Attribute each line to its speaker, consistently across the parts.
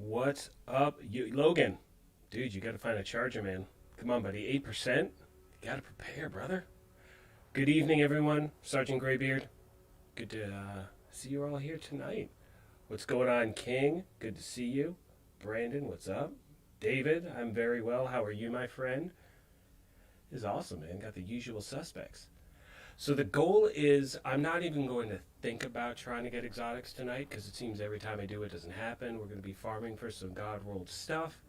Speaker 1: What's up, Logan? Dude, you gotta find a charger, man. Come on, buddy. 8%? You gotta prepare, brother. Good evening, everyone. Sergeant Graybeard. Good to see you all here tonight. What's going on, King? Good to see you. Brandon, what's up? David, I'm very well. How are you, my friend? This is awesome, man. Got the usual suspects. So the goal is I'm not even going to think about trying to get exotics tonight because it seems every time I do it doesn't happen. We're going to be farming for some God World stuff.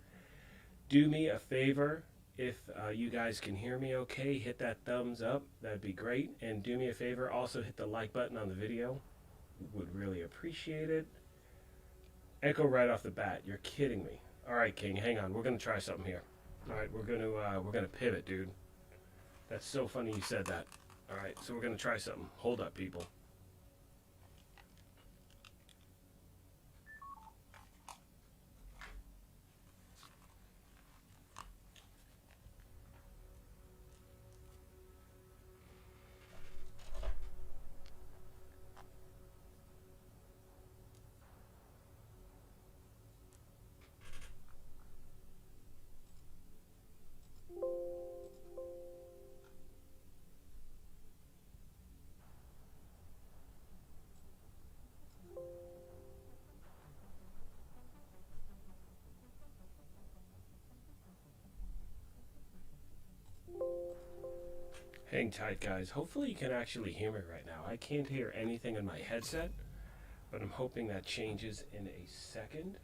Speaker 1: Do me a favor. If you guys can hear me okay, hit that thumbs up. That'd be great. And do me a favor, also hit the like button on the video. Would really appreciate it. Echo right off the bat. You're kidding me. All right, King, hang on. We're going to try something here. All right, we're going to pivot, dude. That's so funny you said that. All right, so we're going to try something. Hold up, people. Hang tight, guys. Hopefully you can actually hear me right now. I can't hear anything in my headset, but I'm hoping that changes in a second.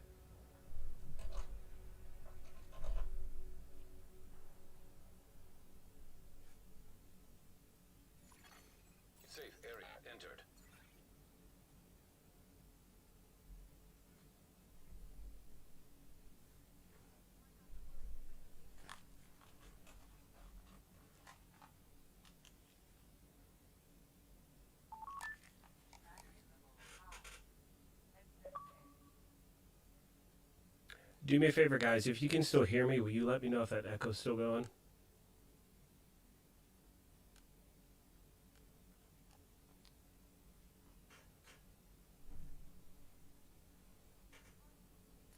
Speaker 2: Safe area entered.
Speaker 1: Do me a favor, guys. If you can still hear me, will you let me know if that echo's still going?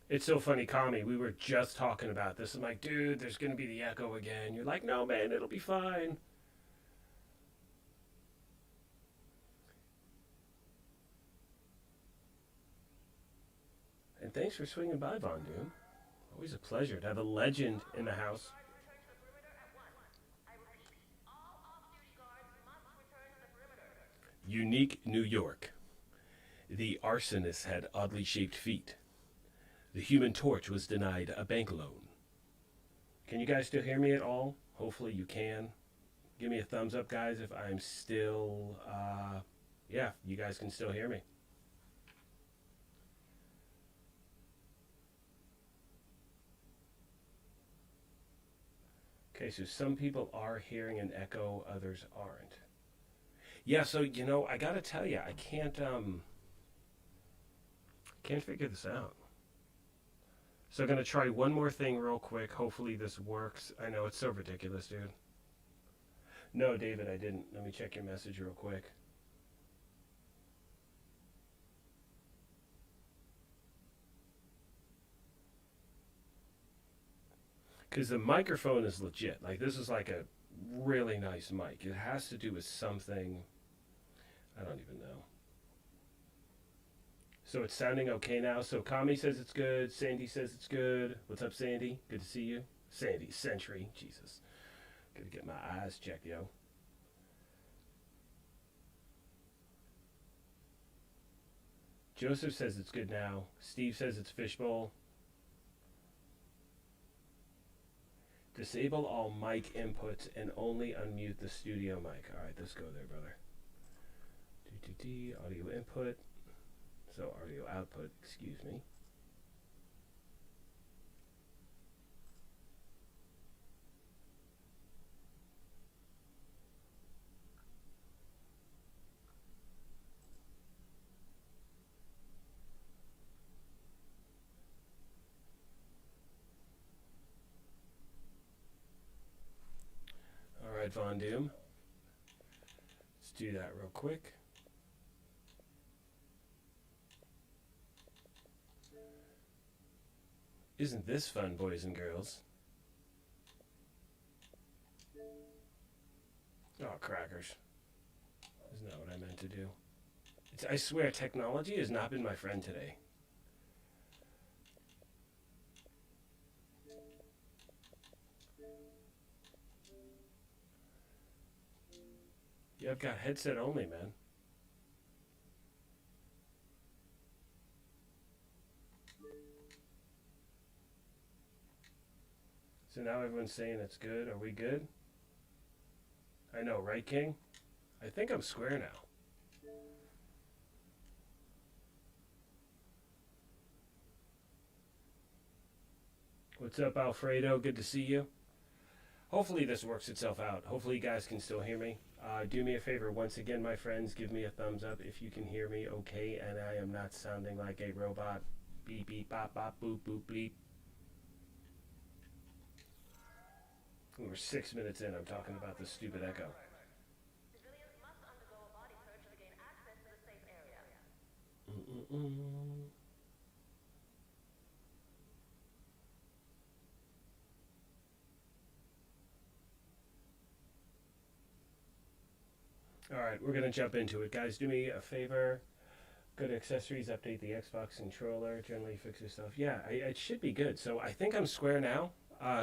Speaker 1: It's so funny, Kami. We were just talking about this. I'm like, dude, there's going to be the echo again. You're like, no, man, it'll be fine. And thanks for swinging by, Von Doom. Always a pleasure to have a legend in the house. Unique New York. The arsonist had oddly shaped feet. The Human Torch was denied a bank loan. Can you guys still hear me at all? Hopefully you can. Give me a thumbs up, guys, if I'm still, yeah, you guys can still hear me. Okay, so some people are hearing an echo, others aren't. Yeah, so I gotta tell you, I can't figure this out. So I'm gonna try one more thing real quick. Hopefully this works. I know it's so ridiculous, dude. No, David, I didn't. Let me check your message real quick. Because the microphone is legit. Like, this is like a really nice mic. It has to do with something. I don't even know. So it's sounding okay now. So Kami says it's good. Sandy says it's good. What's up, Sandy? Good to see you. Sandy, Sentry. Jesus. Gotta get my eyes checked, yo. Joseph says it's good now. Steve says it's fishbowl. Disable all mic inputs and only unmute the studio mic. All right, let's go there, brother. Audio input. So audio output, excuse me. All right, Von Doom. Let's do that real quick. Isn't this fun, boys and girls? Oh, crackers. Isn't that what I meant to do? I swear, technology has not been my friend today. Yeah, I've got headset only, man. So now everyone's saying it's good. Are we good? I know, right, King? I think I'm square now. What's up, Alfredo? Good to see you. Hopefully this works itself out. Hopefully you guys can still hear me. Do me a favor once again, my friends. Give me a thumbs up if you can hear me okay and I am not sounding like a robot. Beep, beep, bop, bop, boop, boop, bleep. We're 6 minutes in. I'm talking about this stupid echo.
Speaker 3: Civilians must undergo a body search to gain access to the safe area.
Speaker 1: Alright, we're going to jump into it. Guys, do me a favor. Go to accessories, update the Xbox controller, generally fix your stuff. Yeah, it should be good. So I think I'm square now.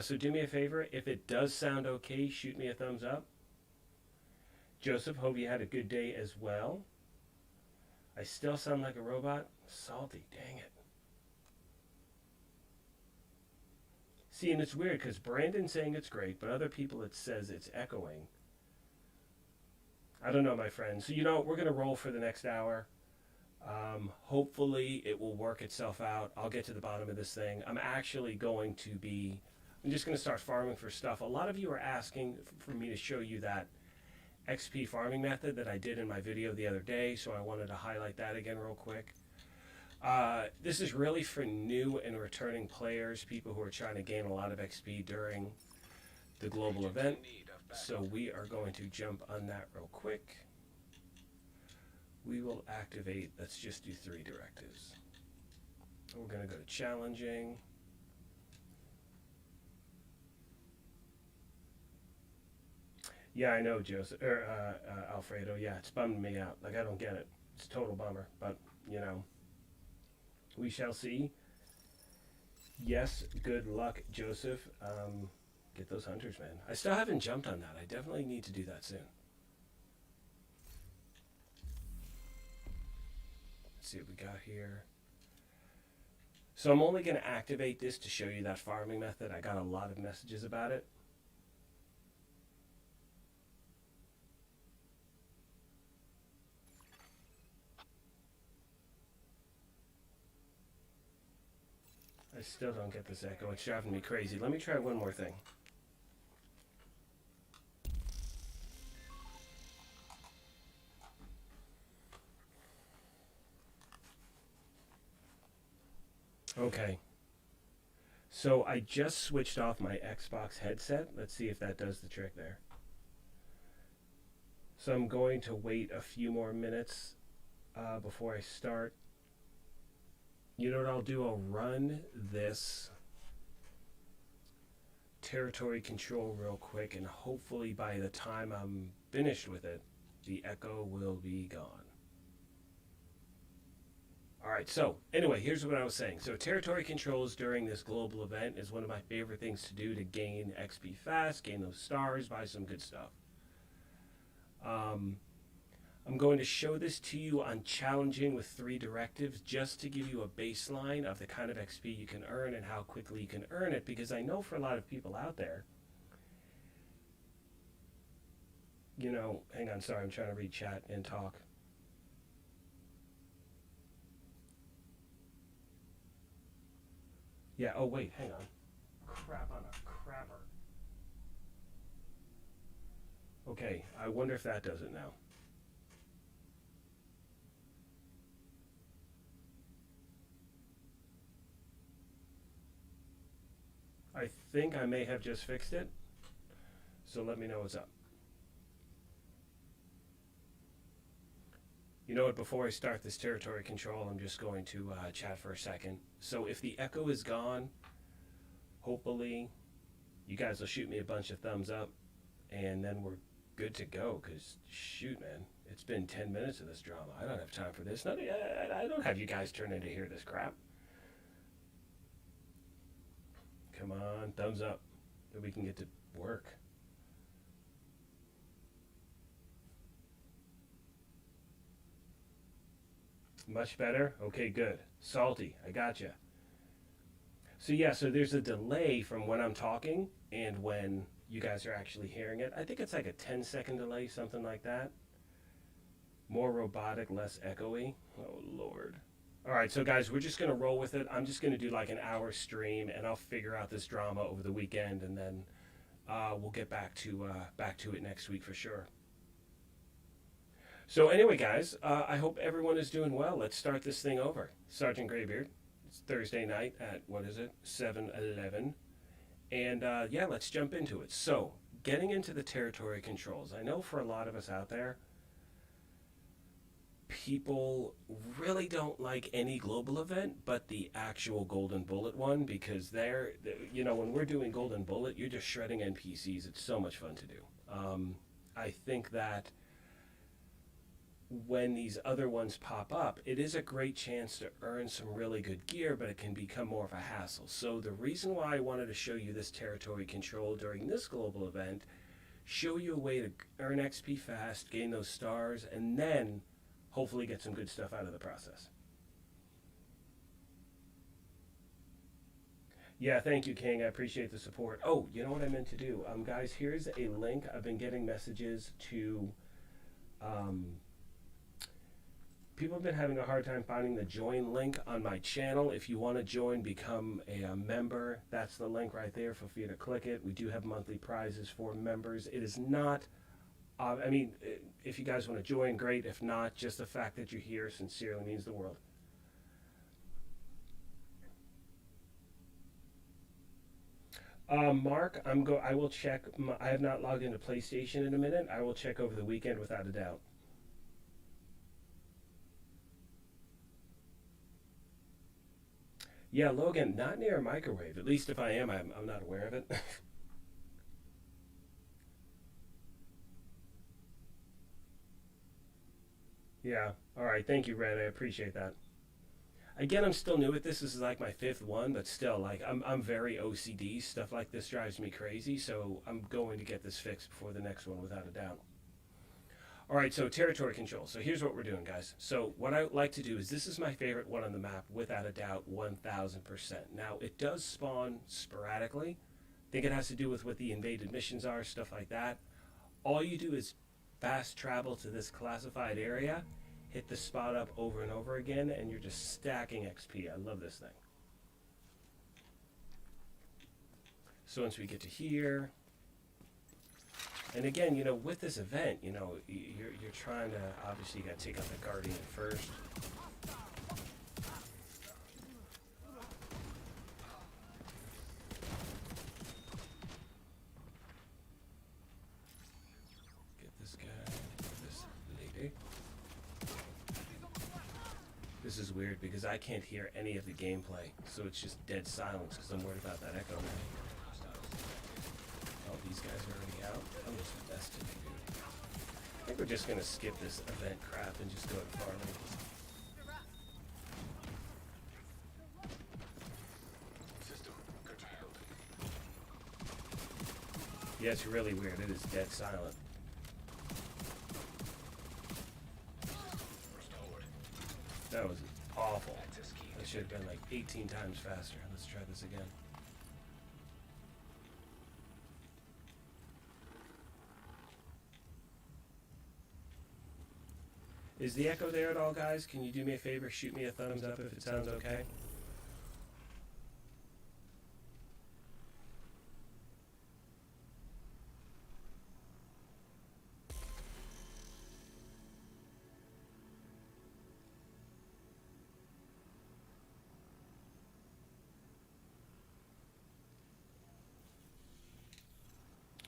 Speaker 1: So do me a favor. If it does sound okay, shoot me a thumbs up. Joseph, hope you had a good day as well. I still sound like a robot? Salty, dang it. See, and it's weird because Brandon's saying it's great, but other people it says it's echoing. I don't know, my friends. So, we're going to roll for the next hour. Hopefully it will work itself out. I'll get to the bottom of this thing. I'm just going to start farming for stuff. A lot of you are asking for me to show you that XP farming method that I did in my video the other day, so I wanted to highlight that again real quick. This is really for new and returning players, people who are trying to gain a lot of XP during the global event. So we are going to jump on that real quick. We will activate, let's just do 3 directives. We're going to go to challenging. Yeah, I know, Joseph, Alfredo. Yeah, it's bummed me out. Like, I don't get it. It's a total bummer, but, we shall see. Yes, good luck, Joseph. Get those hunters, man. I still haven't jumped on that. I definitely need to do that soon. Let's see what we got here. So I'm only going to activate this to show you that farming method. I got a lot of messages about it. I still don't get this echo. It's driving me crazy. Let me try one more thing. Okay. So I just switched off my Xbox headset. Let's see if that does the trick there. So I'm going to wait a few more minutes before I start. You know what I'll do? I'll run this territory control real quick, and hopefully by the time I'm finished with it, the echo will be gone. Alright, so anyway, here's what I was saying. So territory controls during this global event is one of my favorite things to do to gain XP fast, gain those stars, buy some good stuff. I'm going to show this to you on challenging with 3 directives just to give you a baseline of the kind of XP you can earn and how quickly you can earn it, because I know for a lot of people out there, hang on, sorry, I'm trying to read chat and talk. Yeah, oh wait, hang on. Crap on a crapper. Okay, I wonder if that does it now. I think I may have just fixed it, so let me know what's up. You know what, before I start this territory control, I'm just going to chat for a second. So if the echo is gone, hopefully you guys will shoot me a bunch of thumbs up, and then we're good to go. Because shoot, man, it's been 10 minutes of this drama. I don't have time for this. I don't have you guys turn in to hear this crap. Come on, thumbs up, that we can get to work. Much better? Okay, good. Salty, I gotcha. So yeah, so there's a delay from when I'm talking and when you guys are actually hearing it. I think it's like a 10-second delay, something like that. More robotic, less echoey. Oh, Lord. All right, so guys, we're just going to roll with it. I'm just going to do like an hour stream, and I'll figure out this drama over the weekend, and then we'll get back to it next week for sure. So anyway, guys, I hope everyone is doing well. Let's start this thing over. Sergeant Graybeard, it's Thursday night at, 7:11. And yeah, let's jump into it. So, getting into the territory controls. I know for a lot of us out there, people really don't like any global event but the actual Golden Bullet one, because when we're doing Golden Bullet, you're just shredding NPCs. It's so much fun to do. I think that when these other ones pop up, it is a great chance to earn some really good gear, but it can become more of a hassle. So the reason why I wanted to show you this territory control during this global event, show you a way to earn XP fast, gain those stars, and then hopefully get some good stuff out of the process. Yeah, thank you, King. I appreciate the support. Oh, you know what I meant to do? Guys, here's a link. I've been getting messages to... people have been having a hard time finding the join link on my channel. If you want to join, become a member. That's the link right there. Feel free to click it. We do have monthly prizes for members. It is not... if you guys want to join, great. If not, just the fact that you're here sincerely means the world. Mark, I will check. I have not logged into PlayStation in a minute. I will check over the weekend without a doubt. Yeah, Logan, not near a microwave. At least if I am, I'm not aware of it. Yeah. All right. Thank you, Red. I appreciate that. Again, I'm still new at this. This is like my 5th one, but still, like, I'm very OCD. Stuff like this drives me crazy, so I'm going to get this fixed before the next one, without a doubt. All right, so territory control. So here's what we're doing, guys. So what I like to do is, this is my favorite one on the map, without a doubt, 1,000%. Now, it does spawn sporadically. I think it has to do with what the invaded missions are, stuff like that. All you do is fast travel to this classified area, hit the spot up over and over again, and you're just stacking XP. I love this thing. So once we get to here, and again, with this event, you're trying to, obviously you got to take out the Guardian first. This is weird because I can't hear any of the gameplay, so it's just dead silence because I'm worried about that echo. Oh, these guys are already out? I'm just bested, dude. I think we're just going to skip this event crap and just go to farming.
Speaker 2: System curtailed.
Speaker 1: Yeah, it's really weird. It is dead silent. That was awful. That should have been like 18 times faster. Let's try this again. Is the echo there at all, guys? Can you do me a favor? Shoot me a thumbs up if it sounds okay.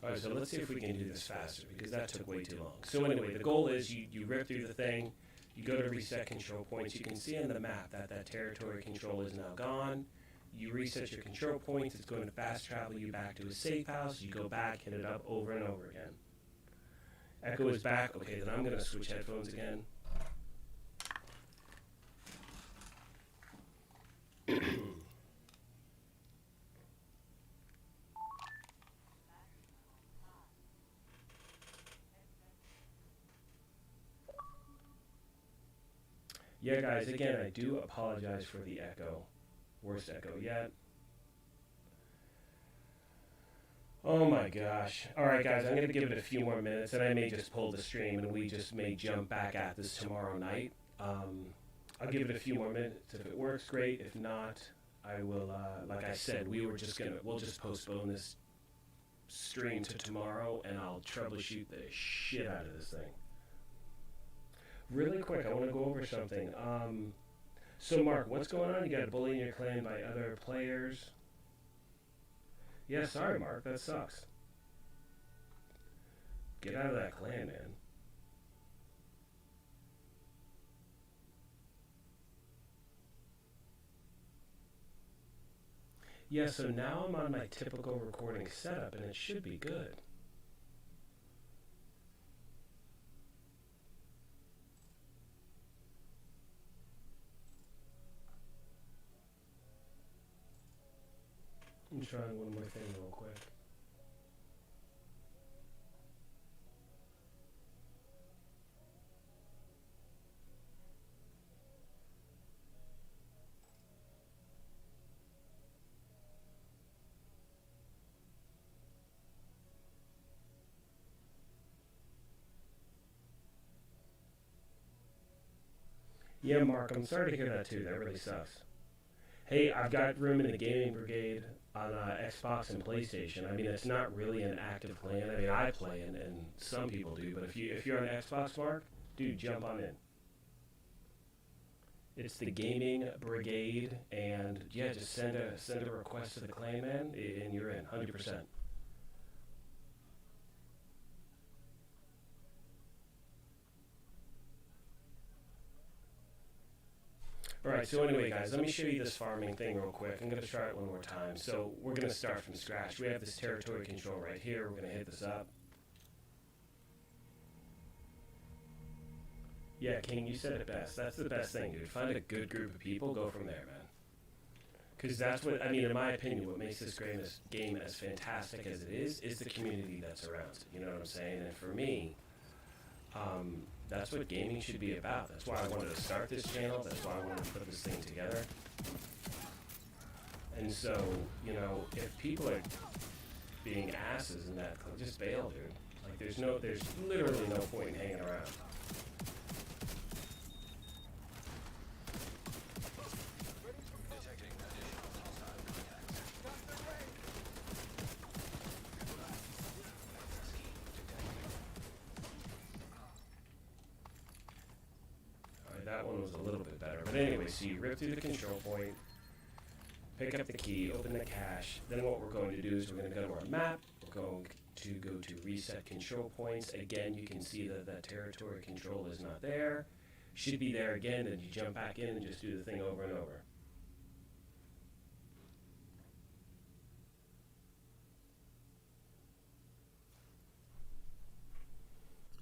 Speaker 1: Alright, so let's see if we can do this faster, because that took way too long. So anyway, the goal is you rip through the thing, you go to reset control points. You can see on the map that territory control is now gone. you reset your control points. It's going to fast travel you back to a safe house. You go back, hit it up over and over again. Echo is back. Okay, then I'm going to switch headphones again. Yeah, guys, again, I do apologize for the echo. Worst echo yet. Oh my gosh. Alright, guys, I'm going to give it a few more minutes, and I may just pull the stream, and we just may jump back at this tomorrow night. I'll give it a few more minutes. If it works, great. If not, I will, like I said, we'll just postpone this stream to tomorrow, and I'll troubleshoot the shit out of this thing. Really quick, I want to go over something. So Mark, what's going on? You got a bully in your clan by other players? Yeah, sorry Mark, that sucks. Get out of that clan, man. Yeah, so now I'm on my typical recording setup, and it should be good. I'm trying one more thing real quick. Yeah, Mark, I'm sorry to hear that too. That really sucks. Hey, I've got room in the gaming brigade on Xbox and PlayStation. I mean, it's not really an active clan. I mean, I play and some people do, but if you're on Xbox, Mark, dude, jump on in. It's the gaming brigade, and yeah, just send a request to the clan, man, and you're in 100%. Alright, so anyway guys, let me show you this farming thing real quick. I'm going to try it one more time. So we're going to start from scratch. We have this territory control right here. We're going to hit this up. Yeah, King, you said it best. That's the best thing, dude. Find a good group of people, go from there, man. Because that's what, I mean, in my opinion, what makes this game as fantastic as it is the community that surrounds it. You know what I'm saying? And for me, that's what gaming should be about. That's why I wanted to start this channel. That's why I wanted to put this thing together. And so, you know, if people are being asses in that, just bail, dude. Like, there's literally no point in hanging around. That one was a little bit better. But anyway, so you rip through the control point, pick up the key, open the cache. Then what we're going to do is we're going to go to our map. We're going to go to reset control points. Again, you can see that that territory control is not there. Should be there again, and you jump back in and just do the thing over and over.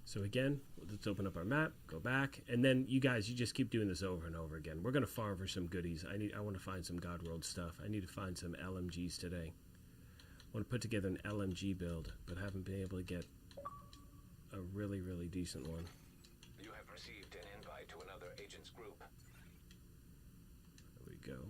Speaker 1: So again, let's open up our map, go back, and then you guys, you just keep doing this over and over again. We're gonna farm for some goodies. I want to find some Godworld stuff. I need to find some LMGs today. I want to put together an LMG build, but haven't been able to get a really, really decent one.
Speaker 2: You have received an invite to another agent's group.
Speaker 1: There we go.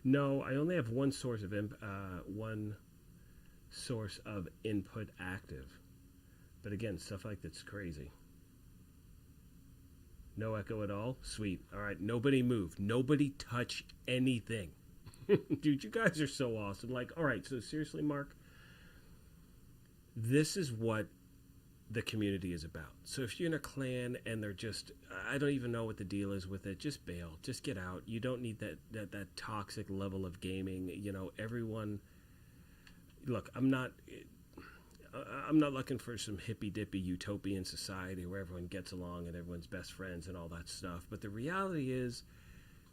Speaker 1: No, I only have one source of input active. But again, stuff like that's crazy. No echo at all? Sweet. All right, nobody move. Nobody touch anything. Dude, you guys are so awesome. Like, all right, so seriously, Mark, this is what the community is about. So if you're in a clan and they're just, I don't even know what the deal is with it, just bail, just get out. You don't need that toxic level of gaming. You know, everyone, look, I'm not I'm not looking for some hippy-dippy utopian society where everyone gets along and everyone's best friends and all that stuff. But the reality is,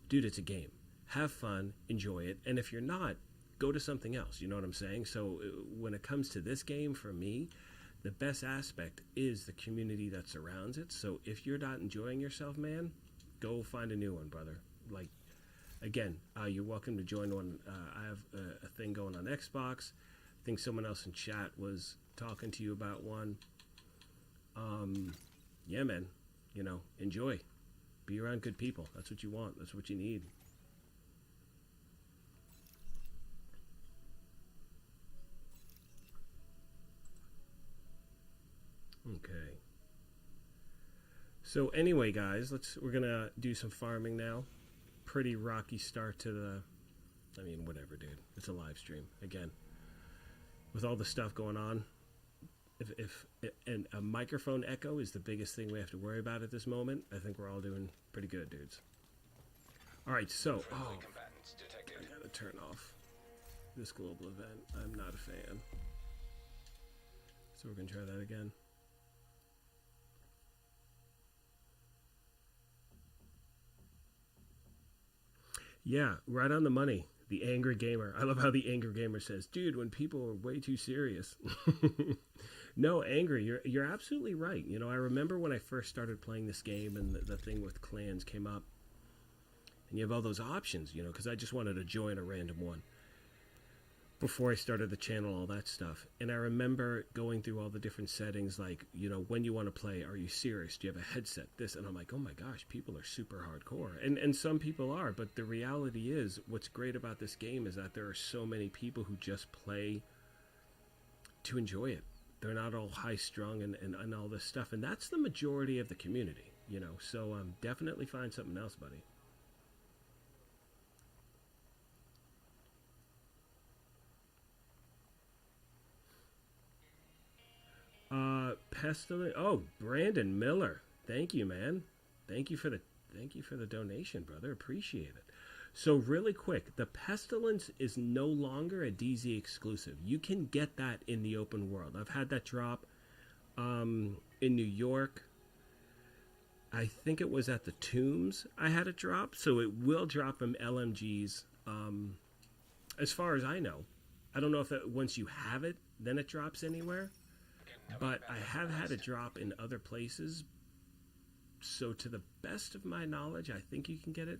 Speaker 1: dude, it's a game. Have fun, enjoy it, and if you're not, go to something else. You know what I'm saying? So when it comes to this game, for me, the best aspect is the community that surrounds it. So if you're not enjoying yourself, man, go find a new one, brother. Like, again, you're welcome to join one. I have a thing going on Xbox. I think someone else in chat was talking to you about one. Yeah, man, you know, enjoy. Be around good people. That's what you want. That's what you need. Okay. So anyway, guys, we're gonna do some farming now. Pretty rocky start to the. I mean, whatever, dude. It's a live stream again. With all the stuff going on, and a microphone echo is the biggest thing we have to worry about at this moment. I think we're all doing pretty good, dudes. All right, so I gotta turn off this global event. I'm not a fan. So we're gonna try that again. Yeah, right on the money. The angry gamer. I love how the angry gamer says, "Dude, when people are way too serious." No, angry. You're absolutely right. You know, I remember when I first started playing this game, and the thing with clans came up, and you have all those options. You know, because I just wanted to join a random one before I started the channel, all that stuff. And I remember going through all the different settings, like, you know, when you want to play, are you serious? Do you have a headset? This, and I'm like, oh my gosh, people are super hardcore. And some people are, but the reality is, what's great about this game is that there are so many people who just play to enjoy it. They're not all high-strung and all this stuff. And that's the majority of the community, you know. So definitely find something else, buddy. Pestilent. Oh, Brandon Miller. Thank you, man. Thank you for the donation, brother. Appreciate it. So really quick, the Pestilence is no longer a DZ exclusive. You can get that in the open world. I've had that drop in New York. I think it was at the Tombs I had it drop. So it will drop in LMGs. As far as I know. I don't know if once you have it, then it drops anywhere. But I have had it drop in other places. So to the best of my knowledge, I think you can get it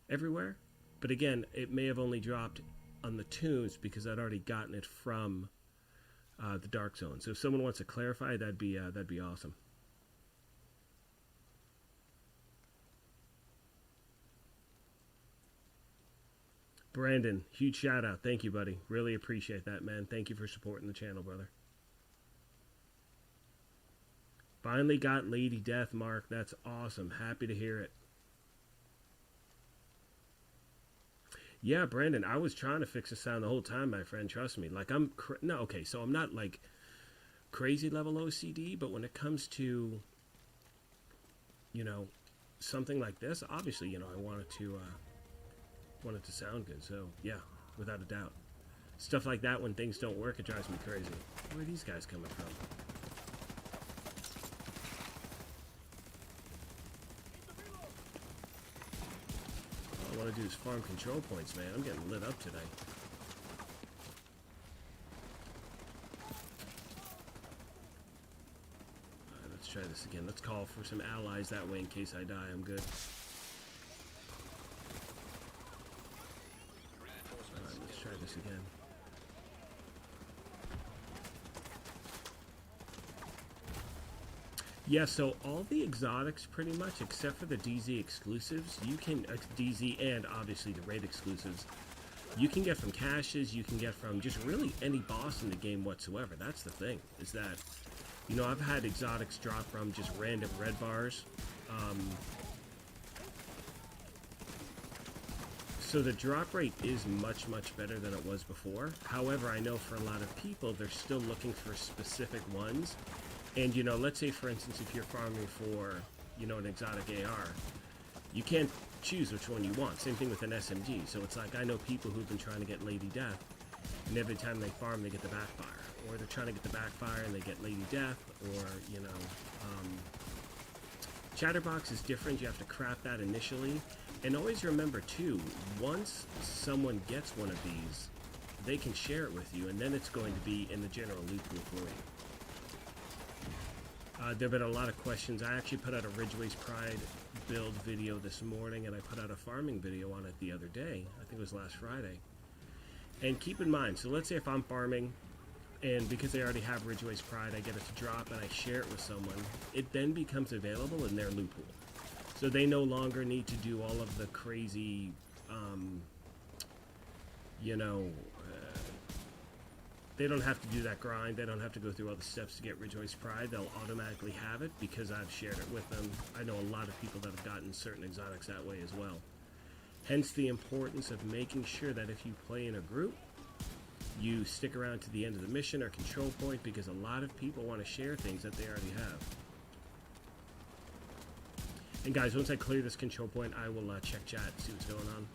Speaker 1: everywhere. But again, it may have only dropped on the Tombs because I'd already gotten it from the Dark Zone. So if someone wants to clarify, that'd be awesome. Brandon, huge shout out. Thank you, buddy. Really appreciate that, man. Thank you for supporting the channel, brother. Finally got Lady Death, Mark. That's awesome. Happy to hear it. Yeah, Brandon, I was trying to fix the sound the whole time, my friend. Trust me. Like, no, okay, so I'm not, like, crazy level OCD, but when it comes to, you know, something like this, obviously, you know, I want it to sound good. So, yeah, without a doubt. Stuff like that, when things don't work, it drives me crazy. Where are these guys coming from? All I want to do is farm control points, man. I'm getting lit up today. Alright, let's try this again. Let's call for some allies that way in case I die. I'm good. Alright, let's try this again. Yeah, so all the exotics pretty much, except for the DZ exclusives, you can, DZ and obviously the raid exclusives, you can get from caches, you can get from just really any boss in the game whatsoever. That's the thing, is that, you know, I've had exotics drop from just random red bars. So the drop rate is much, much better than it was before. However, I know for a lot of people, they're still looking for specific ones. And, you know, let's say, for instance, if you're farming for, you know, an exotic AR, you can't choose which one you want. Same thing with an SMG. So it's like, I know people who've been trying to get Lady Death, and every time they farm, they get the backfire. Or they're trying to get the backfire and they get Lady Death, or, you know, Chatterbox is different. You have to craft that initially. And always remember, too, once someone gets one of these, they can share it with you, and then it's going to be in the general loot pool for you. There have been a lot of questions. I actually put out a Ridgeway's Pride build video this morning, and I put out a farming video on it the other day. I think it was last Friday. And keep in mind, so let's say if I'm farming, and because they already have Ridgeway's Pride, I get it to drop and I share it with someone, it then becomes available in their loot pool. So they no longer need to do all of the crazy, you know, they don't have to do that grind. They don't have to go through all the steps to get Ridgeway's Pride. They'll automatically have it because I've shared it with them. I know a lot of people that have gotten certain exotics that way as well. Hence the importance of making sure that if you play in a group, you stick around to the end of the mission or control point, because a lot of people want to share things that they already have. And guys, once I clear this control point, I will check chat, see what's going on.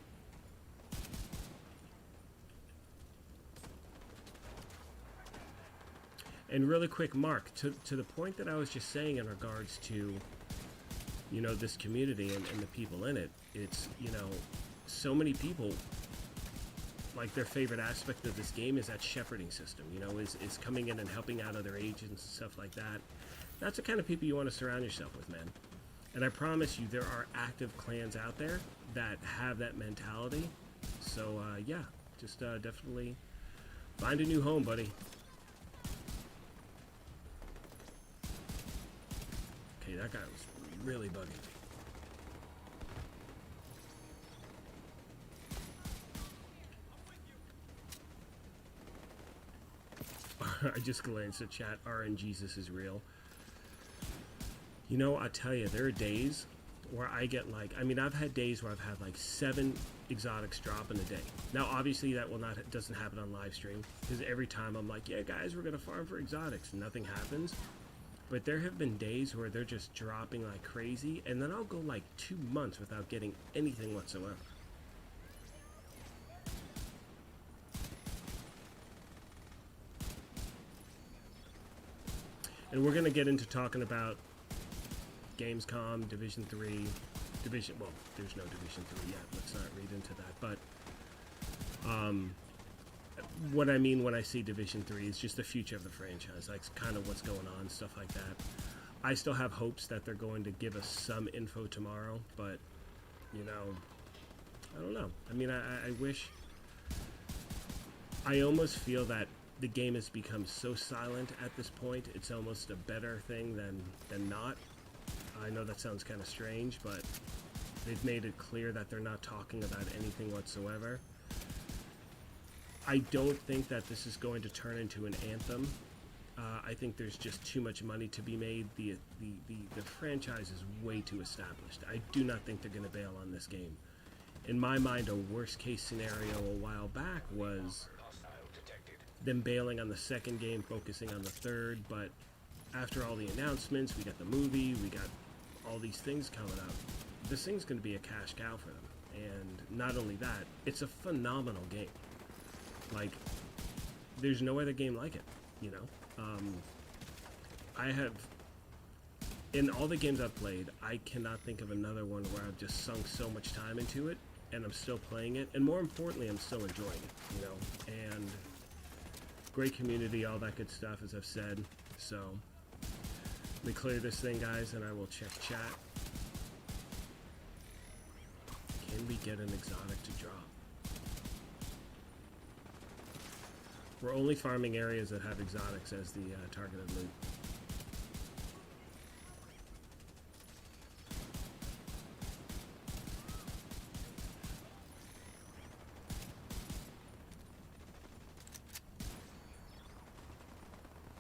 Speaker 1: And really quick, Mark, to the point that I was just saying in regards to, you know, this community and the people in it, it's, you know, so many people, like, their favorite aspect of this game is that shepherding system, you know, is coming in and helping out other agents and stuff like that. That's the kind of people you want to surround yourself with, man. And I promise you, there are active clans out there that have that mentality. So, yeah, just definitely find a new home, buddy. Okay, that guy was really bugging me. I just glanced at chat. RNGesus is real. You know, I tell you, there are days where I get like, I mean, I've had days where I've had like 7 exotics drop in a day. Now, obviously, that doesn't happen on live stream, because every time I'm like, yeah, guys, we're gonna farm for exotics, and nothing happens. But there have been days where they're just dropping like crazy, and then I'll go like 2 months without getting anything whatsoever. And we're going to get into talking about Gamescom, Division 3, well, there's no Division 3 yet, let's not read into that, but what I mean when I say Division 3 is just the future of the franchise, like kind of what's going on, stuff like that. I still have hopes that they're going to give us some info tomorrow, but, you know, I don't know. I mean, I wish, I almost feel that the game has become so silent at this point, it's almost a better thing than not. I know that sounds kind of strange, but they've made it clear that they're not talking about anything whatsoever. I don't think that this is going to turn into an Anthem. I think there's just too much money to be made. The franchise is way too established. I do not think they're going to bail on this game. In my mind, a worst case scenario a while back was them bailing on the second game, focusing on the third, but after all the announcements, we got the movie, we got all these things coming up, this thing's going to be a cash cow for them. And not only that, it's a phenomenal game. Like, there's no other game like it, you know? I have, in all the games I've played, I cannot think of another one where I've just sunk so much time into it, and I'm still playing it, and more importantly, I'm still enjoying it, you know? And great community, all that good stuff, as I've said. So, let me clear this thing, guys, and I will check chat. Can we get an exotic to drop? We're only farming areas that have exotics as the targeted loot.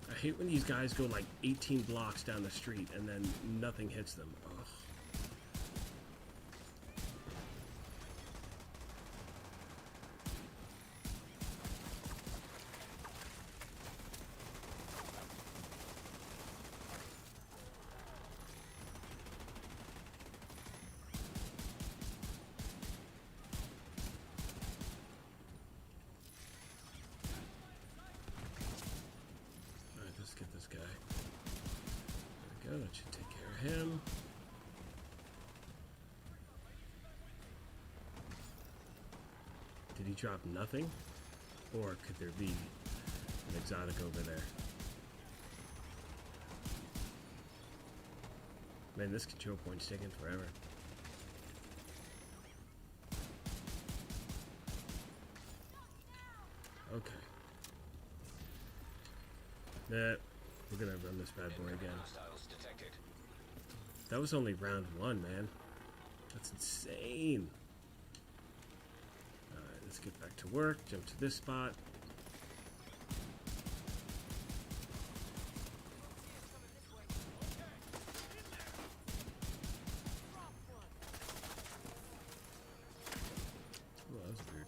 Speaker 1: I hate when these guys go like 18 blocks down the street and then nothing hits them. Ugh. him. Did he drop nothing? Or could there be an exotic over there? Man, this control point's taking forever. Okay. Nah, we're gonna run this bad boy again.
Speaker 2: Hostiles detected.
Speaker 1: That was only round one, man. That's insane. Alright, let's get back to work. Jump to this spot. Oh, that was weird.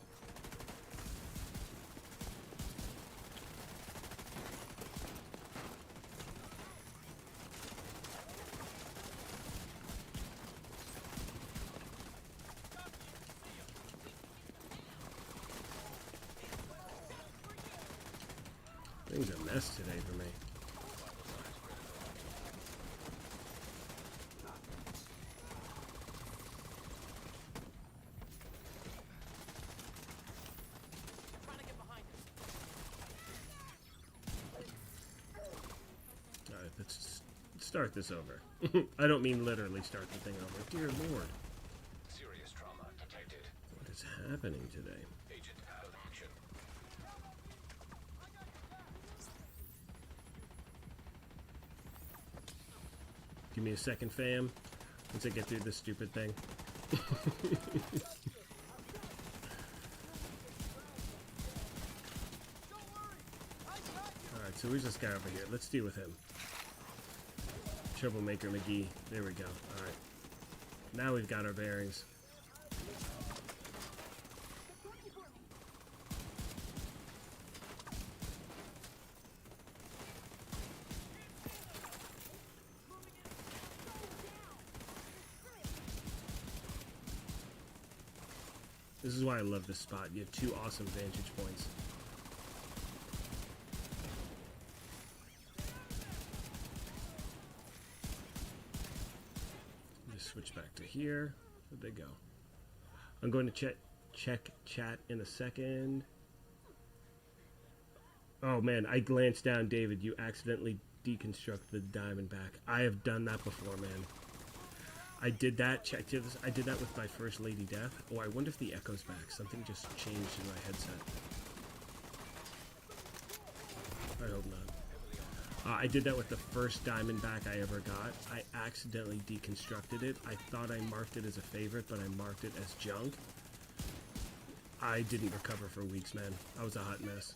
Speaker 1: Things a mess today for me. Alright, let's start this over. I don't mean literally start the thing over. Dear Lord,
Speaker 2: Serious trauma detected.
Speaker 1: what is happening today?
Speaker 2: Agent out of action.
Speaker 1: Give me a second, fam. Once I get through this stupid thing. Alright, so where's this guy over here? Let's deal with him. Troublemaker McGee. There we go. Alright. Now we've got our bearings. This is why I love this spot. You have two awesome vantage points. Just switch back to here. Where'd they go? I'm going to check chat in a second. Oh man, I glanced down, David. You accidentally deconstructed the Diamondback. I have done that before, man. I did that. Check this. I did that with my first Lady Death. Oh, I wonder if the echo's back. Something just changed in my headset. I hope not. I did that with the first Diamondback I ever got. I accidentally deconstructed it. I thought I marked it as a favorite, but I marked it as junk. I didn't recover for weeks, man. I was a hot mess.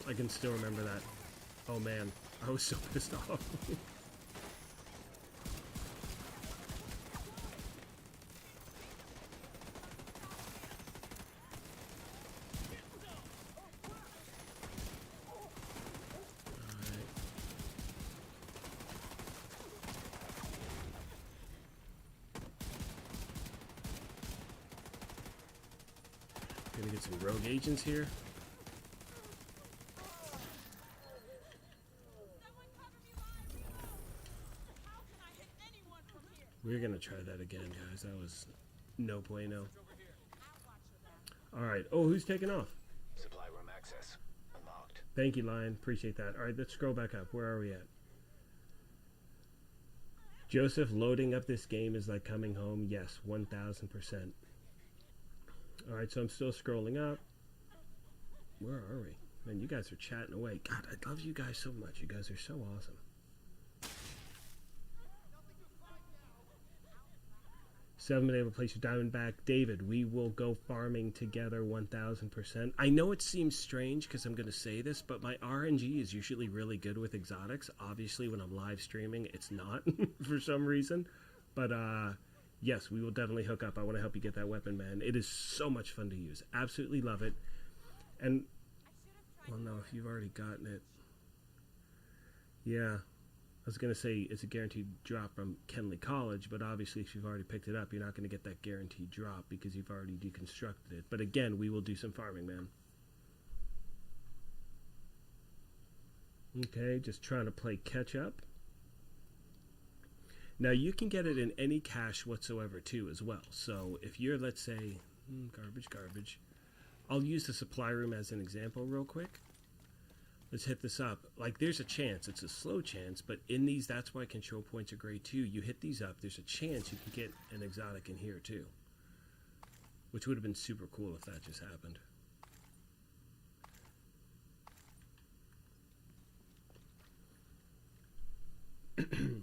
Speaker 1: I can still remember that. Oh man, I was so pissed off. Gonna get some rogue agents here. We're gonna try that again, guys. That was no bueno. Alright. Oh, who's taking off?
Speaker 2: Supply room access unlocked.
Speaker 1: Thank you, Lion. Appreciate that. Alright, let's scroll back up. Where are we at? Joseph, loading up this game is like coming home. Yes, 1000%. Alright, so I'm still scrolling up. Where are we? Man, you guys are chatting away. God, I love you guys so much. You guys are so awesome. So I haven't been able to place your Diamondback. David, we will go farming together 1000%. I know it seems strange because I'm going to say this, but my RNG is usually really good with exotics. Obviously, when I'm live streaming, it's not for some reason. But yes, we will definitely hook up. I want to help you get that weapon, man. It is so much fun to use. Absolutely love it. And, well, no, if you've already gotten it. Yeah. was going to say it's a guaranteed drop from Kenley College, but obviously if you've already picked it up, you're not going to get that guaranteed drop because you've already deconstructed it. But again, we will do some farming, man. Okay, just trying to play catch up. Now, you can get it in any cache whatsoever, too, as well. So if you're, let's say, garbage. I'll use the supply room as an example real quick. Let's hit this up. Like, there's a chance. It's a slow chance, but in these, that's why control points are great, too. You hit these up, there's a chance you can get an exotic in here, too. Which would have been super cool if that just happened.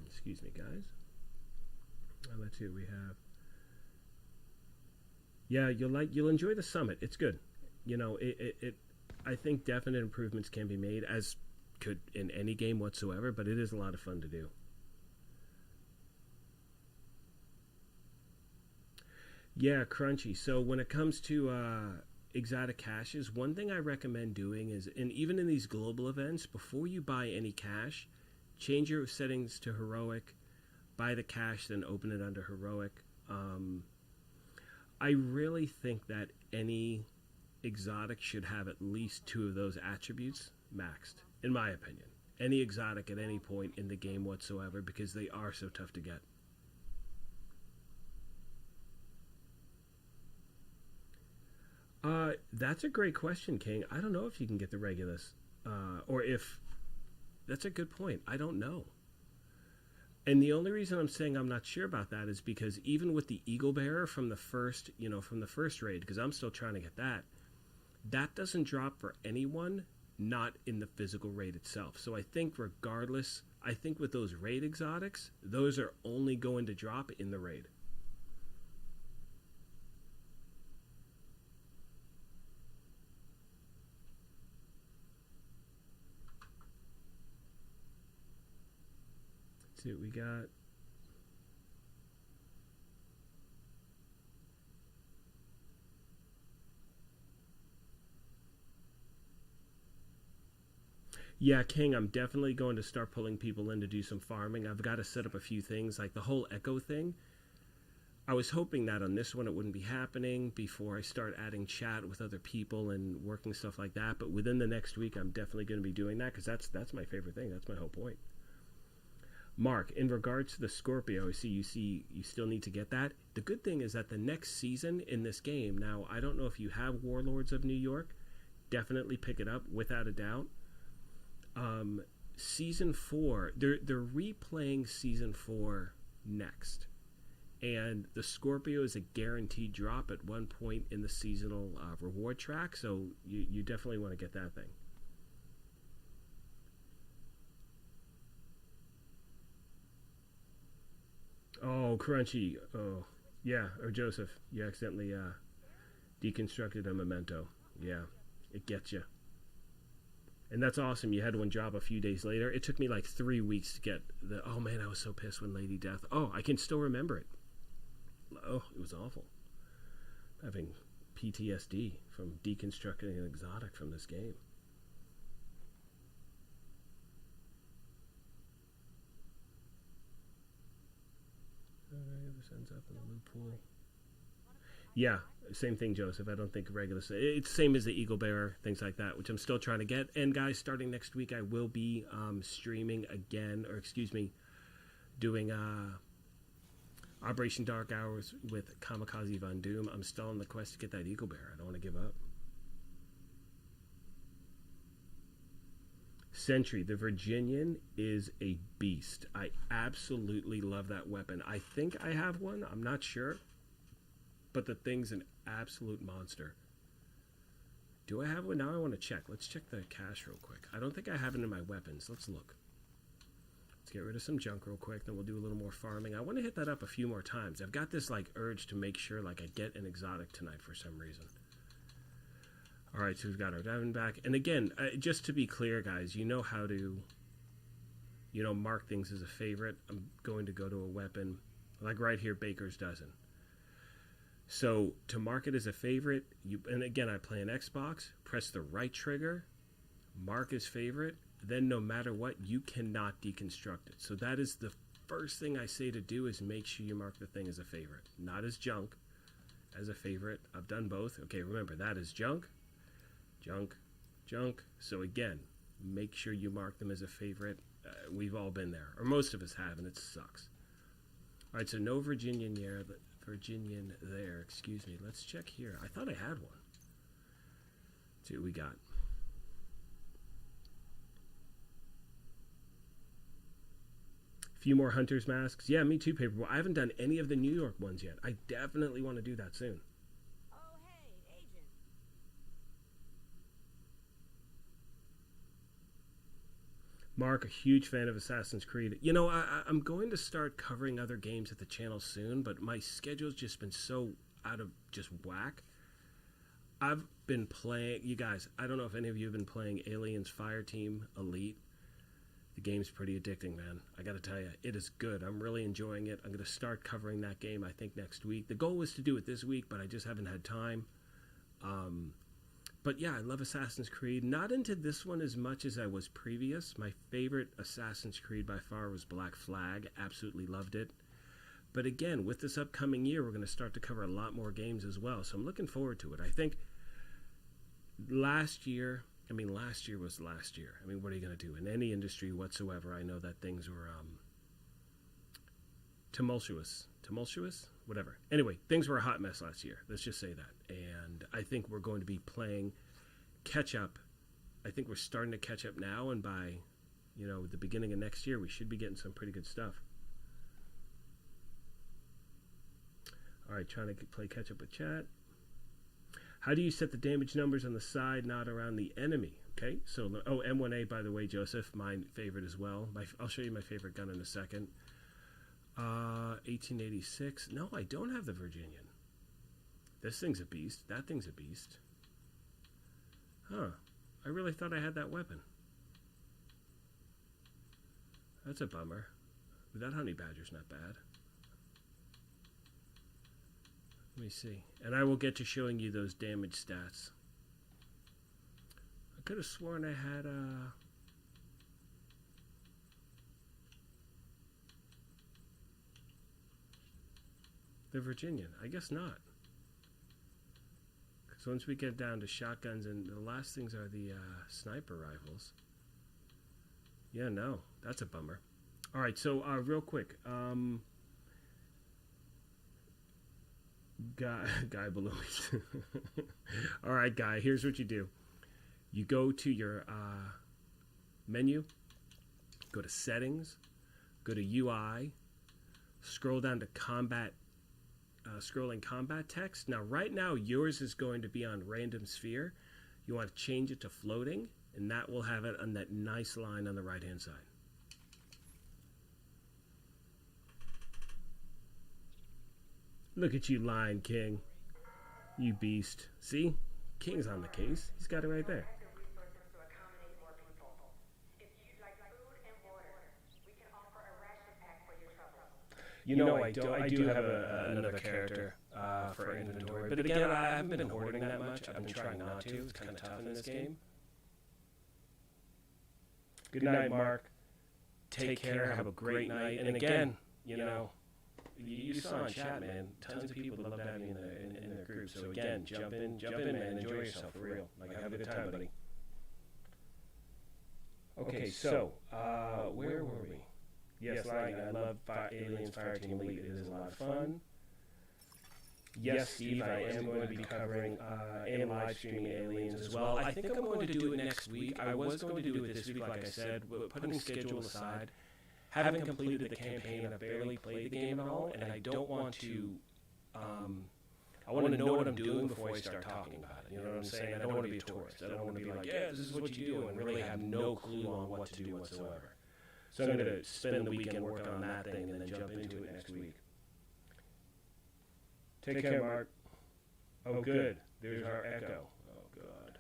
Speaker 1: Excuse me, guys. Let's see what we have. Yeah, you'll enjoy the summit. It's good. You know, I think definite improvements can be made, as could in any game whatsoever, but it is a lot of fun to do. Yeah, Crunchy. So when it comes to exotic caches, one thing I recommend doing is, and even in these global events, before you buy any cache, change your settings to heroic, buy the cache, then open it under heroic. I really think that any exotic should have at least 2 of those attributes maxed, in my opinion. Any exotic at any point in the game whatsoever, because they are so tough to get. That's a great question, King. I don't know if you can get the Regulus, or if... That's a good point. I don't know. And the only reason I'm saying I'm not sure about that is because even with the Eagle Bearer from the first, from the first raid, because I'm still trying to get that, that doesn't drop for anyone not in the physical raid itself. So I think regardless, I think with those raid exotics, those are only going to drop in the raid. Let's see what we got. Yeah, King, I'm definitely going to start pulling people in to do some farming. I've got to set up a few things, like the whole echo thing. I was hoping that on this one it wouldn't be happening before I start adding chat with other people and working stuff like that. But within the next week, I'm definitely going to be doing that, because that's my favorite thing. That's my whole point. Mark, in regards to the Scorpio, you still need to get that. The good thing is that the next season in this game, now I don't know if you have Warlords of New York, definitely pick it up without a doubt. Season 4, they're replaying season 4 next, and the Scorpio is a guaranteed drop at one point in the seasonal reward track, so you definitely want to get that thing. Oh, Crunchy. Oh, yeah. Or Joseph, you accidentally deconstructed a memento. Yeah, it gets you. And that's awesome. You had one drop a few days later. It took me like 3 weeks to get the... Oh, man, I was so pissed when Lady Death... Oh, I can still remember it. Oh, it was awful. Having PTSD from deconstructing an exotic from this game. This ends up in the loot pool. Yeah, same thing, Joseph. I don't think Regulus... It's the same as the Eagle Bearer, things like that, which I'm still trying to get. And guys, starting next week, I will be streaming again, or excuse me, doing Operation Dark Hours with Kamikaze Von Doom. I'm still on the quest to get that Eagle Bearer. I don't want to give up. Sentry, the Virginian is a beast. I absolutely love that weapon. I think I have one. I'm not sure. But the thing's an absolute monster. Do I have one? Now I want to check. Let's check the cache real quick. I don't think I have it in my weapons. Let's look. Let's get rid of some junk real quick. Then we'll do a little more farming. I want to hit that up a few more times. I've got this like urge to make sure like I get an exotic tonight for some reason. Alright, so we've got our Diamondback. And again, just to be clear, guys, you know how to, mark things as a favorite. I'm going to go to a weapon. Like right here, Baker's Dozen. So to mark it as a favorite, and again, I play an Xbox, press the right trigger, mark as favorite, then no matter what, you cannot deconstruct it. So that is the first thing I say to do, is make sure you mark the thing as a favorite, not as junk, as a favorite. I've done both. Okay, remember, that is junk, junk, junk. So again, make sure you mark them as a favorite. We've all been there, or most of us have, and it sucks. All right, so no Virginian there, excuse me. Let's check here. I thought I had one. Let's see what we got. Few more Hunter's Masks. Yeah, me too, Paperboy. I haven't done any of the New York ones yet. I definitely want to do that soon.
Speaker 4: Oh, hey, agent.
Speaker 1: Mark, a huge fan of Assassin's Creed. You know, I'm going to start covering other games at the channel soon, but my schedule's just been so out of just whack. I've been playing, you guys, I don't know if any of you have been playing Aliens Fireteam Elite. The game's pretty addicting, man. I gotta tell you, it is good. I'm really enjoying it. I'm gonna start covering that game, I think, next week. The goal was to do it this week, but I just haven't had time. But yeah, I love Assassin's Creed. Not into this one as much as I was previous. My favorite Assassin's Creed by far was Black Flag. Absolutely loved it. But again, with this upcoming year, we're going to start to cover a lot more games as well. So I'm looking forward to it. I think last year was last year. I mean, what are you going to do? In any industry whatsoever, I know that things were tumultuous? Whatever. Anyway, things were a hot mess last year. Let's just say that. And I think we're going to be playing catch-up. I think we're starting to catch up now, and by, the beginning of next year, we should be getting some pretty good stuff. All right, trying to play catch-up with chat. How do you set the damage numbers on the side, not around the enemy? Okay, so, M1A, by the way, Joseph, my favorite as well. I'll show you my favorite gun in a second. 1886. No, I don't have the Virginian. This thing's a beast. That thing's a beast. Huh. I really thought I had that weapon. That's a bummer. But that honey badger's not bad. Let me see. And I will get to showing you those damage stats. I could have sworn I had the Virginian. I guess not. Because once we get down to shotguns, and the last things are the sniper rifles. Yeah, no. That's a bummer. All right, so real quick. Guy below me. All right, Guy, here's what you do. You go to your menu, go to Settings, go to UI, scroll down to Combat, scrolling Combat Text. Now, right now, yours is going to be on Random Sphere. You want to change it to Floating, and that will have it on that nice line on the right-hand side. Look at you, Lion King. You beast. See? King's on the case. He's got it right there. I do have another character for inventory. But again, I haven't been hoarding that much. I've been trying not to. It's kind of tough in this game. Good night, Mark. Take care. Have a great night. And again, you saw in chat, man, tons of people love having you in their group. So again, jump in, man. Enjoy yourself for real. Have a good time, buddy. Okay, so where were we? Yes, I love Aliens Fireteam Elite. It is a lot of fun. Yes, Steve, I am going to be covering and live streaming Aliens as well. I think I'm going to do it next week. I was going to do it this week, like I said, but putting schedule aside. Having completed the campaign, I've barely played the game at all, and I don't want to, I want to know what I'm doing before I start talking about it. You know what I'm saying? I don't want to be a tourist. I don't want to be like, yeah, this is what you do, and really have no clue on what to do whatsoever. So I'm going to spend the weekend working on that thing and then jump into it next week. Take care, Mark. Oh, good. There's our echo. Oh, God.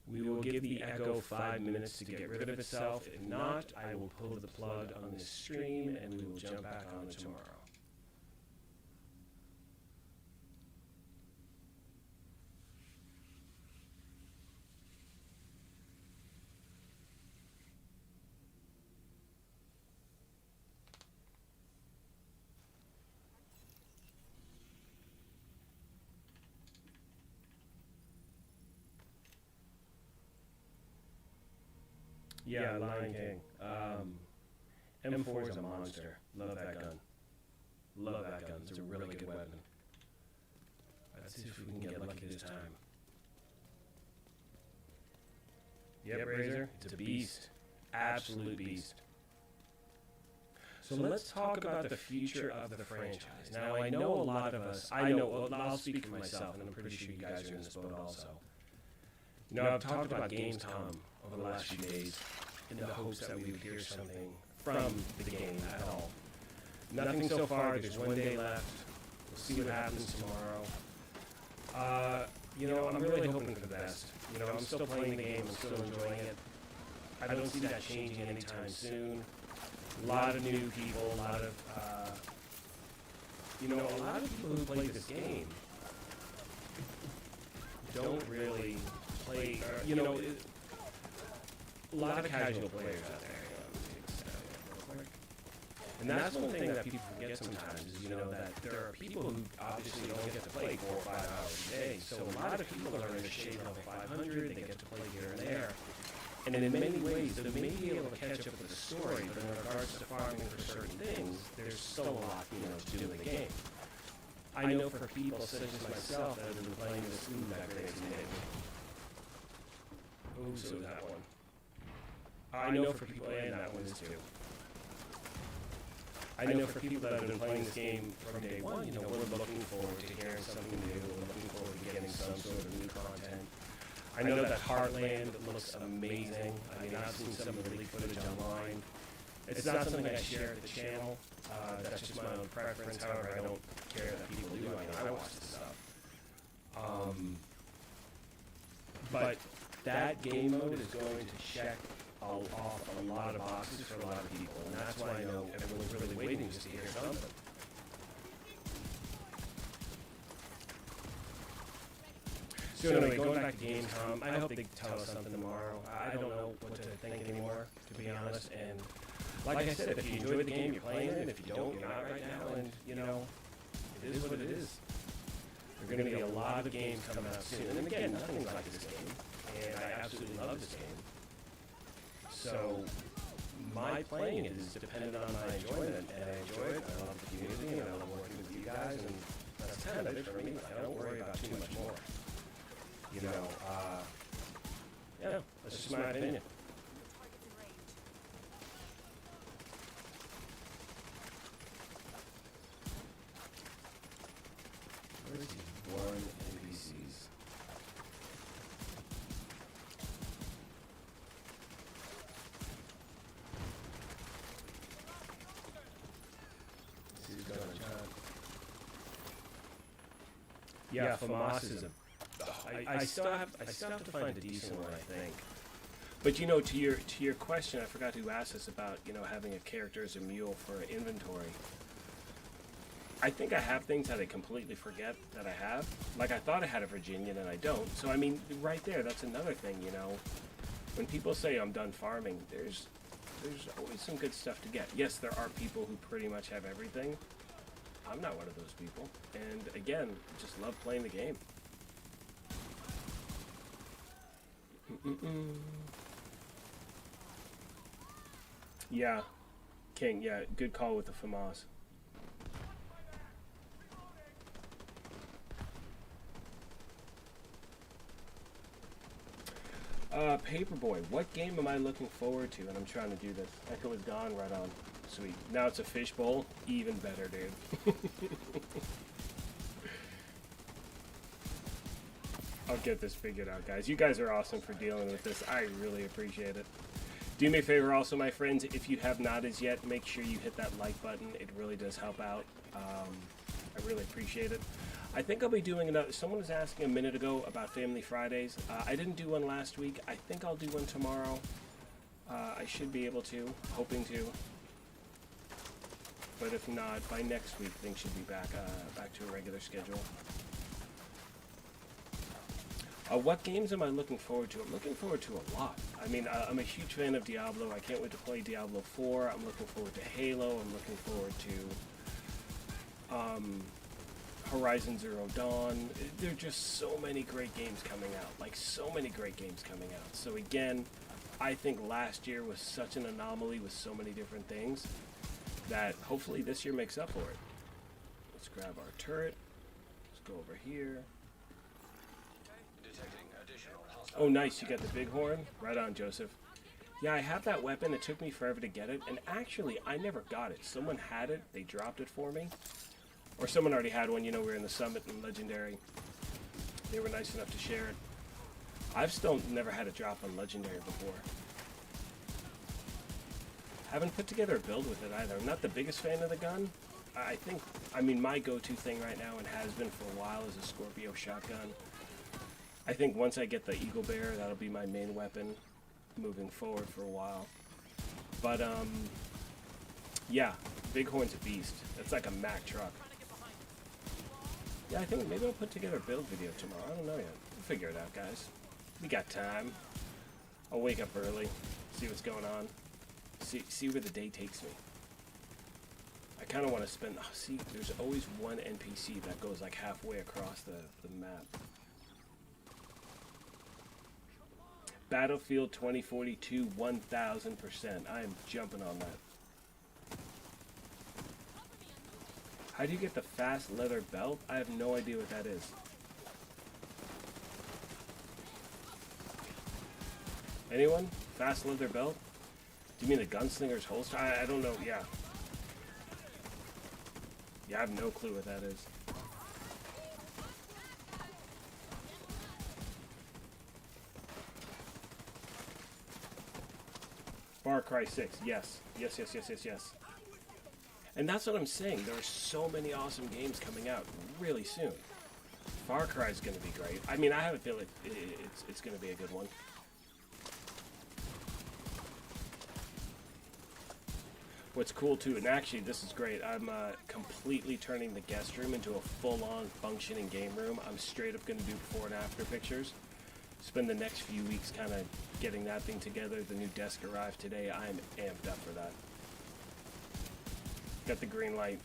Speaker 1: We will give the echo 5 minutes to get rid of itself. If not, I will pull the plug on this stream and we will jump back on it tomorrow. Yeah, Lion King. M4 is a monster. Love that gun. Love that gun. It's a really good weapon. Let's see if we can get lucky this time. Yep, Razor. It's a beast. Absolute beast. So let's talk about the future of the franchise. Now, I know a lot of us, I'll speak for myself, and I'm pretty sure you guys are in this boat also. You know, I've talked about Gamescom over the last few days in the hopes that we would hear something from the game at all. Nothing so far. There's one day left. We'll see what happens tomorrow. You know, I'm really hoping for the best. You know, I'm still playing the game. I'm still enjoying it. I don't see that changing anytime soon. A lot of new people, a lot of people who play this game don't really play, a lot of casual players out there. And that's one thing that people forget sometimes is, that there are people who obviously don't get to play 4 or 5 hours a day. So a lot of people are in the shade level 500, they get to play here and there. And in many ways, they may be able to catch up with the story, but in regards to farming for certain things, there's still a lot, to do in the game. I know for people such as myself that have been playing this food that crazy day. Oh, so that one. I know for people, and that one is too. I know for people that have been playing this game from day one, we're looking forward to hearing something new. We're looking forward to getting some sort of new content. I know that Heartland looks amazing. I mean, I've seen some of the leaked footage online. It's not something I share at the channel. That's just my own preference. However, I don't care that people do. I mean, I watch this stuff. But that game mode is going to check off a lot of boxes for a lot of people, and that's why I know everyone's really waiting just to hear something. So anyway, going back to Gamescom, I hope they tell us something tomorrow. I don't know what to think anymore, to be honest. And like I said, if you enjoy the game, you're playing it. If you don't, you're not right now. And, it is what it is. There are going to be a lot of games coming out soon. And again, nothing's like this game. And I absolutely love this game. So my playing it is dependent on my enjoyment. And I enjoy it. I love the community. And I love working with you guys. And that's kind of it for me. I don't worry about too much more. Yeah, that's just my opinion. Where's these boring NPCs? This is going on job. Yeah, FAMAS is a I still have to find a decent one, I think. But to your question, I forgot who asked us about having a character as a mule for inventory. I think I have things that I completely forget that I have. Like I thought I had a Virginian and I don't. So I mean, right there, that's another thing. When people say I'm done farming, there's always some good stuff to get. Yes, there are people who pretty much have everything. I'm not one of those people. And again, just love playing the game. Yeah, King, yeah, good call with the FAMAS. Paperboy, what game am I looking forward to? And I'm trying to do this. Echo is gone, right on. Sweet. Now it's a fishbowl. Even better, dude. I'll get this figured out, guys. You guys are awesome for dealing with this. I really appreciate it. Do me a favor also, my friends, if you have not as yet, make sure you hit that like button. It really does help out. I really appreciate it. I think I'll be doing another... Someone was asking a minute ago about Family Fridays. I didn't do one last week. I think I'll do one tomorrow. I should be able to. Hoping to. But if not, by next week, things should be back to a regular schedule. What games am I looking forward to? I'm looking forward to a lot. I mean, I'm a huge fan of Diablo. I can't wait to play Diablo 4. I'm looking forward to Halo. I'm looking forward to Horizon Zero Dawn. There are just so many great games coming out. Like, so many great games coming out. So again, I think last year was such an anomaly with so many different things that hopefully this year makes up for it. Let's grab our turret. Let's go over here.
Speaker 2: Detecting additional hostile.
Speaker 1: Oh, nice. You got the bighorn. Right on, Joseph. Yeah, I have that weapon. It took me forever to get it. And actually, I never got it. Someone had it. They dropped it for me. Or someone already had one. You know, we were in the Summit and Legendary. They were nice enough to share it. I've still never had a drop on Legendary before. Haven't put together a build with it either. I'm not the biggest fan of the gun. I mean, my go-to thing right now, and has been for a while, is a Scorpio shotgun. I think once I get the Eagle Bear, that'll be my main weapon moving forward for a while. But, yeah, Bighorn's a beast. It's like a Mack truck. Yeah, I think maybe I'll put together a build video tomorrow. I don't know yet. We'll figure it out, guys. We got time. I'll wake up early, see what's going on, see where the day takes me. I kind of want to spend... Oh, see, there's always one NPC that goes like halfway across the map. Battlefield 2042, 1000%. I am jumping on that. How do you get the fast leather belt? I have no idea what that is. Anyone? Fast leather belt? Do you mean the gunslinger's holster? I don't know. Yeah. Yeah, I have no clue what that is. Far Cry 6. Yes. Yes, yes, yes, yes, yes. And that's what I'm saying. There are so many awesome games coming out really soon. Far Cry is going to be great. I mean, I have a feeling it's going to be a good one. What's cool too, and actually this is great, I'm completely turning the guest room into a full-on functioning game room. I'm straight up going to do before and after pictures. Spend the next few weeks kind of getting that thing together. The new desk arrived today. I'm amped up for that. Got the green light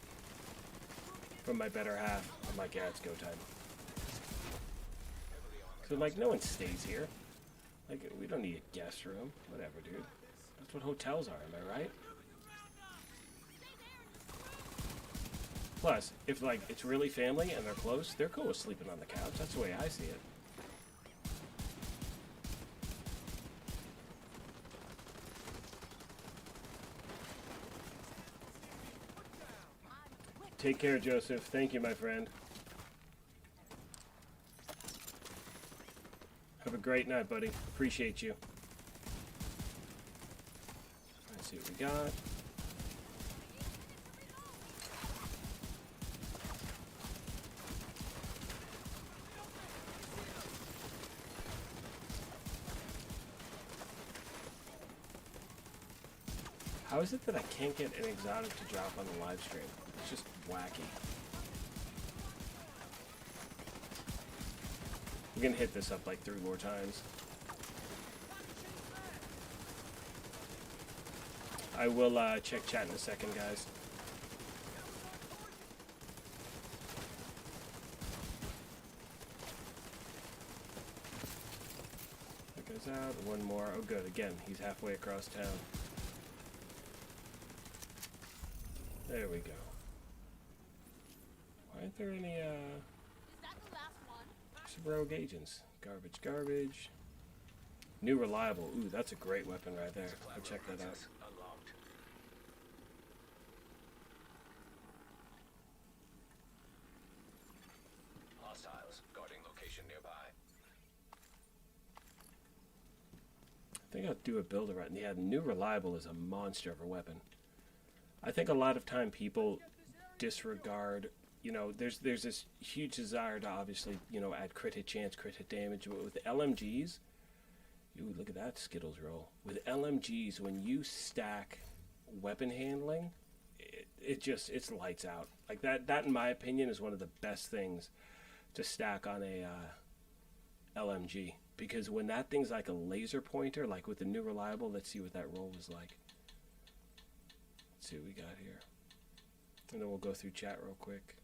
Speaker 1: from my better half. I'm like, yeah, it's go time. So like, no one stays here. Like, we don't need a guest room. Whatever, dude. That's what hotels are, am I right? Plus, if like it's really family and they're close, they're cool with sleeping on the couch. That's the way I see it. Take care, Joseph. Thank you, my friend. Have a great night, buddy. Appreciate you. Let's see what we got. How is it that I can't get an exotic to drop on the live stream? It's just wacky. We're gonna hit this up like 3 more times. I will check chat in a second, guys. That goes out. One more. Oh, good. Again, he's halfway across town. There we go. Why aren't there any,
Speaker 4: Is that the last one?
Speaker 1: some rogue agents? Garbage, garbage. New reliable. Ooh, that's a great weapon right there. I'll check that out.
Speaker 2: Unlocked. Hostiles guarding location nearby.
Speaker 1: I think I'll do a build around. Yeah, new reliable is a monster of a weapon. I think a lot of time people disregard, you know, there's this huge desire to obviously, you know, add crit hit chance, crit hit damage. But with LMGs, ooh, look at that Skittles roll. With LMGs, when you stack weapon handling, it's lights out. Like that in my opinion is one of the best things to stack on a LMG. Because when that thing's like a laser pointer, like with the new reliable, let's see what that roll was like. Let's see what we got here. And then we'll go through chat real quick.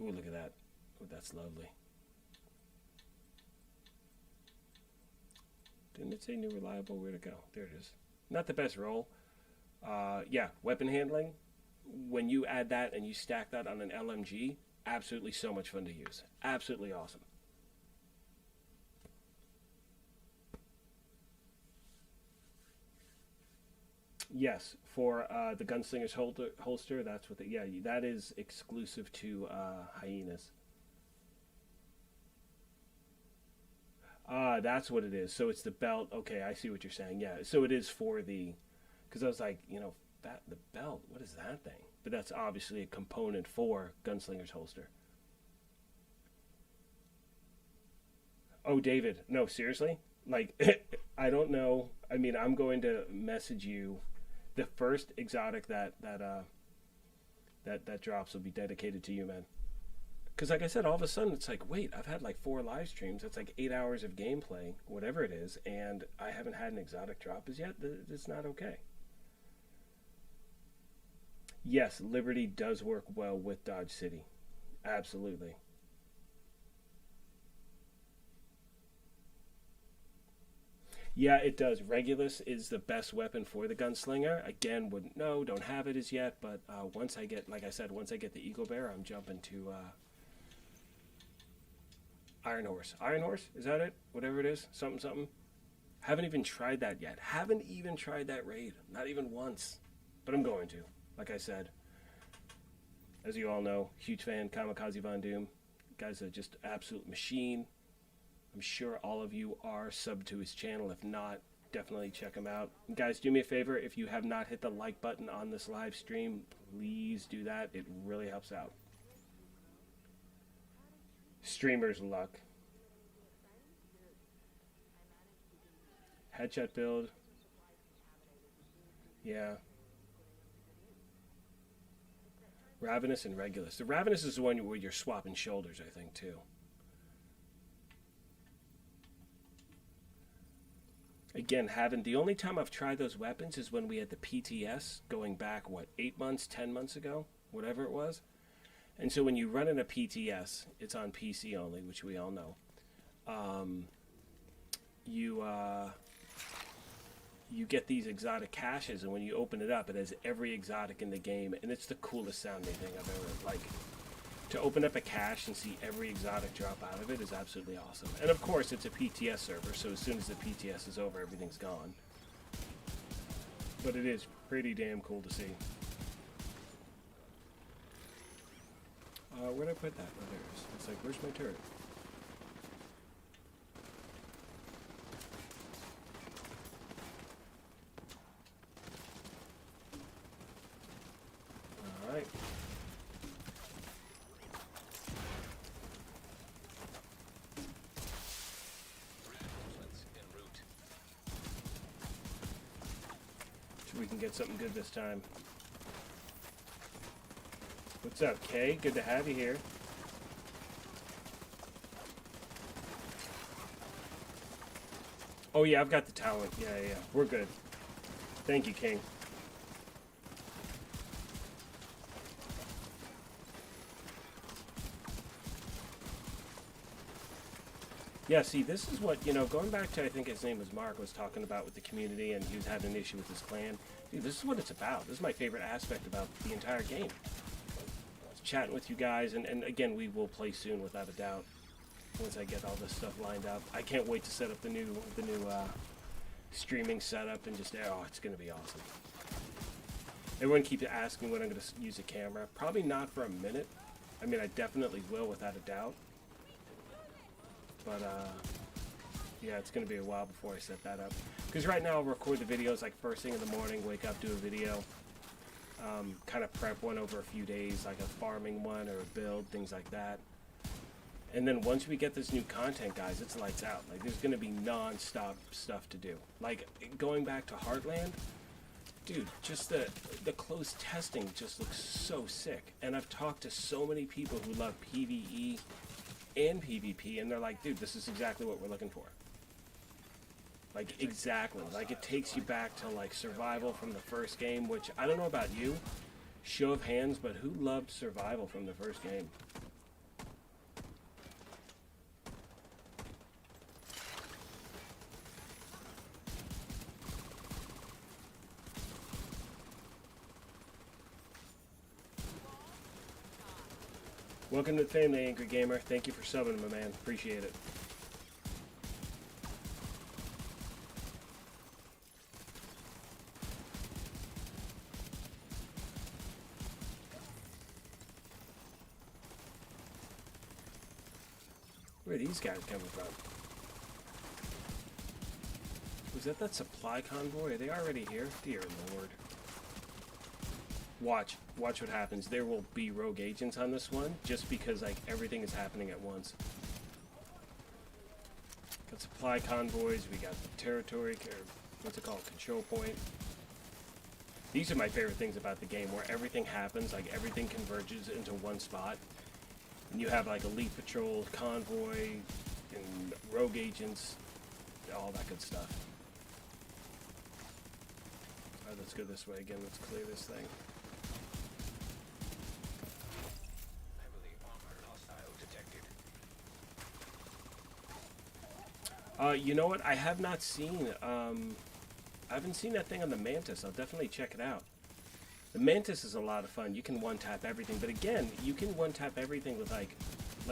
Speaker 1: Ooh, look at that. Ooh, that's lovely. Didn't it say new reliable? Where'd it go? There it is. Not the best roll. Yeah, weapon handling. When you add that and you stack that on an LMG, absolutely so much fun to use. Absolutely awesome. Yes, for the Gunslinger's holster, that's what yeah, that is exclusive to Hyenas. Ah, that's what it is. So it's the belt. Okay, I see what you're saying. Yeah, so it is for the, because I was like, you know, that the belt, what is that thing? But that's obviously a component for Gunslinger's holster. Oh, David, no, seriously? Like, I don't know. I mean, I'm going to message you. The first exotic that drops will be dedicated to you, man. Because like I said, all of a sudden it's like, wait, I've had like 4 live streams. That's like 8 hours of gameplay, whatever it is, and I haven't had an exotic drop as yet. It's not okay. Yes, Liberty does work well with Dodge City. Absolutely. Yeah, it does. Regulus is the best weapon for the Gunslinger. Again, wouldn't know, don't have it as yet, but once I get, like I said, once I get the Eagle Bear, I'm jumping to Iron Horse. Iron Horse? Is that it? Whatever it is? Something, something? Haven't even tried that yet. Haven't even tried that raid. Not even once. But I'm going to. Like I said. As you all know, huge fan, Kamikaze Von Doom. Guy's a just absolute machine. I'm sure all of you are subbed to his channel. If not, definitely check him out. And guys, do me a favor. If you have not hit the like button on this live stream, please do that. It really helps out. Streamer's luck. Headshot build. Yeah. Ravenous and Regulus. The Ravenous is the one where you're swapping shoulders, I think, too. Again, the only time I've tried those weapons is when we had the PTS going back, what, 8 months, 10 months ago? Whatever it was. And so when you run in a PTS, it's on PC only, which we all know. You get these exotic caches, and when you open it up, it has every exotic in the game, and it's the coolest sounding thing I've ever, like, to open up a cache and see every exotic drop out of it is absolutely awesome. And of course, it's a PTS server, so as soon as the PTS is over, everything's gone. But it is pretty damn cool to see. Where'd I put that? Oh, there it is. It's like, where's my turret? Alright. So we can get something good this time. What's up, Kay? Good to have you here. Oh yeah, I've got the talent. Yeah. We're good. Thank you, King. Yeah, see, this is what, you know, going back to, I think his name was Mark, was talking about with the community, and he was having an issue with his clan. Dude, this is what it's about. This is my favorite aspect about the entire game. Chatting with you guys, and again, we will play soon without a doubt once I get all this stuff lined up. I can't wait to set up the new streaming setup and just, oh, it's going to be awesome. Everyone keeps asking when I'm going to use a camera. Probably not for a minute. I mean, I definitely will without a doubt. But, yeah, it's going to be a while before I set that up. Because right now I'll record the videos like first thing in the morning, wake up, do a video. Kind of prep one over a few days, like a farming one or a build, things like that. And then once we get this new content, guys, it's lights out. Like, there's going to be non-stop stuff to do. Like, going back to Heartland, dude, just the closed testing just looks so sick. And I've talked to so many people who love PvE and PvP, and they're like, dude, this is exactly what we're looking for. Like, exactly. Like, it takes you back to, like, survival from the first game, which, I don't know about you, show of hands, but who loved survival from the first game? Welcome to the family, Angry Gamer. Thank you for subbing, my man. Appreciate it. Where are these guys coming from? Was that supply convoy? Are they already here? Dear Lord. Watch what happens. There will be rogue agents on this one, just because like everything is happening at once. Got supply convoys. We got the territory, or what's it called, control point. These are my favorite things about the game, where everything happens, like everything converges into one spot. And you have like elite patrol, convoy, and rogue agents, all that good stuff. Alright, let's go this way again. Let's clear this thing.
Speaker 2: Heavily armored hostile detected.
Speaker 1: You know what? I have not seen, I haven't seen that thing on the Mantis. I'll definitely check it out. The Mantis is a lot of fun. You can one-tap everything. But again, you can one-tap everything with, like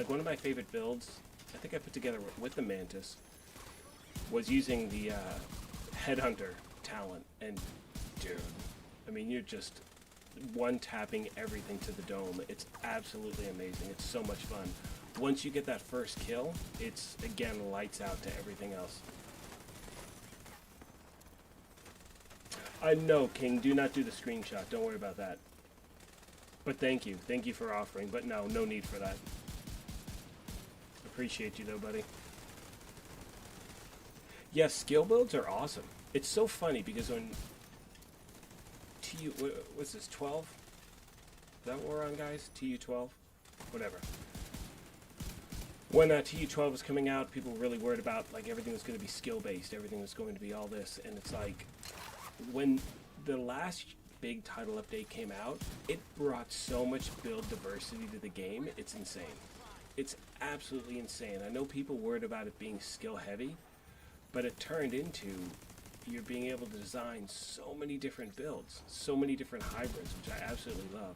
Speaker 1: one of my favorite builds, I think I put together with the Mantis, was using the Headhunter talent. And, dude, I mean, you're just one-tapping everything to the dome. It's absolutely amazing. It's so much fun. Once you get that first kill, it's, again, lights out to everything else. I know, King. Do not do the screenshot. Don't worry about that. But thank you. Thank you for offering. But no need for that. Appreciate you, though, buddy. Yes, skill builds are awesome. It's so funny because when what's this, 12? Is that what we're on, guys? TU12? Whatever. When TU12 was coming out, people were really worried about, like, everything was going to be skill-based. Everything was going to be all this. And it's like, when the last big title update came out, it brought so much build diversity to the game. It's insane. It's absolutely insane. I know people worried about it being skill heavy, but it turned into you're being able to design so many different builds, so many different hybrids, which I absolutely love.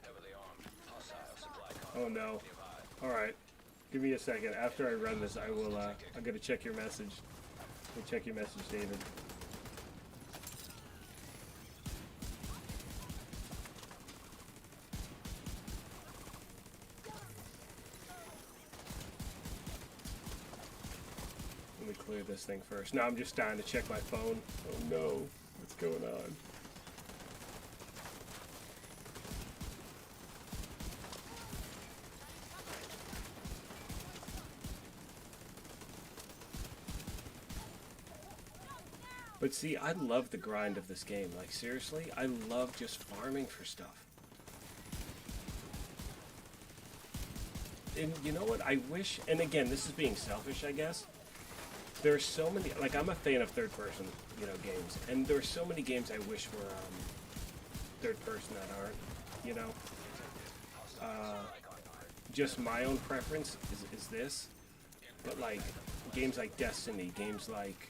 Speaker 2: Heavily armed hostile supply
Speaker 1: Oh no. Alright. Give me a second. After I run this, I will, I'm gonna check your message. We'll check your message, David. Let me clear this thing first. No, I'm just dying to check my phone. Oh no. What's going on? But see, I love the grind of this game. Like, seriously, I love just farming for stuff. And you know what? I wish, and again, this is being selfish, I guess. There are so many, like, I'm a fan of third-person, games. And there are so many games I wish were third-person that aren't, just my own preference is this. But, like, games like Destiny, games like,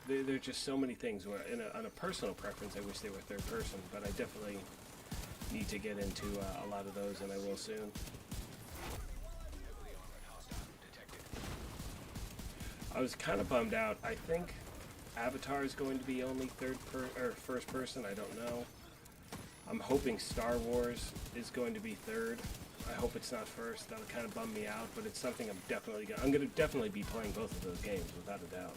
Speaker 1: there are just so many things where, on a personal preference, I wish they were third person, but I definitely need to get into a lot of those, and I will soon. I was kind of bummed out. I think Avatar is going to be only first person. I don't know. I'm hoping Star Wars is going to be third. I hope it's not first. That'll kind of bum me out, but it's something I'm going to definitely be playing both of those games without a doubt.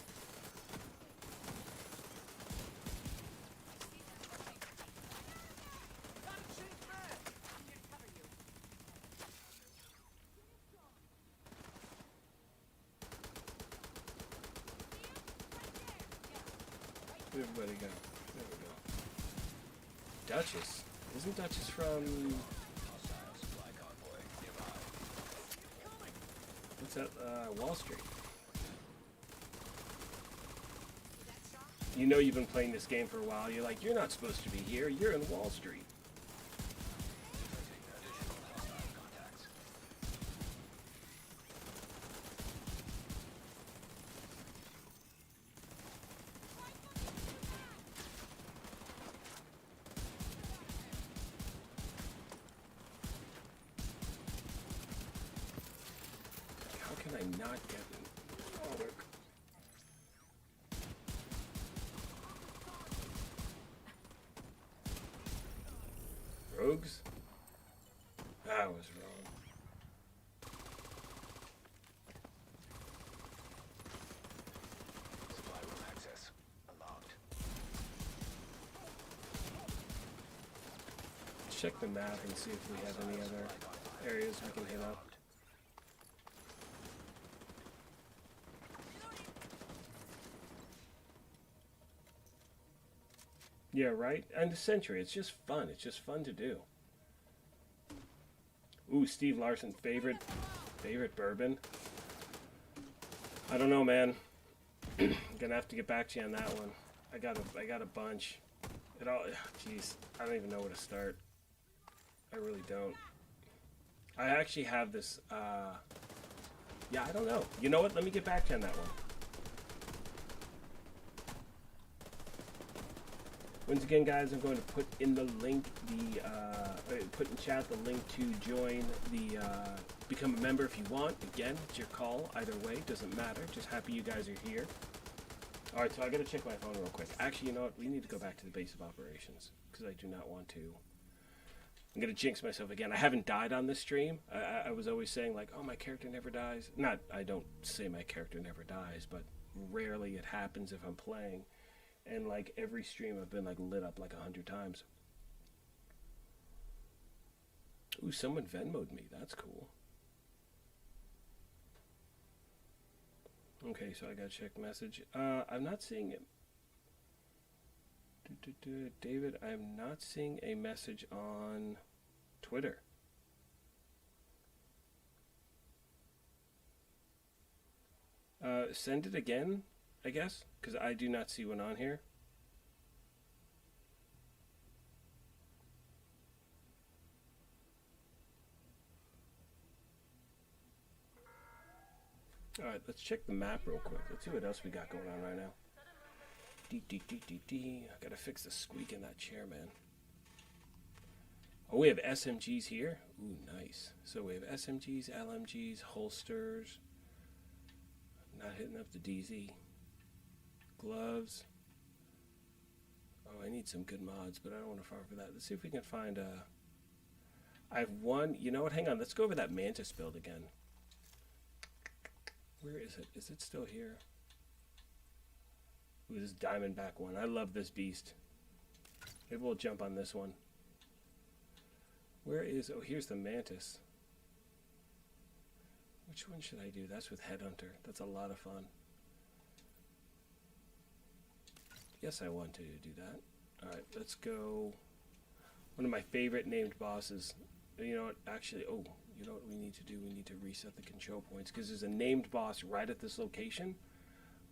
Speaker 1: Everybody go. There we go. Duchess. Isn't Duchess from... What's that? Wall Street. You've been playing this game for a while. You're like, you're not supposed to be here. You're in Wall Street. not getting... Oh, they're... Rogues? I was wrong.
Speaker 2: Supply room access unlocked.
Speaker 1: Check the map and see if we have any other areas we can hit up. Yeah, right? And the Century, it's just fun. It's just fun to do. Ooh, Steve Larson, favorite bourbon. I don't know, man. Gonna have to get back to you on that one. I got a bunch. It all, jeez, I don't even know where to start. I really don't. I actually have this, yeah, I don't know. You know what? Let me get back to you on that one. Once again, guys, I'm going to put in the link, put in chat the link to join the, become a member if you want. Again, it's your call. Either way, doesn't matter. Just happy you guys are here. All right, so I got to check my phone real quick. Actually, you know what? We need to go back to the base of operations because I do not want to. I'm going to jinx myself again. I haven't died on this stream. I was always saying, like, oh, my character never dies. Not, I don't say my character never dies, but rarely it happens if I'm playing. And like every stream I've been like lit up like 100 times. Ooh, someone Venmo'd me. That's cool. Okay, so I gotta check message. I'm not seeing it. David, I'm not seeing a message on Twitter. Send it again, I guess, because I do not see one on here. Alright, let's check the map real quick. Let's see what else we got going on right now. I gotta fix the squeak in that chair, man. Oh, we have SMGs here. Ooh, nice. So we have SMGs, LMGs, holsters. Not hitting up the DZ. Gloves. Oh, I need some good mods, but I don't want to farm for that. Let's see if we can find a... I have one... You know what? Hang on. Let's go over that Mantis build again. Where is it? Is it still here? Ooh, this Diamondback one. I love this beast. Maybe we'll jump on this one. Where is... Oh, here's the Mantis. Which one should I do? That's with Headhunter. That's a lot of fun. Yes, I want to do that. Alright, let's go. One of my favorite named bosses. You know what? Actually, oh, you know what we need to do? We need to reset the control points because there's a named boss right at this location.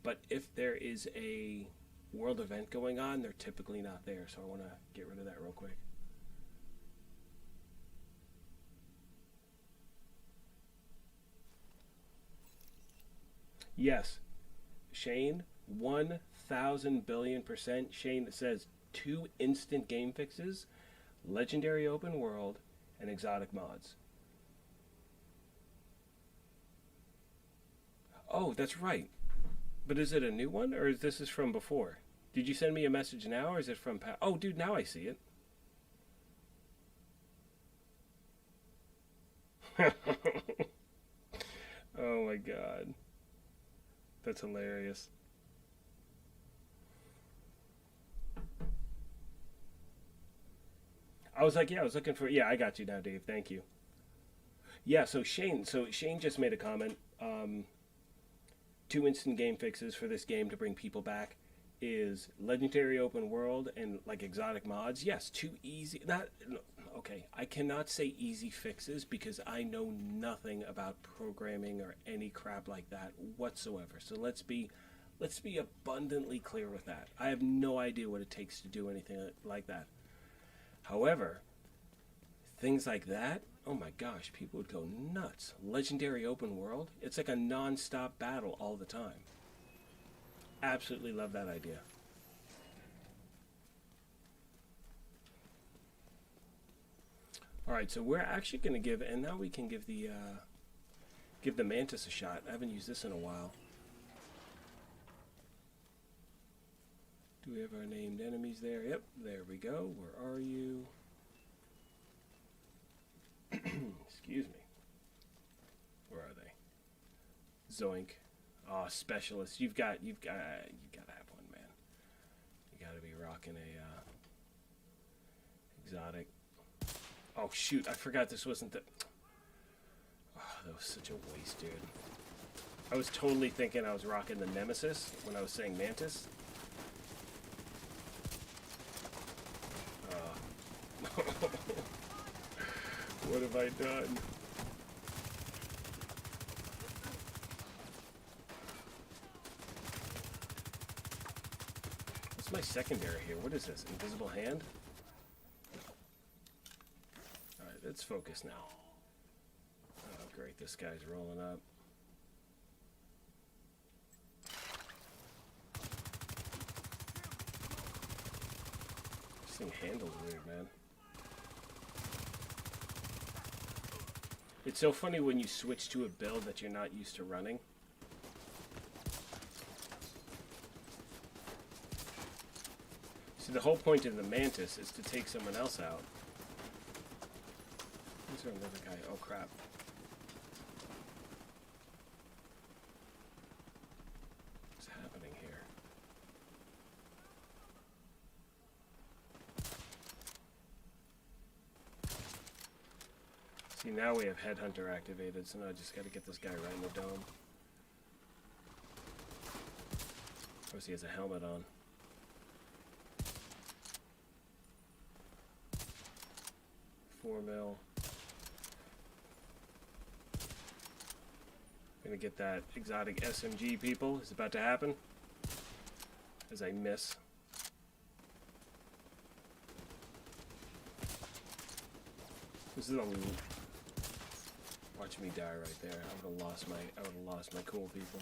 Speaker 1: But if there is a world event going on, they're typically not there. So I want to get rid of that real quick. Yes, Shane, 1,000 billion%. Shane says 2 instant game fixes, legendary open world, and exotic mods. Oh, that's right. But is it a new one, or is this from before? Did you send me a message now, or is it from... Oh, dude, now I see it. Oh, my God. That's hilarious. I was like, yeah, I was looking for... Yeah, I got you now, Dave. Thank you. Yeah, so Shane just made a comment. 2 instant game fixes for this game to bring people back is legendary open world and like exotic mods. Yes, 2 easy... Okay, I cannot say easy fixes because I know nothing about programming or any crap like that whatsoever. So let's be abundantly clear with that. I have no idea what it takes to do anything like that. However, things like that, oh my gosh, people would go nuts. Legendary open world, it's like a non-stop battle all the time. Absolutely love that idea. All right, so we're actually going to give, and now we can give the Give the Mantis a shot. I haven't used this in a while. Do we have our named enemies there? Yep, there we go. Where are you? Excuse me. Where are they? Zoink. Oh, specialist. You've got to have one, man. You got to be rocking a exotic. Oh shoot! I forgot this wasn't the. Oh, that was such a waste, dude. I was totally thinking I was rocking the Nemesis when I was saying Mantis. What have I done? What's my secondary here? What is this? Invisible hand? Alright, let's focus now. Oh, great. This guy's rolling up. This thing handles weird, man. It's so funny when you switch to a build that you're not used to running. See, the whole point of the Mantis is to take someone else out. Is there another guy? Oh, crap. What's happening here? See, now we have Headhunter activated, so now I just got to get this guy right in the dome. Of course, he has a helmet on. $4 mil. Gonna get that exotic SMG, people. It's about to happen. As I miss. This is a. Watch me die right there. I would have lost my cool people.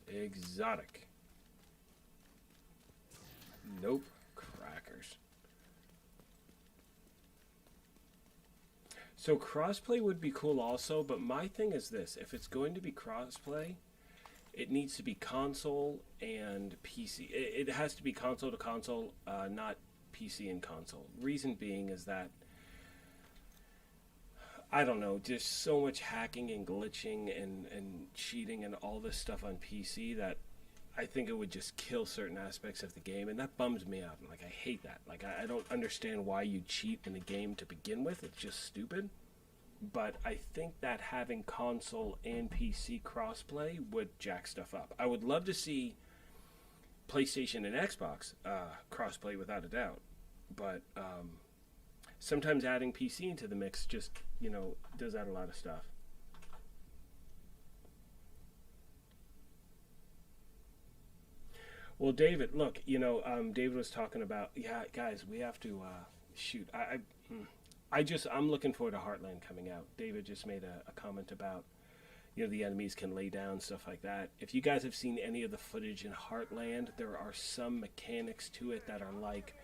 Speaker 1: Exotic. Nope. Crackers. So crossplay would be cool also, but my thing is this. If it's going to be crossplay, it needs to be console and PC. It has to be console to console, not PC and console. Reason being is that, I don't know, just so much hacking and glitching and cheating and all this stuff on PC that I think it would just kill certain aspects of the game, and that bums me out. Like, I hate that. Like, I don't understand why you cheat in a game to begin with. It's just stupid. But I think that having console and PC crossplay would jack stuff up. I would love to see PlayStation and Xbox crossplay without a doubt. But sometimes adding PC into the mix just, does add a lot of stuff. Well, David, look, David was talking about, yeah, guys, we have to shoot. I'm looking forward to Heartland coming out. David just made a comment about, the enemies can lay down, stuff like that. If you guys have seen any of the footage in Heartland, there are some mechanics to it that are like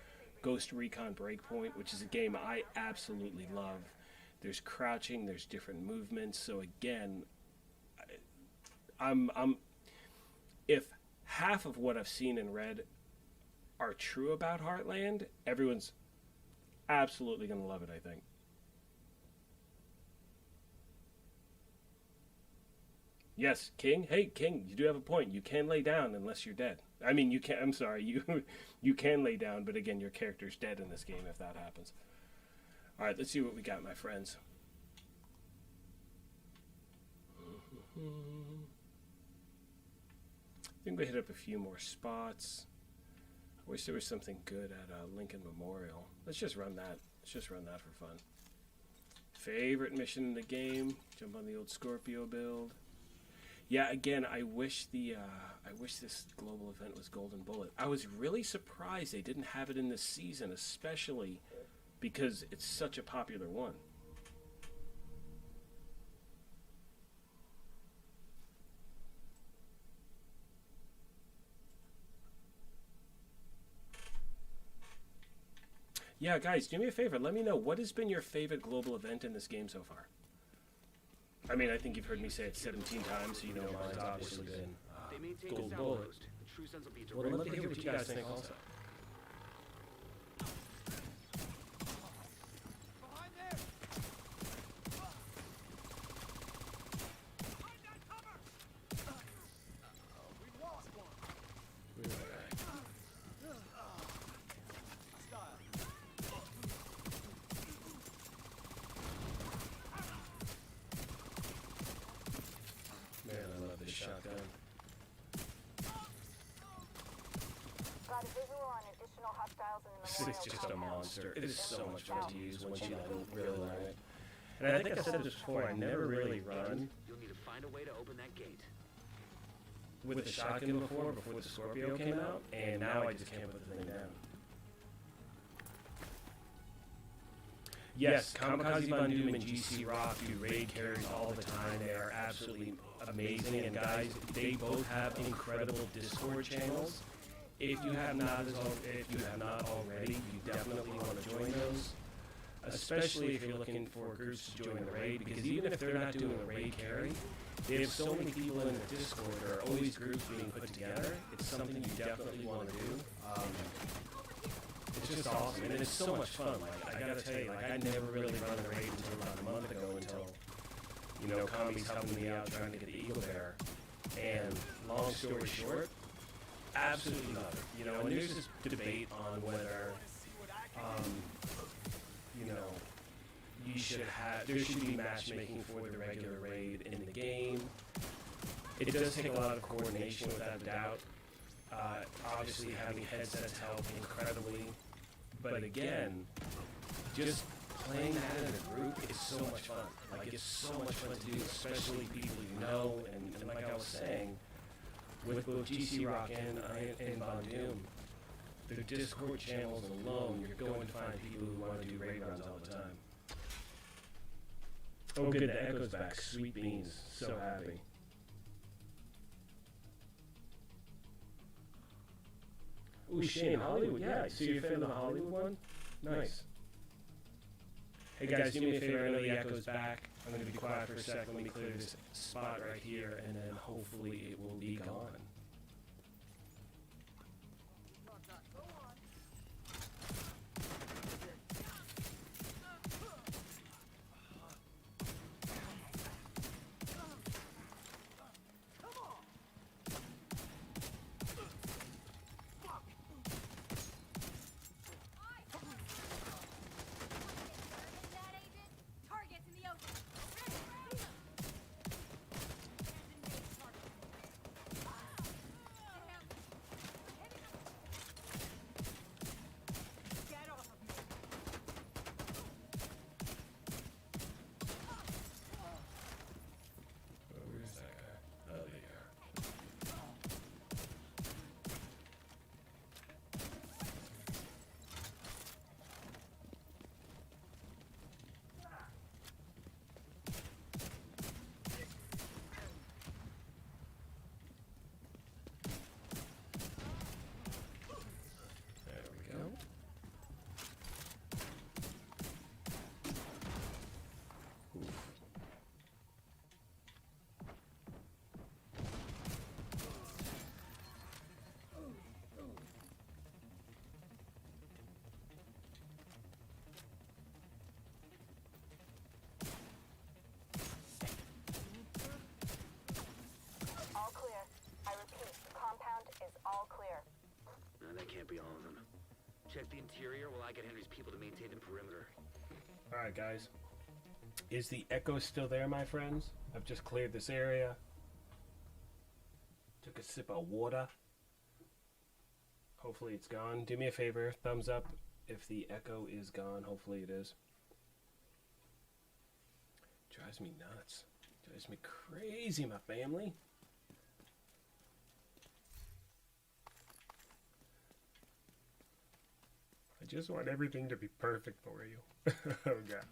Speaker 1: Ghost Recon Breakpoint, which is a game I absolutely love. There's crouching, there's different movements. So again, if half of what I've seen and read are true about Heartland, everyone's absolutely going to love it, I think. Yes, King. Hey, King, you do have a point. You can lay down unless you're dead. I mean, you can. I'm sorry, you can lay down, but again, your character's dead in this game if that happens. All right, let's see what we got, my friends. I think we hit up a few more spots. I wish there was something good at Lincoln Memorial. Let's just run that. Let's just run that for fun. Favorite mission in the game? Jump on the old Scorpio build. Yeah, again, I wish this global event was Golden Bullet. I was really surprised they didn't have it in this season, especially because it's such a popular one. Yeah, guys, do me a favor. Let me know what has been your favorite global event in this game so far. I mean, I think you've heard me say it 17 times, so you know mine's obviously been
Speaker 2: They maintain
Speaker 1: Gold
Speaker 2: a sound
Speaker 1: Bullet.
Speaker 2: post. The true sense will be
Speaker 1: Well, I'd love to hear what you guys think also.
Speaker 5: Behind there! Behind that cover! We've lost one. Style.
Speaker 1: Man, I love this shotgun.
Speaker 3: Got a visual on additional hostiles in the
Speaker 1: It's
Speaker 3: memorial
Speaker 1: just a
Speaker 3: compound.
Speaker 1: monster. It is so much fun to use once you really learn it. And I think I said this before, I never really run
Speaker 2: You'll need to find a way to open that gate.
Speaker 1: with the shotgun before the Scorpio came out, and now I just can't put the thing down. Yes, Kamikaze Von Doom and GC Rock do raid carries all the time. They are absolutely amazing, and guys, they both have incredible Discord channels. If you have not already, you definitely want to join those. Especially if you're looking for groups to join the raid, because even if they're not doing a raid carry, they have so many people in the Discord. There are always groups being put together. It's something you definitely want to do. It's just awesome, and it's so much fun. Like, I gotta tell you, like, I never really run a raid until about a month ago, until, you know, Kami's helping me out trying to get the Eagle Bear. And long story short, absolutely love it. You know, and there's this debate on whether, you know, there should be matchmaking for the regular raid in the game. It does take a lot of coordination, without a doubt. Obviously, having headsets help incredibly. But again, just playing that in a group is so much fun. Like, it's so much fun to do, especially people you know. And like I was saying, with both GC Rock and Von Doom, their Discord channels alone, you're going to find people who want to do raid runs all the time. Oh, good, the Echo's back. Sweet beans. So happy. Ooh, Shane, Hollywood. Yeah, so you're a fan of the Hollywood one? Nice. Hey guys, do me a favor. I know the Echo's back. I'm going to be quiet for a sec. Let me clear this spot right here, and then hopefully it will be gone.
Speaker 5: Go on. Come on. Fuck.
Speaker 4: That agent? Targets in the open.
Speaker 5: Get off of me.
Speaker 1: Oh, where's that guy? Oh, there you are. There we go. Oof.
Speaker 3: All clear. I repeat, the compound is all clear.
Speaker 2: No, that can't be all of them. Check the interior while I get Henry's people to maintain the perimeter.
Speaker 1: Alright, guys. Is the Echo still there, my friends? I've just cleared this area. Took a sip of water. Hopefully it's gone. Do me a favor, thumbs up if the Echo is gone. Hopefully it is. Drives me nuts. Drives me crazy, my family. I just want everything to be perfect for you. Oh, God.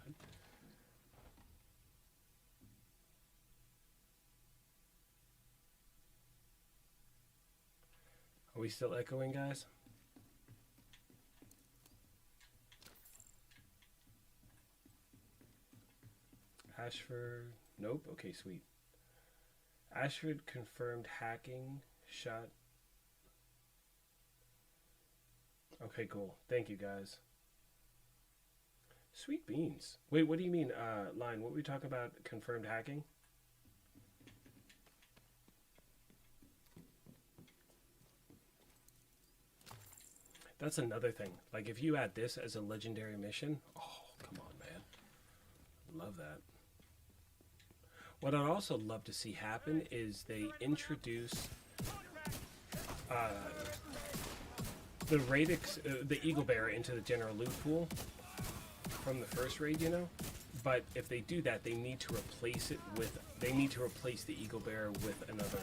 Speaker 1: Are we still echoing, guys? Ashford. Nope. Okay, sweet. Ashford confirmed hacking shot. Okay, cool. Thank you, guys. Sweet beans. Wait, what do you mean, Line? What were we talking about? Confirmed hacking? That's another thing. Like, if you add this as a legendary mission, oh, come on, man. Love that. What I'd also love to see happen is they introduce the Radix, the Eagle Bearer into the general loot pool from the first raid, you know? But if they do that, they need to replace it with, they need to replace the Eagle Bearer with another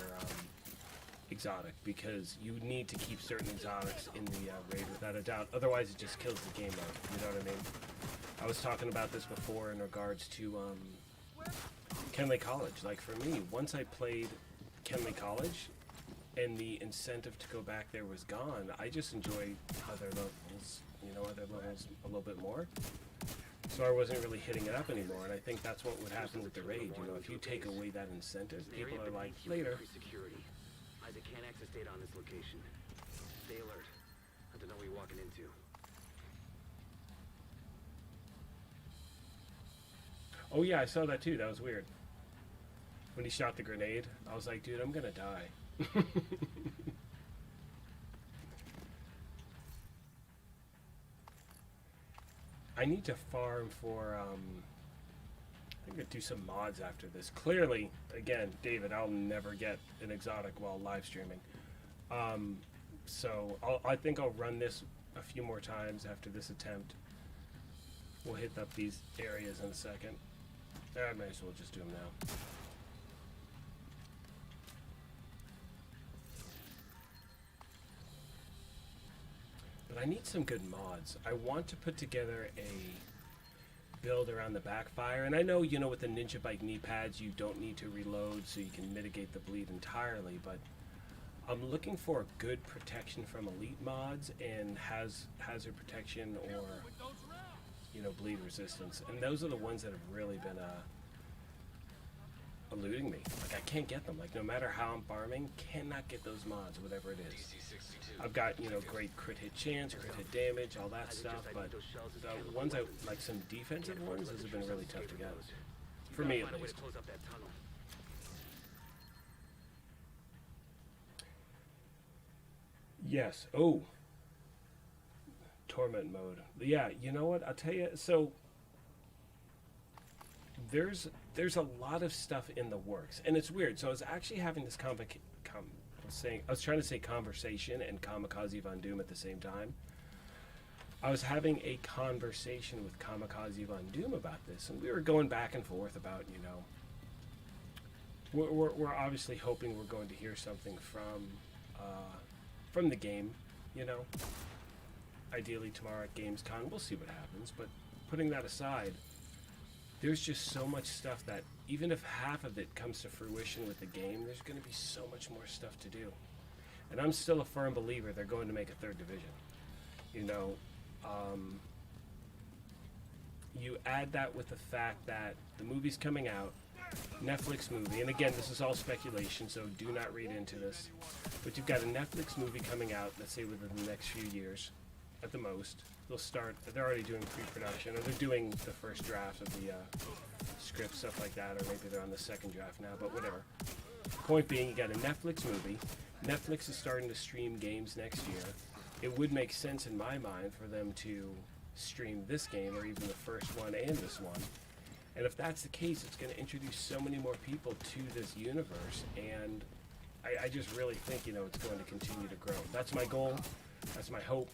Speaker 1: exotic, because you need to keep certain exotics in the raid without a doubt. Otherwise, it just kills the game mode. You know what I mean? I was talking about this before in regards to Kenley College. Like, for me, once I played Kenley College and the incentive to go back there was gone, I just enjoyed other levels, you know, other levels a little bit more. So I wasn't really hitting it up anymore, and I think that's what would happen with the raid. You know, if you take away that incentive, people are like, later.
Speaker 2: Isaac can't access data on this location. Stay alert. I don't know what you're walking into.
Speaker 1: Oh yeah, I saw that too. That was weird. When he shot the grenade, I was like, dude, I'm gonna die. I need to farm for, I'm gonna do some mods after this. Clearly, again, David, I'll never get an exotic while live streaming. So I think I'll run this a few more times after this attempt. We'll hit up these areas in a second. I might as well just do them now. But I need some good mods. I want to put together a build around the backfire, and I know, you know, with the Ninja Bike knee pads you don't need to reload, so you can mitigate the bleed entirely, but I'm looking for good protection from elite mods and hazard protection, or, you know, bleed resistance, and those are the ones that have really been eluding me. Like, I can't get them. Like, no matter how I'm farming, cannot get those mods, whatever it is. I've got, you know, great crit hit chance, crit hit damage, all that stuff, but the ones I like, some defensive ones, those have been really tough to get. For me, at least. Yes. Oh. Torment mode. Yeah, you know what? I'll tell you. So there's a lot of stuff in the works, and it's weird. So I was actually having this I was trying to say conversation and Kamikaze Von Doom at the same time. I was having a conversation with Kamikaze Von Doom about this, and we were going back and forth about, you know, we're obviously hoping we're going to hear something from the game, you know. Ideally tomorrow at Gamescom, we'll see what happens. But putting that aside, there's just so much stuff that even if half of it comes to fruition with the game, there's going to be so much more stuff to do. And I'm still a firm believer they're going to make a third division. You know, you add that with the fact that the movie's coming out, Netflix movie, and again, this is all speculation, so do not read into this, but you've got a Netflix movie coming out, let's say within the next few years, at the most. They're already doing pre-production, or they're doing the first draft of the script, stuff like that, or maybe they're on the second draft now, but whatever. Point being, you got a Netflix movie. Netflix is starting to stream games next year. It would make sense in my mind for them to stream this game, or even the first one and this one. And if that's the case, it's going to introduce so many more people to this universe, and I just really think, you know, it's going to continue to grow. That's my goal. That's my hope.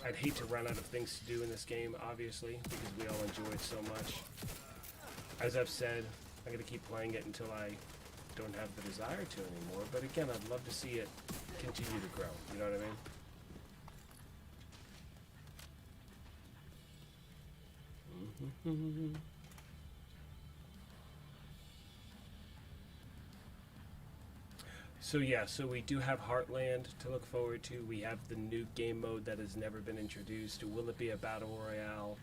Speaker 1: I'd hate to run out of things to do in this game, obviously, because we all enjoy it so much. As I've said, I'm going to keep playing it until I don't have the desire to anymore. But again, I'd love to see it continue to grow. You know what I mean? So yeah, so we do have Heartland to look forward to. We have the new game mode that has never been introduced. Will it be a battle royale?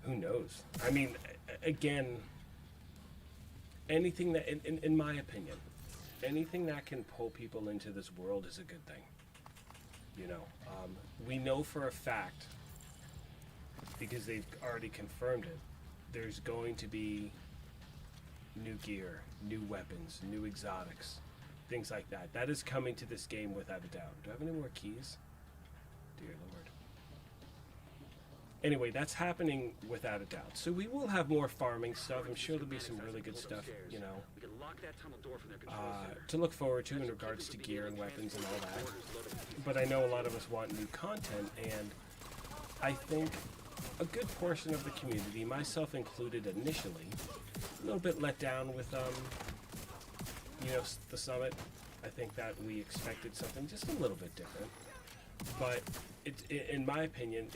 Speaker 1: who knows? I mean, again, anything that, in my opinion, anything that can pull people into this world is a good thing. You know, we know for a fact, because they've already confirmed it, there's going to be new gear, new weapons, new exotics, things like that. That is coming to this game without a doubt. Do I have any more keys? Dear Lord. Anyway, that's happening without a doubt. So we will have more farming stuff. I'm sure there'll be some really good stuff, you know,
Speaker 2: We can lock that tunnel door from their control center.
Speaker 1: to look forward to in regards to gear and weapons and all that. But I know a lot of us want new content, and I think a good portion of the community, myself included initially, a little bit let down with, you know, the summit. I think that we expected something just a little bit different. But in my opinion,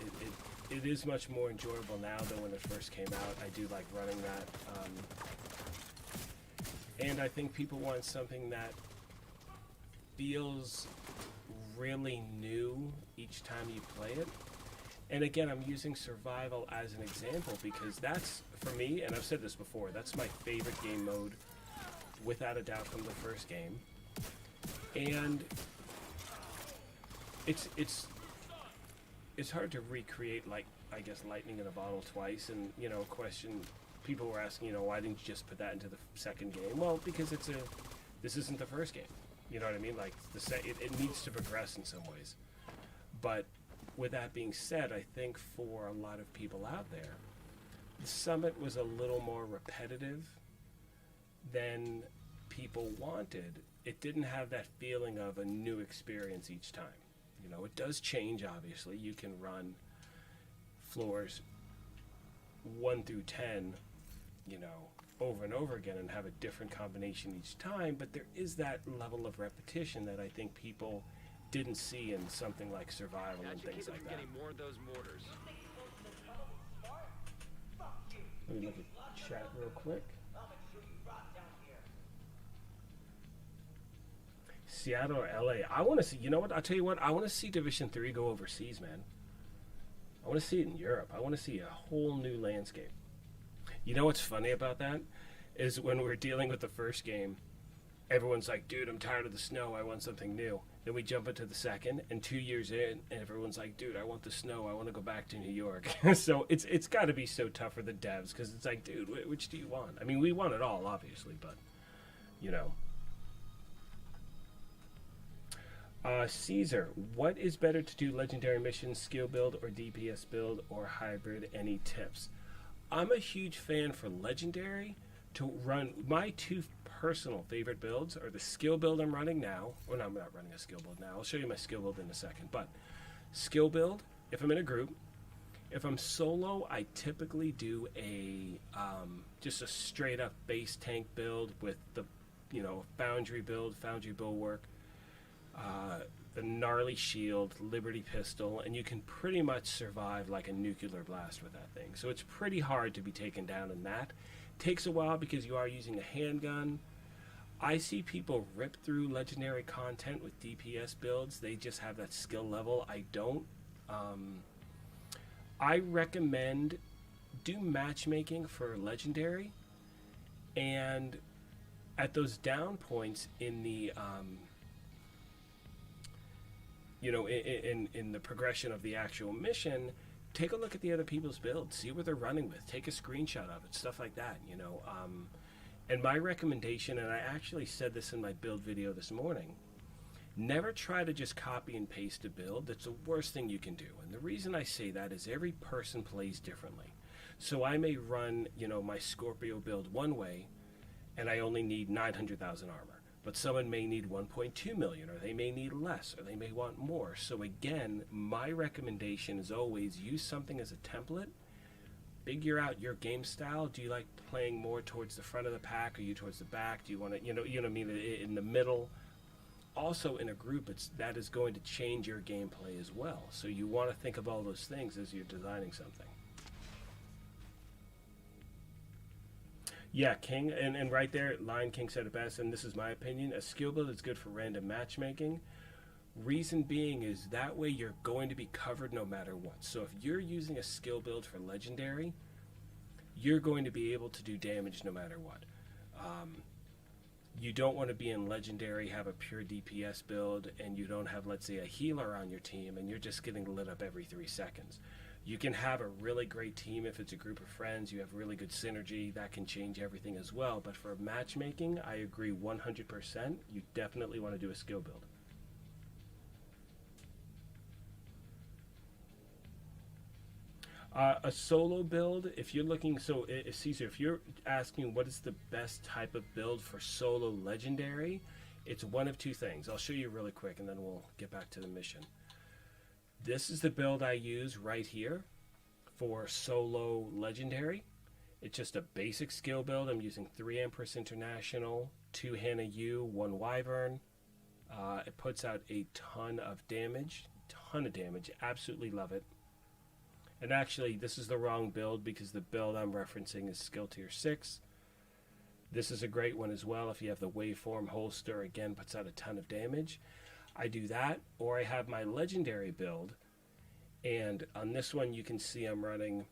Speaker 1: it is much more enjoyable now than when it first came out. I do like running that. And I think people want something that feels really new each time you play it. And again, I'm using survival as an example because that's, for me, and I've said this before, that's my favorite game mode, without a doubt, from the first game. And it's hard to recreate, like, I guess, lightning in a bottle twice. And, you know, people were asking, you know, why didn't you just put that into the second game? Well, because this isn't the first game. You know what I mean? Like, it needs to progress in some ways. But with that being said, I think for a lot of people out there, the summit was a little more repetitive than people wanted. It didn't have that feeling of a new experience each time. You know, it does change, obviously. You can run floors 1 through 10, you know, over and over again and have a different combination each time, but there is that level of repetition that I think people didn't see in something like survival and things like that.
Speaker 2: Getting more of those mortars.
Speaker 1: Let me look at chat real quick. Seattle or LA? I want to see, you know what, I'll tell you what, I want to see Division 3 go overseas, man. I want to see it in Europe. I want to see a whole new landscape. You know what's funny about that? Is when we're dealing with the first game, everyone's like, dude, I'm tired of the snow, I want something new. Then we jump into the second, and 2 years in, and everyone's like, dude, I want the snow, I want to go back to New York. So it's got to be so tough for the devs, because it's like, dude, which do you want? I mean, we want it all, obviously, but, you know. Caesar, what is better to do, legendary missions, skill build, or DPS build, or hybrid? Any tips? I'm a huge fan for legendary to run. My two personal favorite builds are the skill build I'm running now. Well, no, I'm not running a skill build now. I'll show you my skill build in a second. But skill build, if I'm in a group. If I'm solo, I typically do a just a straight up base tank build with the, you know, foundry bulwark, the gnarly shield, Liberty pistol, and you can pretty much survive like a nuclear blast with that thing. So it's pretty hard to be taken down in that. Takes a while because you are using a handgun. I see people rip through legendary content with DPS builds. They just have that skill level. I don't. I recommend do matchmaking for legendary, and at those down points in the you know, in the progression of the actual mission, take a look at the other people's builds, see what they're running with, take a screenshot of it, stuff like that, you know. And my recommendation, and I actually said this in my build video this morning, never try to just copy and paste a build. That's the worst thing you can do. And the reason I say that is every person plays differently. So I may run, you know, my Scorpio build one way, and I only need 900,000 armor. But someone may need 1.2 million, or they may need less, or they may want more. So again, my recommendation is always use something as a template. Figure out your game style. Do you like playing more towards the front of the pack? Are you towards the back? Do you want to, you know what I mean, in the middle? Also, in a group, that is going to change your gameplay as well. So you want to think of all those things as you're designing something. Yeah, King, and right there, Lion King said it best, and this is my opinion. A skill build is good for random matchmaking. Reason being is that way you're going to be covered no matter what. So if you're using a skill build for legendary, you're going to be able to do damage no matter what. You don't want to be in Legendary, have a pure DPS build, and you don't have, let's say, a healer on your team, and you're just getting lit up every 3 seconds. You can have a really great team if it's a group of friends, you have really good synergy, that can change everything as well. But for matchmaking, I agree 100%, you definitely want to do a skill build. A solo build, if you're looking, so Caesar, if you're asking what is the best type of build for solo legendary, it's one of 2 things. I'll show you really quick and then we'll get back to the mission. This is the build I use right here for solo legendary. It's just a basic skill build. I'm using 3 Empress International, 2 Hannah U, 1 Wyvern. It puts out a ton of damage, absolutely love it. And actually, this is the wrong build because the build I'm referencing is skill tier 6. This is a great one as well. If you have the waveform holster, again, puts out a ton of damage. I do that, or I have my legendary build. And on this one, you can see I'm running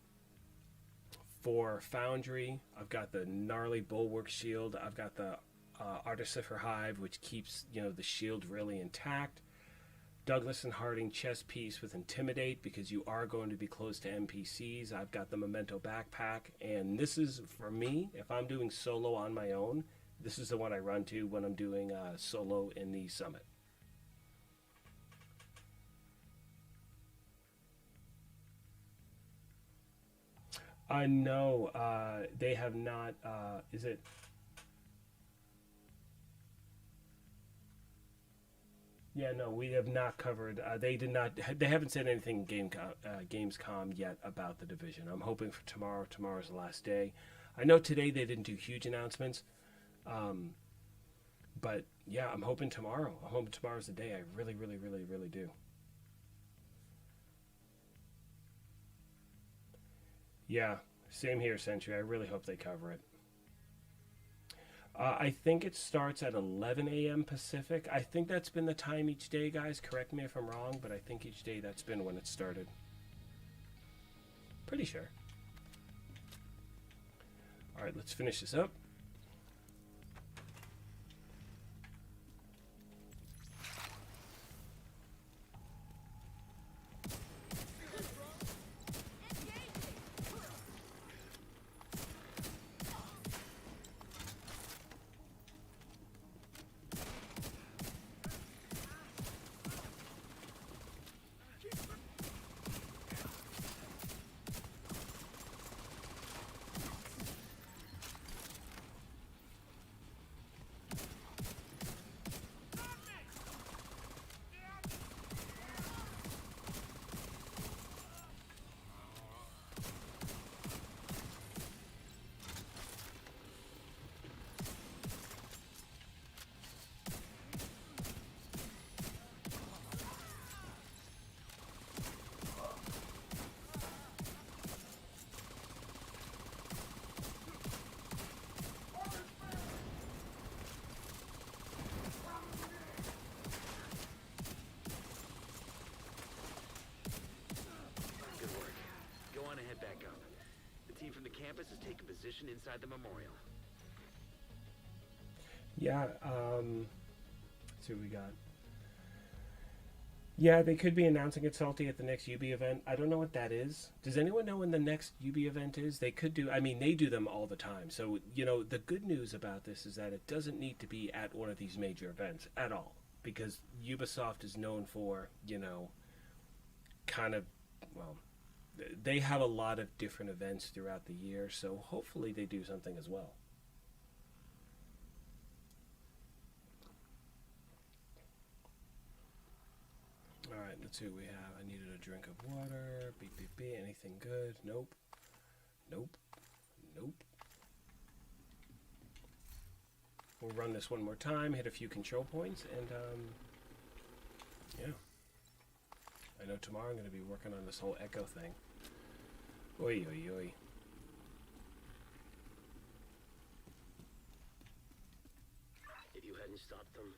Speaker 1: for Foundry. I've got the gnarly Bulwark shield. I've got the Artificer Hive, which keeps, you know, the shield really intact. Douglas and Harding chest piece with Intimidate because you are going to be close to NPCs. I've got the Memento backpack, and this is, for me, if I'm doing solo on my own, this is the one I run to when I'm doing solo in the summit. No, they have not, is it... Yeah, no, we have not covered. They did not. They haven't said anything in Gamescom yet about the division. I'm hoping for tomorrow. Tomorrow's the last day. I know today they didn't do huge announcements, but yeah, I'm hoping tomorrow. I'm hoping tomorrow's the day. I really, really, really, really do. Yeah, same here, Sentry. I really hope they cover it. I think it starts at 11 a.m. Pacific. I think that's been the time each day, guys. Correct me if I'm wrong, but I think each day that's been when it started. Pretty sure. All right, let's finish this up.
Speaker 2: Back up. The team from the campus has taken position inside the memorial.
Speaker 1: Yeah, let's see what we got. Yeah, they could be announcing it, Salty, at the next UB event. I don't know what that is. Does anyone know when the next UB event is? They could do, I mean, they do them all the time. So, you know, the good news about this is that it doesn't need to be at one of these major events at all. Because Ubisoft is known for, you know, kind of, well, they have a lot of different events throughout the year, so hopefully they do something as well. Alright, let's see what we have. I needed a drink of water. Beep, beep, beep. Anything good? Nope. Nope. Nope. We'll run this one more time, hit a few control points, and yeah. I know tomorrow I'm going to be working on this whole echo thing. Oi, oi, oi.
Speaker 6: If you hadn't stopped them,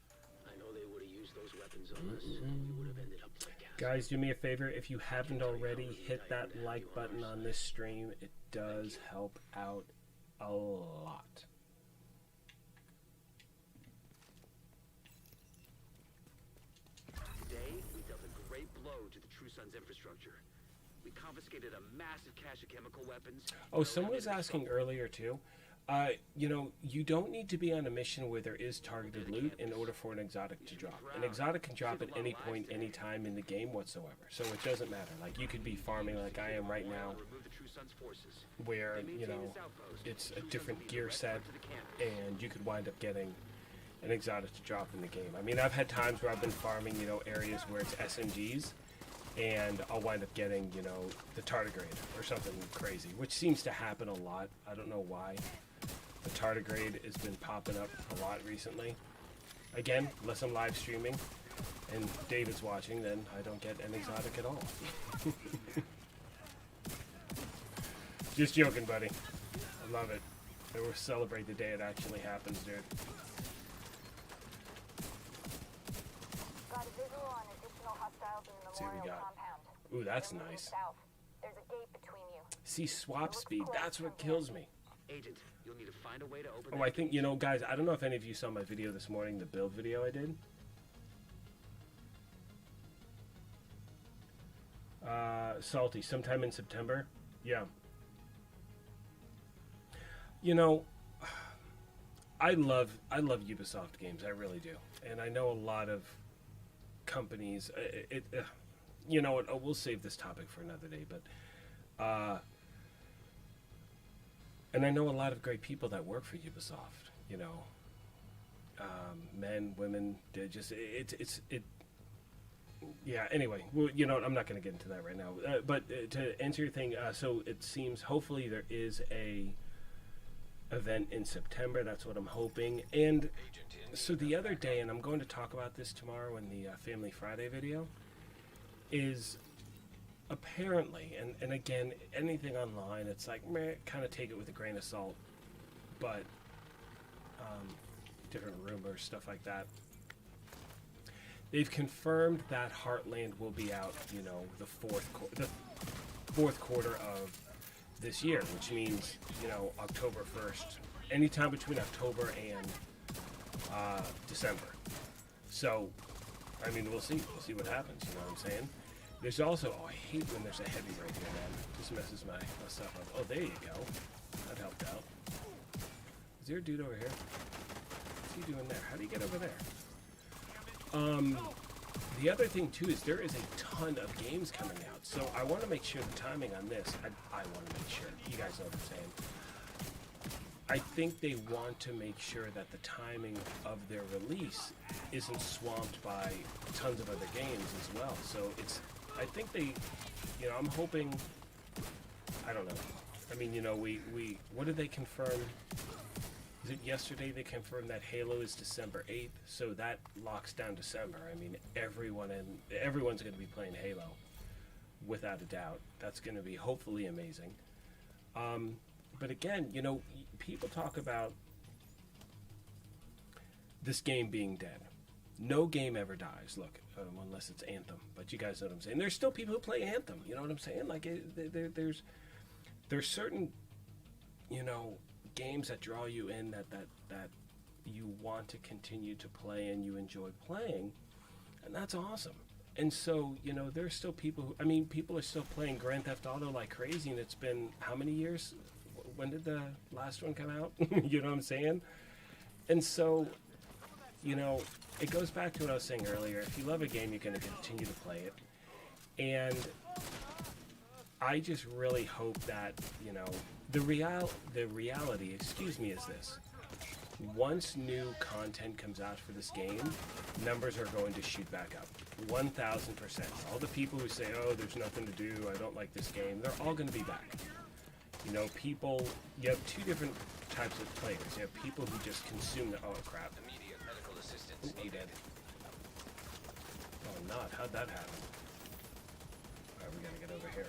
Speaker 6: I know they would have used those weapons on us, and we would have ended up like
Speaker 1: Guys, do me a favor. If you haven't already, hit that like button on this stream. It does help out a lot.
Speaker 2: Today, we dealt a great blow to the True Sun's infrastructure. We confiscated a massive cache of chemical weapons.
Speaker 1: Oh, someone was asking earlier too. You know, you don't need to be on a mission where there is targeted loot in order for an exotic to drop. An exotic can drop at any point, any time in the game whatsoever. So it doesn't matter. Like, you could be farming like I am right now, where, you know, it's a different gear set, and you could wind up getting an exotic to drop in the game. I mean, I've had times where I've been farming, you know, areas where it's SMGs, and I'll wind up getting, you know, the tardigrade or something crazy, which seems to happen a lot. I don't know why. The tardigrade has been popping up a lot recently. Again, unless I'm live streaming and David's watching, then I don't get an exotic at all. Just joking, buddy. I love it. We'll celebrate the day it actually happens, dude.
Speaker 3: Got a visual on additional hostiles in the
Speaker 1: See what we
Speaker 3: memorial
Speaker 1: got.
Speaker 3: compound.
Speaker 1: Ooh, that's
Speaker 3: They're moving
Speaker 1: nice.
Speaker 3: south. There's a gate between you.
Speaker 1: See, swap speed, that's what kills me.
Speaker 2: Agent, you'll need to find a way to open
Speaker 1: Oh, I think, you know, guys, I don't know if any of you saw my video this morning, the build video I did. Salty, sometime in September. Yeah. You know, I love Ubisoft games, I really do. And I know a lot of companies, you know what, we'll save this topic for another day, but, and I know a lot of great people that work for Ubisoft, you know, men, women, yeah, anyway, well, you know, I'm not going to get into that right now, but to answer your thing, so it seems, hopefully there is a event in September, that's what I'm hoping, and so the other day, and I'm going to talk about this tomorrow in the Family Friday video, is apparently, and again, anything online, it's like, meh, kind of take it with a grain of salt, but different rumors, stuff like that. They've confirmed that Heartland will be out, you know, the fourth quarter of this year, which means, you know, October 1st, anytime between October and December. So, I mean, we'll see what happens, you know what I'm saying? There's also, oh, I hate when there's a heavy right here, man. This messes my stuff up. Oh, there you go. That helped out. Is there a dude over here? What's he doing there? How do you get over there? The other thing, too, is there is a ton of games coming out. So I want to make sure the timing on this, I want to make sure. You guys know what I'm saying. I think they want to make sure that the timing of their release isn't swamped by tons of other games as well. So it's, I think they, you know, I'm hoping, I don't know. I mean, you know, what did they confirm? Is it yesterday they confirmed that Halo is December 8th? So that locks down December. I mean, everyone's going to be playing Halo, without a doubt. That's going to be hopefully amazing. But again, you know, people talk about this game being dead. No game ever dies. Look, unless it's Anthem. But you guys know what I'm saying. There's still people who play Anthem. You know what I'm saying? Like, there's certain, you know, games that draw you in that you want to continue to play and you enjoy playing, and that's awesome. And so, you know, there's still people who, I mean, people are still playing Grand Theft Auto like crazy, and it's been how many years? When did the last one come out? You know what I'm saying? And so, you know, it goes back to what I was saying earlier. If you love a game, you're going to continue to play it. And I just really hope that, you know, the reality, excuse me, is this. Once new content comes out for this game, numbers are going to shoot back up. 1,000%. All the people who say, oh, there's nothing to do, I don't like this game, they're all going to be back. You know, people, you have two different types of players. You have people who just consume the, oh crap.
Speaker 6: Immediate medical assistance needed.
Speaker 1: Oh, not. How'd that happen? Alright, we gotta get over here.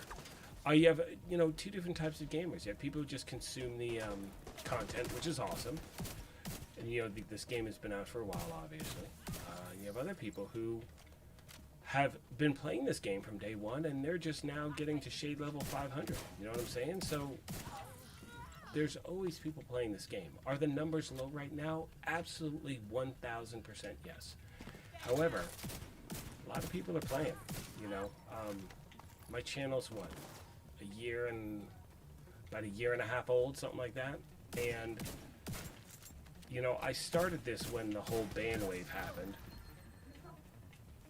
Speaker 1: You have, you know, two different types of gamers. You have people who just consume the content, which is awesome. And, you know, this game has been out for a while, obviously. You have other people who have been playing this game from day one, and they're just now getting to shade level 500. You know what I'm saying? So there's always people playing this game. Are the numbers low right now? Absolutely 1000% yes. However, a lot of people are playing, you know. My channel's what, about a year and a half old, something like that. And, you know, I started this when the whole ban wave happened.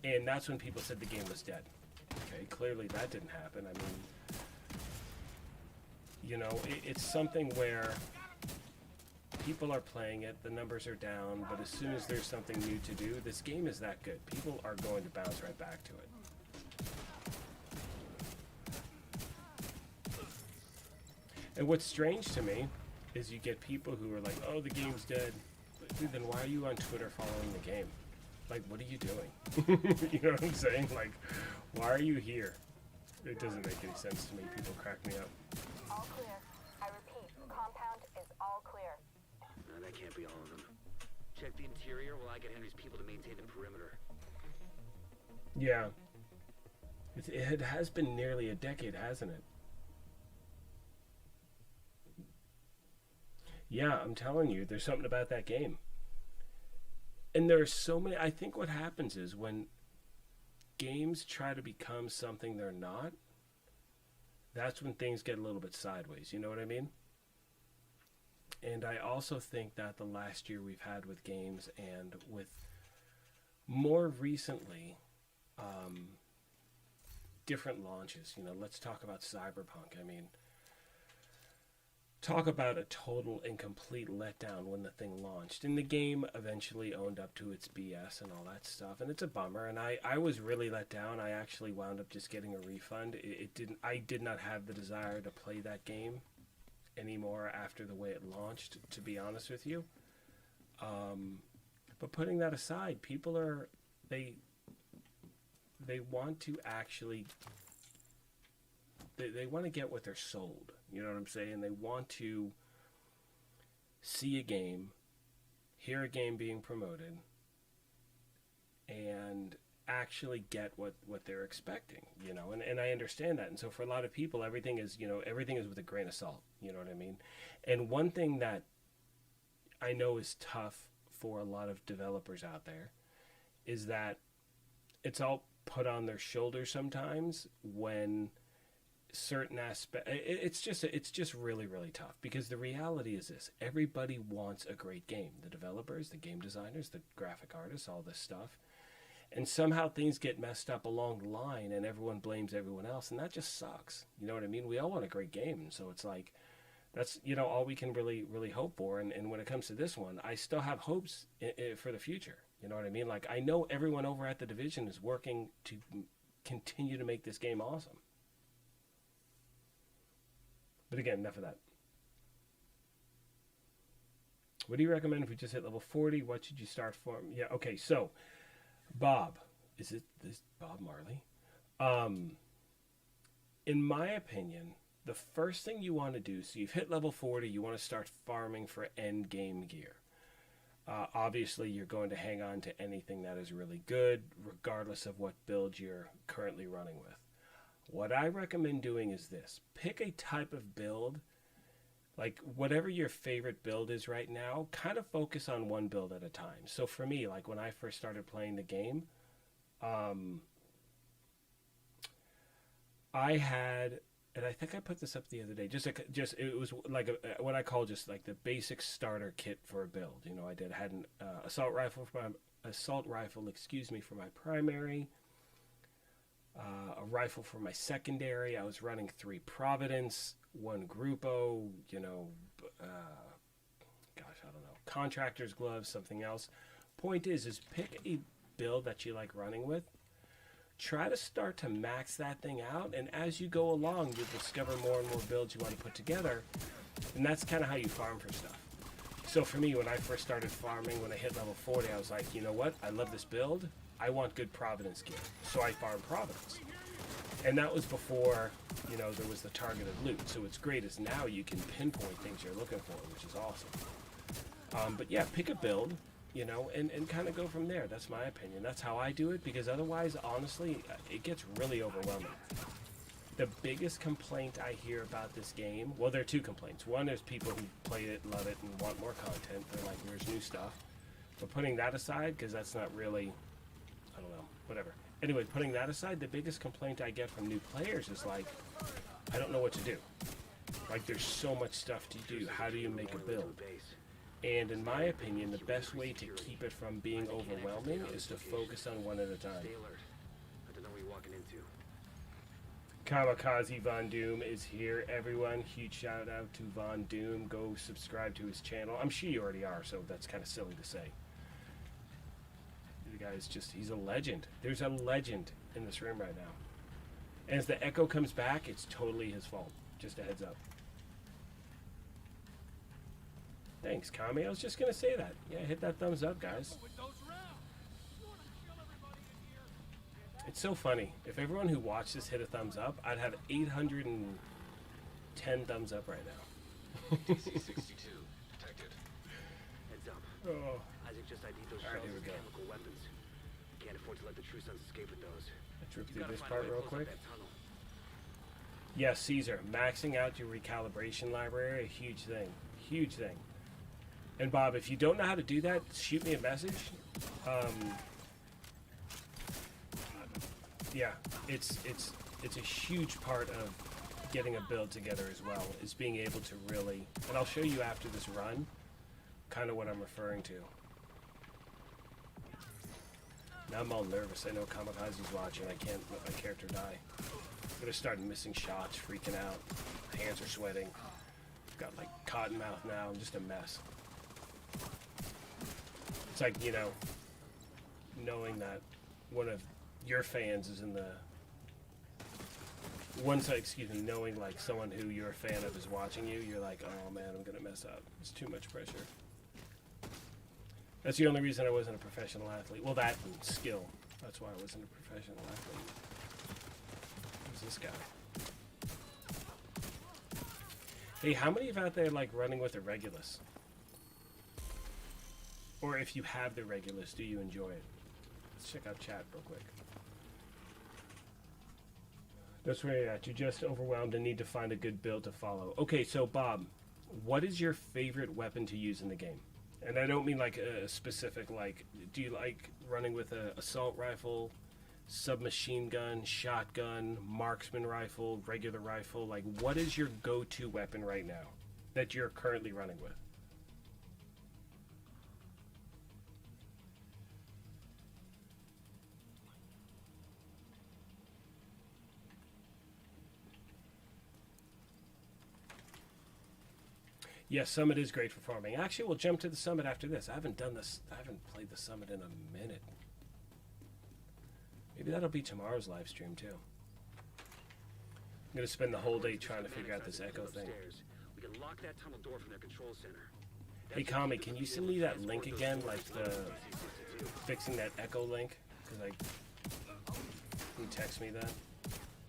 Speaker 1: And that's when people said the game was dead. Okay, clearly that didn't happen. I mean, you know, it's something where people are playing it, the numbers are down, but as soon as there's something new to do, this game is that good. People are going to bounce right back to it. And what's strange to me is you get people who are like, oh, the game's dead. But dude, then why are you on Twitter following the game? Like, what are you doing? You know what I'm saying? Like, why are you here? It doesn't make any sense to me. People crack me up.
Speaker 3: All clear. I repeat, compound is all clear.
Speaker 2: No, that can't be all of them. Check the interior while I get Henry's people to maintain the perimeter.
Speaker 1: Yeah. It has been nearly a decade, hasn't it? Yeah, I'm telling you, there's something about that game. And there are so many. I think what happens is when games try to become something they're not, that's when things get a little bit sideways. You know what I mean? And I also think that the last year we've had with games and with more recently different launches, you know, let's talk about Cyberpunk. I mean, talk about a total and complete letdown when the thing launched. And the game eventually owned up to its BS and all that stuff. And it's a bummer. And I was really let down. I actually wound up just getting a refund. I did not have the desire to play that game anymore after the way it launched, to be honest with you. But putting that aside, people are, they want to actually, they want to get what they're sold. You know what I'm saying? They want to see a game, hear a game being promoted, and actually get what they're expecting, you know, and I understand that. And so for a lot of people, everything is with a grain of salt, you know what I mean? And one thing that I know is tough for a lot of developers out there is that it's all put on their shoulders sometimes when certain aspect, it's just really, really tough, because the reality is this: everybody wants a great game. The developers, the game designers, the graphic artists, all this stuff. And somehow things get messed up along the line and everyone blames everyone else, and that just sucks. You know what I mean? We all want a great game, and so it's like, that's, you know, all we can really, really hope for. And when it comes to this one, I still have hopes for the future. You know what I mean? Like, I know everyone over at the division is working to continue to make this game awesome. But again, enough of that. What do you recommend if we just hit level 40? What should you start for? Yeah, okay, so Bob, is it this Bob Marley? In my opinion, the first thing you want to do, so you've hit level 40, you want to start farming for end game gear. Obviously, you're going to hang on to anything that is really good, regardless of what build you're currently running with. What I recommend doing is this: pick a type of build, like whatever your favorite build is right now, kind of focus on one build at a time. So for me, like when I first started playing the game, I had, and I think I put this up the other day, it was like what I call just like the basic starter kit for a build. You know, I had an assault rifle for my primary. A rifle for my secondary. I was running 3 Providence, 1 Grupo, you know, I don't know, contractor's gloves, something else. Point is pick a build that you like running with. Try to start to max that thing out, and as you go along, you'll discover more and more builds you want to put together, and that's kind of how you farm for stuff. So for me, when I first started farming, when I hit level 40, I was like, you know what? I love this build. I want good Providence gear. So I farmed Providence. And that was before, you know, there was the targeted loot. So what's great is now you can pinpoint things you're looking for, which is awesome. But yeah, pick a build. you know, and kind of go from there. That's my opinion. That's how I do it, because otherwise, honestly, it gets really overwhelming. The biggest complaint I hear about this game, well, there are two complaints. One is people who play it, love it, and want more content. They're like, where's new stuff? But putting that aside, because that's not really, I don't know, whatever. Anyway, putting that aside, the biggest complaint I get from new players is like, I don't know what to do. Like, there's so much stuff to do. How do you make a build? And in my opinion, the best way to keep it from being overwhelming is to focus on one at a time.
Speaker 2: Stay alert. I don't know what you're walking into.
Speaker 1: Kamikaze Von Doom is here, everyone. Huge shout out to Von Doom. Go subscribe to his channel. I'm sure you already are, so that's kind of silly to say. The guy is just, he's a legend. There's a legend in this room right now. And as the echo comes back, it's totally his fault. Just a heads up. Thanks, Kami. I was just going to say that. Yeah, hit that thumbs up, guys. It's so funny. If everyone who watched this hit a thumbs up, I'd have 810 thumbs up right now.
Speaker 6: DC-62 detected.
Speaker 2: Heads up.
Speaker 1: Oh,
Speaker 2: Isaac just ID'd those
Speaker 1: All right,
Speaker 2: shells
Speaker 1: here we
Speaker 2: as
Speaker 1: go.
Speaker 2: chemical weapons. Can't afford to let the True Sons escape with those.
Speaker 1: I tripped
Speaker 2: You
Speaker 1: through
Speaker 2: gotta
Speaker 1: this
Speaker 2: find a
Speaker 1: part
Speaker 2: way to
Speaker 1: real
Speaker 2: close up
Speaker 1: quick.
Speaker 2: that tunnel.
Speaker 1: Yes, Caesar, maxing out your recalibration library, a huge thing. Huge thing. And Bob, if you don't know how to do that, shoot me a message. Yeah, it's a huge part of getting a build together as well, is being able to really, and I'll show you after this run, kind of what I'm referring to. Now I'm all nervous. I know Kamikaze's watching. I can't let my character die. I'm gonna start missing shots, freaking out. Hands are sweating. I've got like cotton mouth now. I'm just a mess. It's like, you know, knowing that one of your fans is in the one side, excuse me, knowing like someone who you're a fan of is watching you, you're like, oh man, I'm gonna mess up. It's too much pressure. That's the only reason I wasn't a professional athlete. Well, that and skill. That's why I wasn't a professional athlete. Who's this guy? Hey, how many of you out there like running with a Regulus? Or if you have the Regulus, do you enjoy it? Let's check out chat real quick. That's where you're at. You're just overwhelmed and need to find a good build to follow. Okay, so Bob, what is your favorite weapon to use in the game? And I don't mean like a specific, like, do you like running with a assault rifle, submachine gun, shotgun, marksman rifle, regular rifle? Like, what is your go-to weapon right now that you're currently running with? Yes, Summit is great for farming. Actually, we'll jump to the Summit after this. I haven't done this. I haven't played the Summit in a minute. Maybe that'll be tomorrow's live stream too. I'm gonna spend the whole day trying to figure out this echo thing.
Speaker 2: We can lock that tunnel door from their control center.
Speaker 1: Hey, Kami, can you send me that link again, like the fixing that echo link? Cause can you text me that?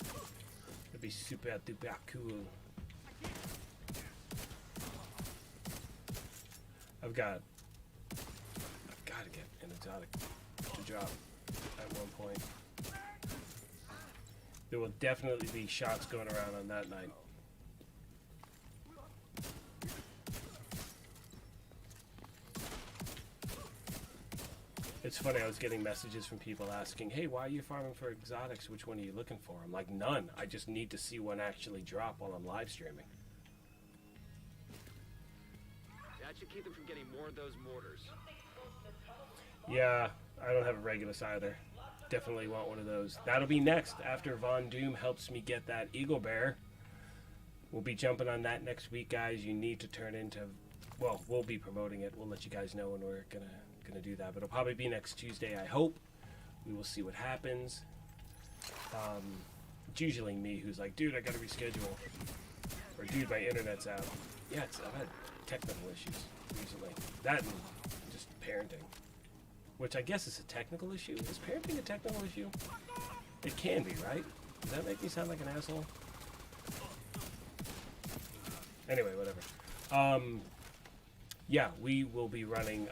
Speaker 1: That'd be super duper cool. I've got to get an exotic to drop at one point. There will definitely be shots going around on that night. It's funny, I was getting messages from people asking, hey, why are you farming for exotics? Which one are you looking for? I'm like, none. I just need to see one actually drop while I'm live streaming.
Speaker 2: That should keep them from getting more of those mortars.
Speaker 1: Yeah, I don't have a Regulus either. Definitely want one of those. That'll be next after Von Doom helps me get that Eagle Bear. We'll be jumping on that next week, guys. You need to turn into, well, we'll be promoting it. We'll let you guys know when we're gonna do that, but it'll probably be next Tuesday, I hope. We will see what happens. It's usually me who's like, dude, I gotta reschedule, or dude, my internet's out. Yeah, I've had technical issues recently. That and just parenting, which I guess is a technical issue. Is parenting a technical issue? It can be, right? Does that make me sound like an asshole? Anyway, whatever. Yeah, we will be running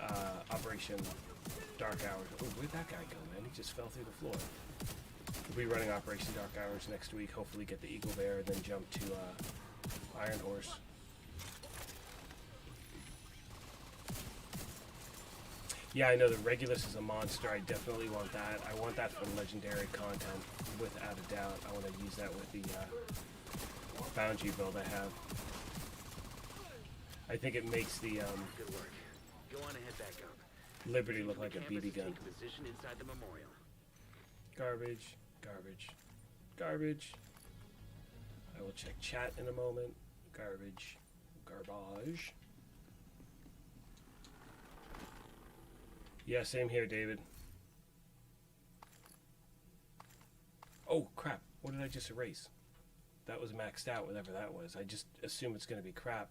Speaker 1: Operation Dark Hours. Oh, where'd that guy go, man? He just fell through the floor. We'll be running Operation Dark Hours next week. Hopefully get the Eagle Bear, then jump to Iron Horse. Yeah, I know the Regulus is a monster. I definitely want that. I want that for legendary content, without a doubt. I want to use that with the boundary build I have. I think it makes the
Speaker 2: Good work. Go on and head back up.
Speaker 1: Liberty look like a BB gun.
Speaker 2: Take position inside the memorial.
Speaker 1: Garbage, garbage, garbage. I will check chat in a moment. Garbage, garbage. Yeah, same here, David. Oh, crap. What did I just erase? That was maxed out, whatever that was. I just assume it's going to be crap.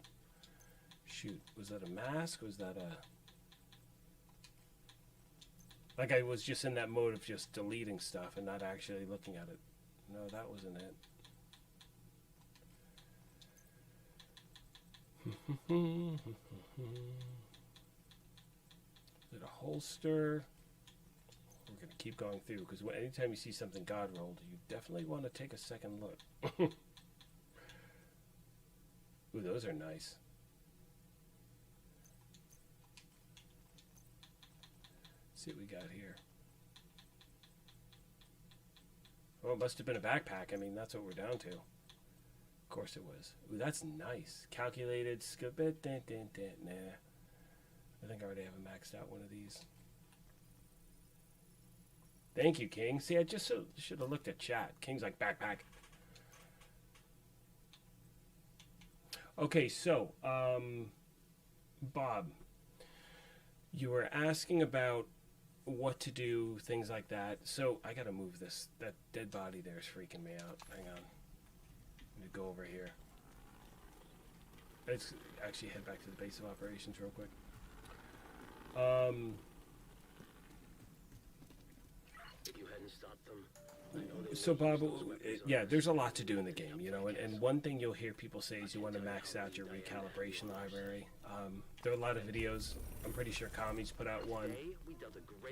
Speaker 1: Shoot, was that a mask? Was that a... Like I was just in that mode of just deleting stuff and not actually looking at it. No, that wasn't it. Is it a holster? We're going to keep going through because anytime you see something God rolled, you definitely want to take a second look. Ooh, those are nice. Let's see what we got here. Oh, it must have been a backpack. I mean, that's what we're down to. Of course it was. Ooh, that's nice. Calculated. Nah. I think I already have a maxed out one of these. Thank you, King. See, I just should have looked at chat. King's like, backpack. Okay, so, Bob, you were asking about what to do, things like that. So, I gotta move this. That dead body there is freaking me out. Hang on. Let me go over here. Let's actually head back to the base of operations real quick.
Speaker 2: If you hadn't stopped them,
Speaker 1: So Bob, yeah, there's a lot to do in the game, you know, and one thing you'll hear people say is you want to max out your recalibration library. There are a lot of videos. I'm pretty sure Kami's put out one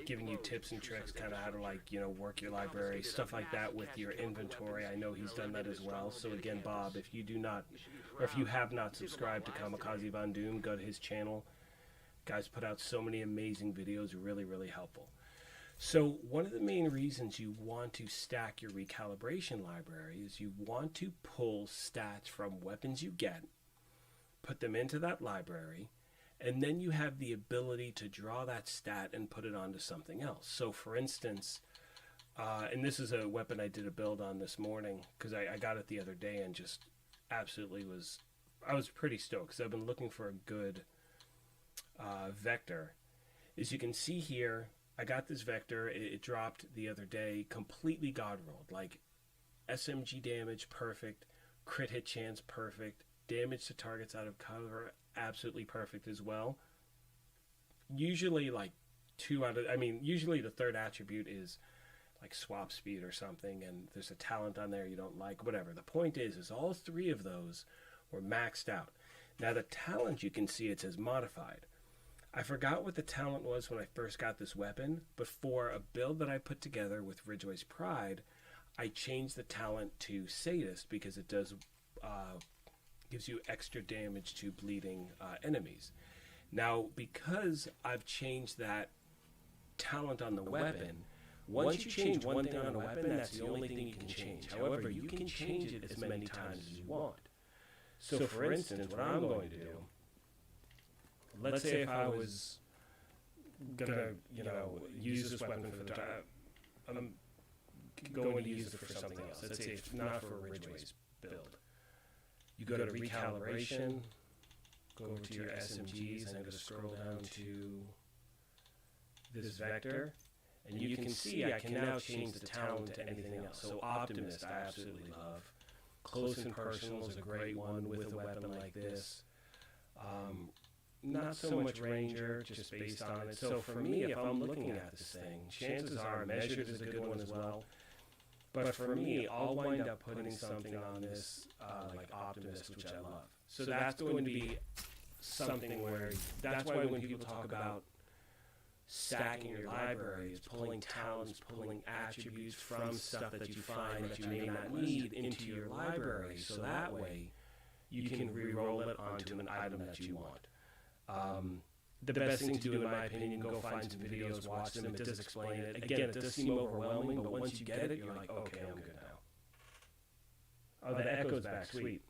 Speaker 1: giving you tips and tricks, kind of how to, like, you know, work your library, stuff like that with your inventory. I know he's done that as well. So again, Bob, if you do not, or if you have not subscribed to Kamikaze Von Doom, go to his channel. Guys put out so many amazing videos, really, really helpful. So one of the main reasons you want to stack your recalibration library is you want to pull stats from weapons you get, put them into that library, and then you have the ability to draw that stat and put it onto something else. So for instance, and this is a weapon I did a build on this morning because I got it the other day and just absolutely I was pretty stoked because I've been looking for a good vector. As you can see here, I got this vector. It dropped the other day, completely God rolled. Like SMG damage, perfect. Crit hit chance, perfect. Damage to targets out of cover, absolutely perfect as well. Usually like usually the third attribute is like swap speed or something, and there's a talent on there you don't like, whatever. The point is all three of those were maxed out. Now the talent, you can see it says modified. I forgot what the talent was when I first got this weapon, but for a build that I put together with Ridgway's Pride, I changed the talent to Sadist because it does gives you extra damage to bleeding enemies. Now, because I've changed that talent on the weapon, once you change one thing on a weapon, that's the only thing you can change. However, you can change it as many times as you want. So for instance, what I'm going to do, let's say if I was gonna, use this weapon for the I'm going to use it for something else. Let's say if not for Ridgway's build. You go to recalibration, go over to your SMGs, and I'm going to scroll down to this vector, and you can see I can now change the talent to anything else. So Optimist, I absolutely love. Close and Personal is a great one with a weapon like this. Not so much Ranger, just based on it. So for me, if I'm looking at this thing, chances are Measured is a good one as well. But for me, I'll wind up putting something on this like Optimist, which I love. So that's going to be something where that's why when people talk about stacking your library, it's pulling talents, pulling attributes from stuff that you find that you may not need into your library, so that way you can re-roll it onto an item that you want. The best thing to do, in my opinion, go find some videos, watch them. It does explain it. Again, it does seem overwhelming, but once you get it, you're like, okay, I'm good now. Oh, that echoes back. Sweet.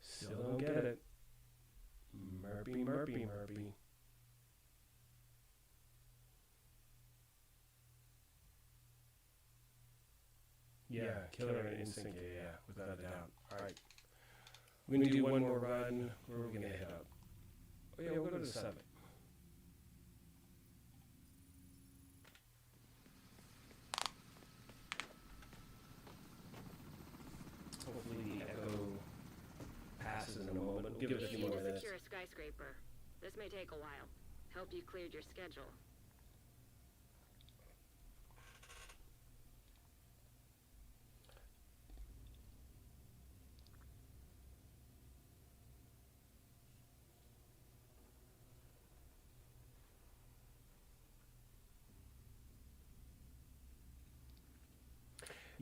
Speaker 1: Still don't get it. Murpy, murpy, murpy. Yeah, killer instinct, yeah, without a doubt. Alright. We're going to do one more run. Where are we going to hit up? Oh, yeah, we'll go to the 7. Hopefully the echo passes in a moment. We'll give it a few more minutes.
Speaker 3: Secure a skyscraper. This may take a while. Hope you cleared your schedule.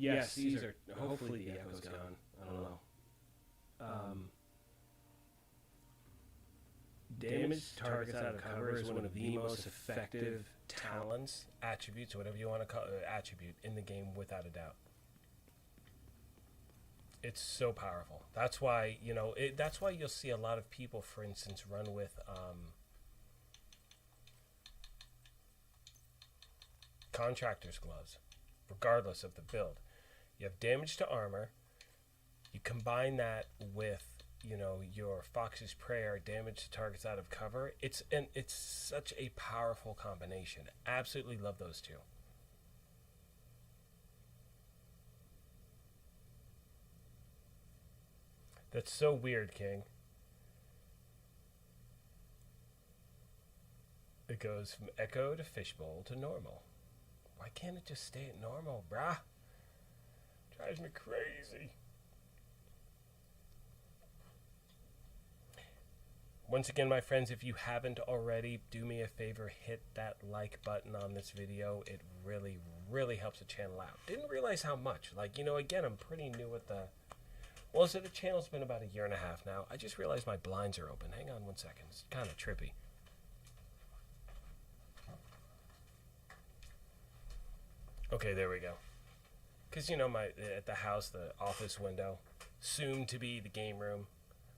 Speaker 1: Yes, these are. Hopefully the echo's gone. I don't know. Damage targets out of cover is one of the most effective talents, attributes, whatever you want to call it, attribute in the game, without a doubt. It's so powerful. That's why, you know, that's why you'll see a lot of people, for instance, run with contractor's gloves, regardless of the build. You have damage to armor. You combine that with, you know, your Fox's Prayer, damage to targets out of cover. It's such a powerful combination. Absolutely love those two. That's so weird, King. It goes from echo to fishbowl to normal. Why can't it just stay at normal, brah? Drives me crazy. Once again, my friends, if you haven't already, do me a favor, hit that like button on this video. It really, really helps the channel out. Didn't realize how much. Like, you know, again, I'm pretty new at the... Well, so the channel's been about 1.5 years now. I just realized my blinds are open. Hang on one second. It's kind of trippy. Okay, there we go. Because, you know, at the house, the office window, soon to be the game room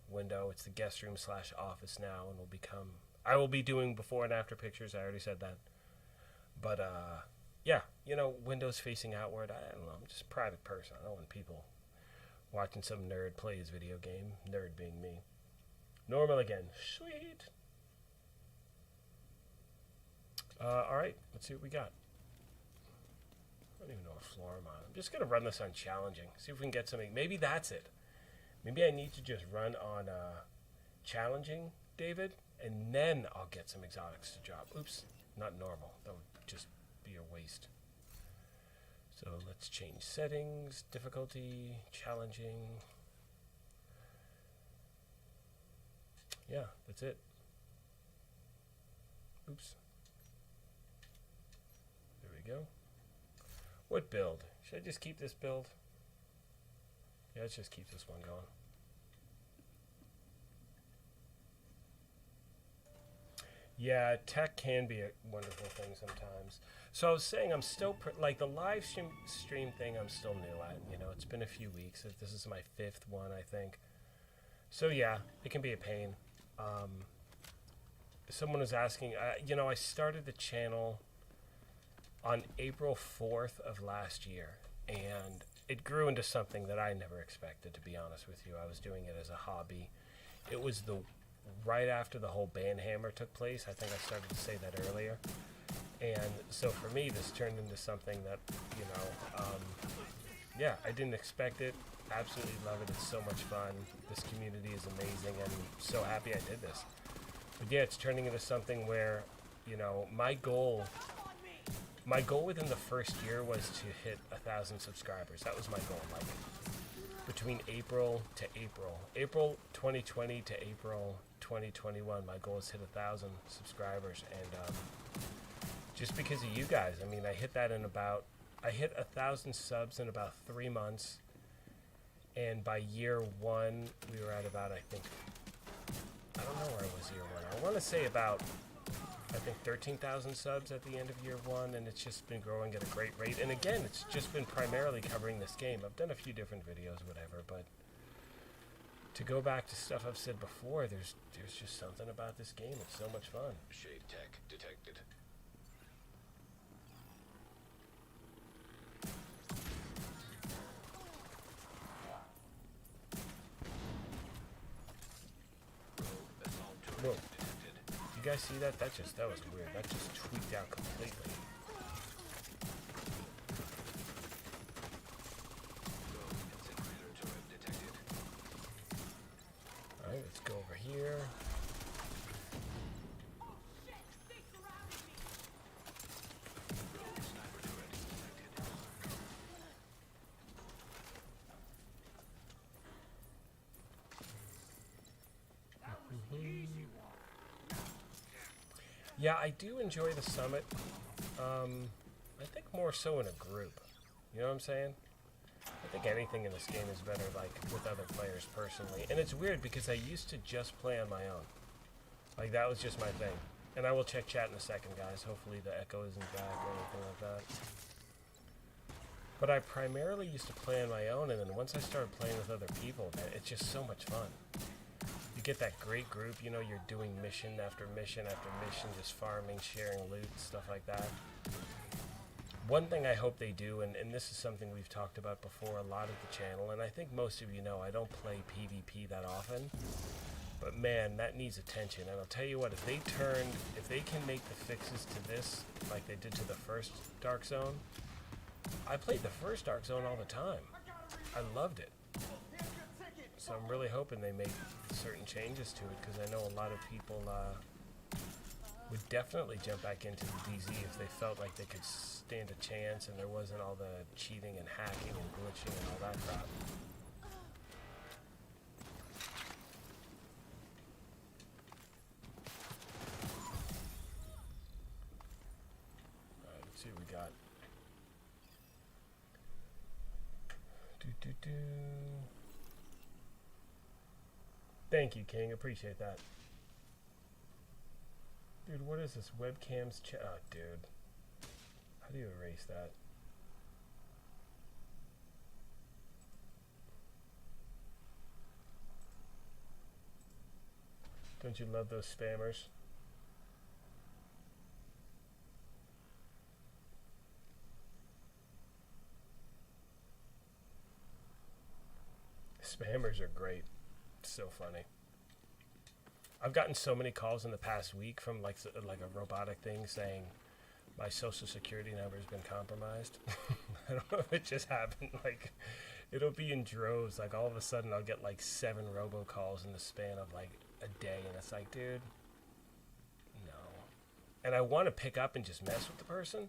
Speaker 1: window. It's the guest room / office now, and will become... I will be doing before and after pictures. I already said that. But, yeah, you know, windows facing outward. I don't know. I'm just a private person. I don't want people watching some nerd play his video game. Nerd being me. Normal again. Sweet. Alright, let's see what we got. I don't even know what floor I'm on. I'm just going to run this on challenging. See if we can get something. Maybe that's it. Maybe I need to just run on challenging, David, and then I'll get some exotics to drop. Oops, not normal. That would just be a waste. So let's change settings, difficulty, challenging. Yeah, that's it. Oops. There we go. What build? Should I just keep this build? Yeah, let's just keep this one going. Yeah, tech can be a wonderful thing sometimes. So I was saying I'm still, like the live stream thing I'm still new at. You know, it's been a few weeks. This is my 5th one, I think. So yeah, it can be a pain. Someone was asking, you know, I started the channel on April 4th of last year, and it grew into something that I never expected, to be honest with you. I was doing it as a hobby. It was right after the whole banhammer took place. I think I started to say that earlier. And so for me, this turned into something that, you know, yeah, I didn't expect it. Absolutely love it. It's so much fun. This community is amazing, and I'm so happy I did this. But yeah, it's turning into something where, you know, my goal my goal within the first year was to hit 1,000 subscribers. That was my goal. Like between April 2020 to April 2021, my goal is to hit 1,000 subscribers. And just because of you guys, I mean, I hit 1,000 subs in about 3 months. And by year one, we were at about, I don't know where it was year one. I want to say about, 13,000 subs at the end of year one, and it's just been growing at a great rate. And again, it's just been primarily covering this game. I've done a few different videos, whatever, but to go back to stuff I've said before, there's just something about this game. It's so much fun.
Speaker 6: Shade tech detected.
Speaker 1: Whoa. You guys see that? That was weird. That just tweaked out completely. Alright, let's go over here. Yeah, I do enjoy the summit. I think more so in a group. You know what I'm saying? I think anything in this game is better, like, with other players personally. And it's weird because I used to just play on my own. Like, that was just my thing. And I will check chat in a second, guys. Hopefully the echo isn't back or anything like that. But I primarily used to play on my own, and then once I started playing with other people, man, it's just so much fun. You get that great group, you know, you're doing mission after mission after mission, just farming, sharing loot, stuff like that. One thing I hope they do, and this is something we've talked about before a lot of the channel, and I think most of you know, I don't play PvP that often, but man, that needs attention. And I'll tell you what, if they can make the fixes to this, like they did to the first Dark Zone, I played the first Dark Zone all the time. I loved it. So I'm really hoping they make certain changes to it, because I know a lot of people would definitely jump back into the DZ if they felt like they could stand a chance and there wasn't all the cheating and hacking and glitching and all that crap. Alright, let's see what we got. Thank you, King. Appreciate that. Dude, what is this? Webcams oh, dude. How do you erase that? Don't you love those spammers? Spammers are great. It's so funny. I've gotten so many calls in the past week from like a robotic thing saying my social security number has been compromised. I don't know if it just happened. Like, it'll be in droves. Like, all of a sudden I'll get like 7 robocalls in the span of like a day, and it's like, dude, no. And I want to pick up and just mess with the person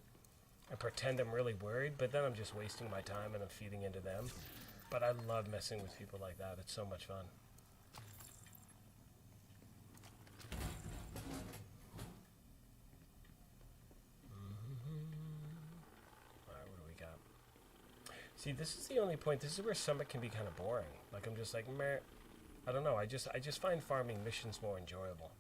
Speaker 1: and pretend I'm really worried, but then I'm just wasting my time and I'm feeding into them. But I love messing with people like that. It's so much fun. See, this is the only point. This is where Summit can be kind of boring. Like, I'm just like, meh. I don't know. I just find farming missions more enjoyable.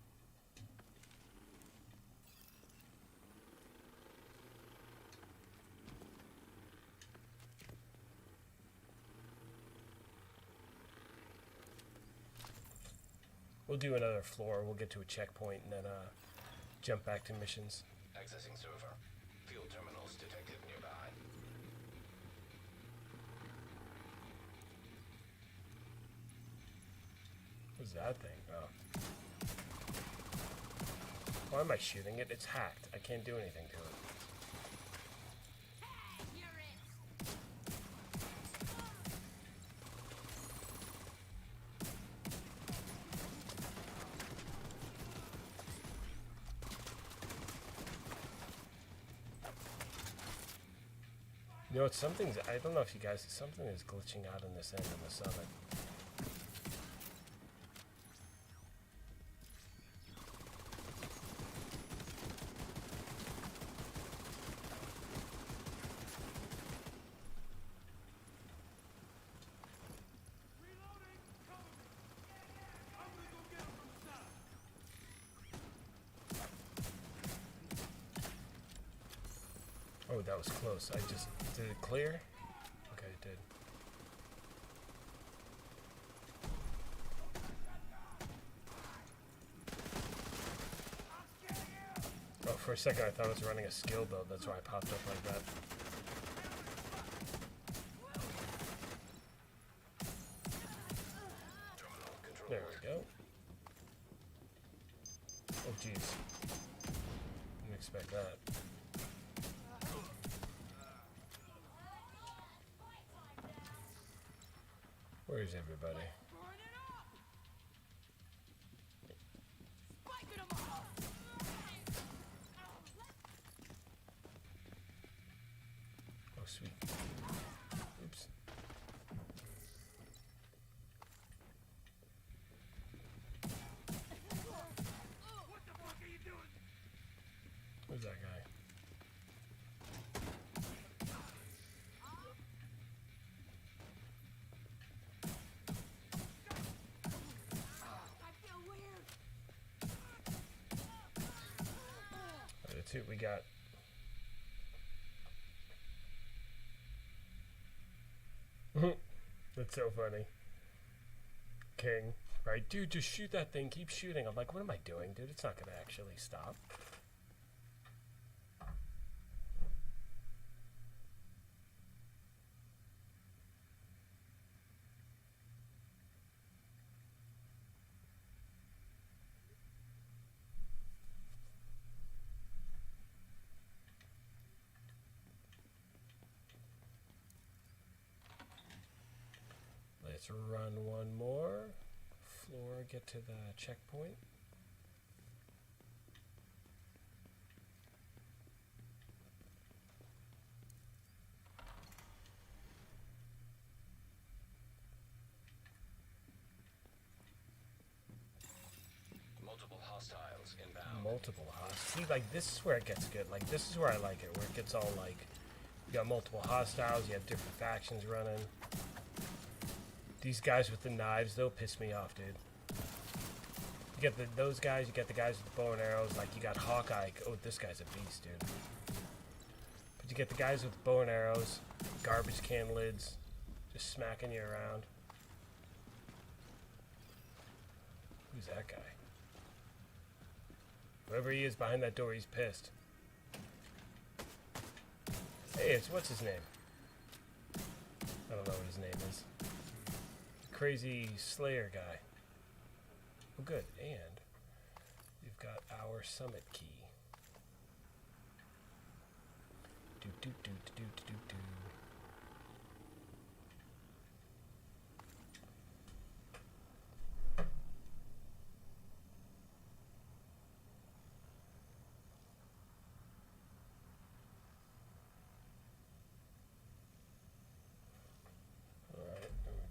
Speaker 1: We'll do another floor. We'll get to a checkpoint and then jump back to missions.
Speaker 6: Accessing server. Field terminals detected nearby.
Speaker 1: What's that thing? Oh. Why am I shooting it? It's hacked. I can't do anything to it. You know, it's something's. I don't know if you guys. Something is glitching out on this end of the summit. Oh, that was close. I just... Did it clear? Okay, it did. Oh, for a second I thought I was running a skill build. That's why I popped up like that. There we go. Oh, jeez. Didn't expect that. Where's everybody? Oh, sweet. Oops.
Speaker 5: What the fuck are you doing?
Speaker 1: Where's that guy?
Speaker 4: I feel weird.
Speaker 1: That's it, we got. That's so funny. King, right? Dude, just shoot that thing. Keep shooting. I'm like, what am I doing, dude? It's not going to actually stop. Let's run one more floor, get to the checkpoint.
Speaker 6: Multiple hostiles inbound.
Speaker 1: Multiple hostiles. See, like, this is where it gets good. Like, this is where I like it, where it gets all, like, you got multiple hostiles, you have different factions running. These guys with the knives, they'll piss me off, dude. You get those guys, you get the guys with the bow and arrows, like, you got Hawkeye. Oh, this guy's a beast, dude. But you get the guys with bow and arrows, garbage can lids, just smacking you around. Who's that guy? Whoever he is behind that door, he's pissed. Hey, it's what's his name? I don't know what his name is. Crazy Slayer guy. Oh, good. And we've got our summit key. Do do do do do do do.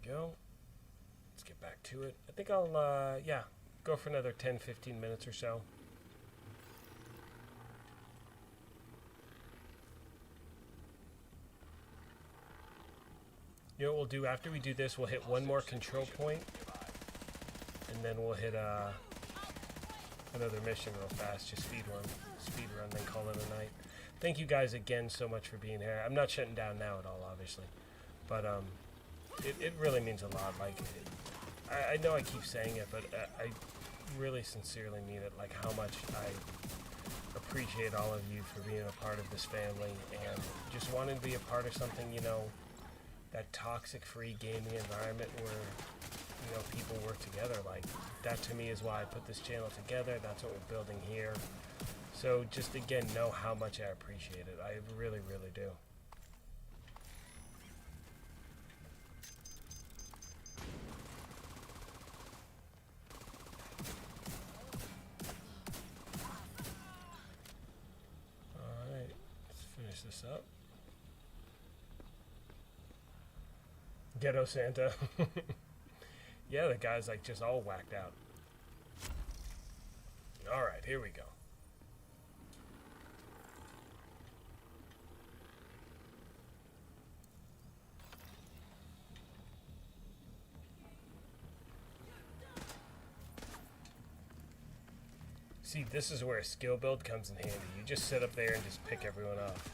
Speaker 1: Go. Let's get back to it. I think I'll, yeah, go for another 10-15 minutes or so. You know what we'll do after we do this? We'll hit one more control point, and then we'll hit another mission real fast. Just speed run, then call it a night. Thank you guys again so much for being here. I'm not shutting down now at all, obviously, but it really means a lot. Like, I know I keep saying it, but I really sincerely mean it. Like, how much I appreciate all of you for being a part of this family and just wanting to be a part of something, you know, that toxic-free gaming environment where, you know, people work together. Like, that to me is why I put this channel together. That's what we're building here. So just, again, know how much I appreciate it. I really, really do. This up. Ghetto Santa. Yeah, the guy's like just all whacked out. Alright, here we go. See, this is where a skill build comes in handy. You just sit up there and just pick everyone off.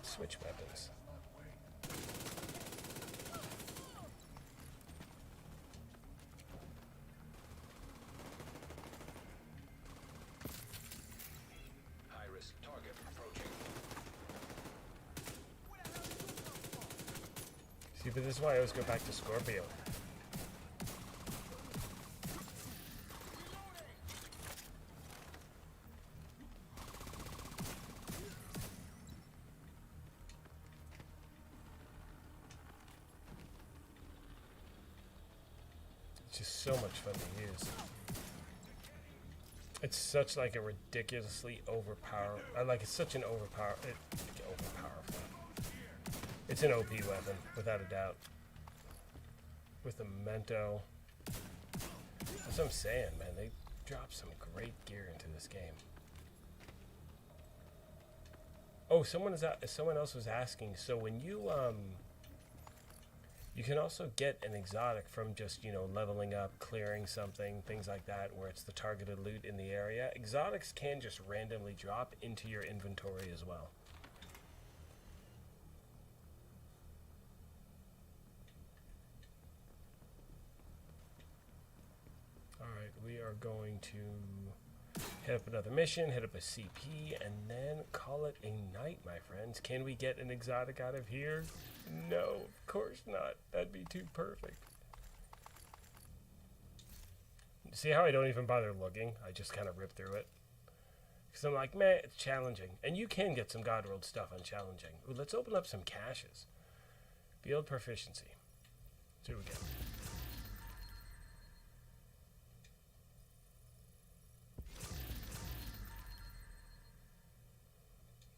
Speaker 1: Switch weapons.
Speaker 6: High-risk target approaching.
Speaker 1: See, but this is why I always go back to Scorpio. It's just so much fun to use. It's such like a ridiculously it's such an overpowerful. It's an OP weapon, without a doubt. With the Mento. That's what I'm saying, man. They dropped some great gear into this game. Oh, someone else was asking, so when you you can also get an exotic from just, leveling up, clearing something, things like that, where it's the targeted loot in the area. Exotics can just randomly drop into your inventory as well. Alright, we are going to hit up another mission, hit up a CP, and then call it a night, my friends. Can we get an exotic out of here? No, of course not. That'd be too perfect. See how I don't even bother looking? I just kind of rip through it. Because I'm like, man, it's challenging. And you can get some God rolled stuff on challenging. Ooh, let's open up some caches. Field proficiency. See what we get.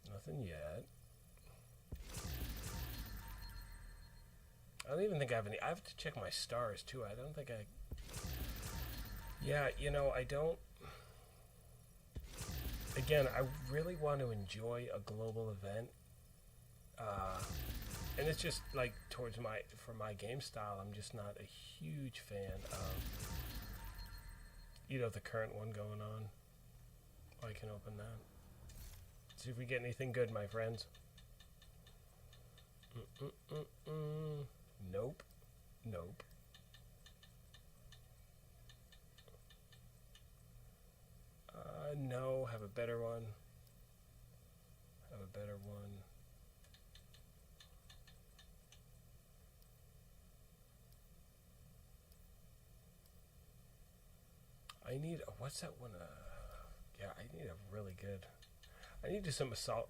Speaker 1: Nothing yet. I don't even think I have any. I have to check my stars too. I don't think I. Yeah, I don't. Again, I really want to enjoy a global event. And it's just like for my game style, I'm just not a huge fan of, the current one going on. I can open that. See if we get anything good, my friends. Nope. Nope. No, have a better one. Have a better one. I need, what's that one? Yeah, I need a really good, I need to do some assault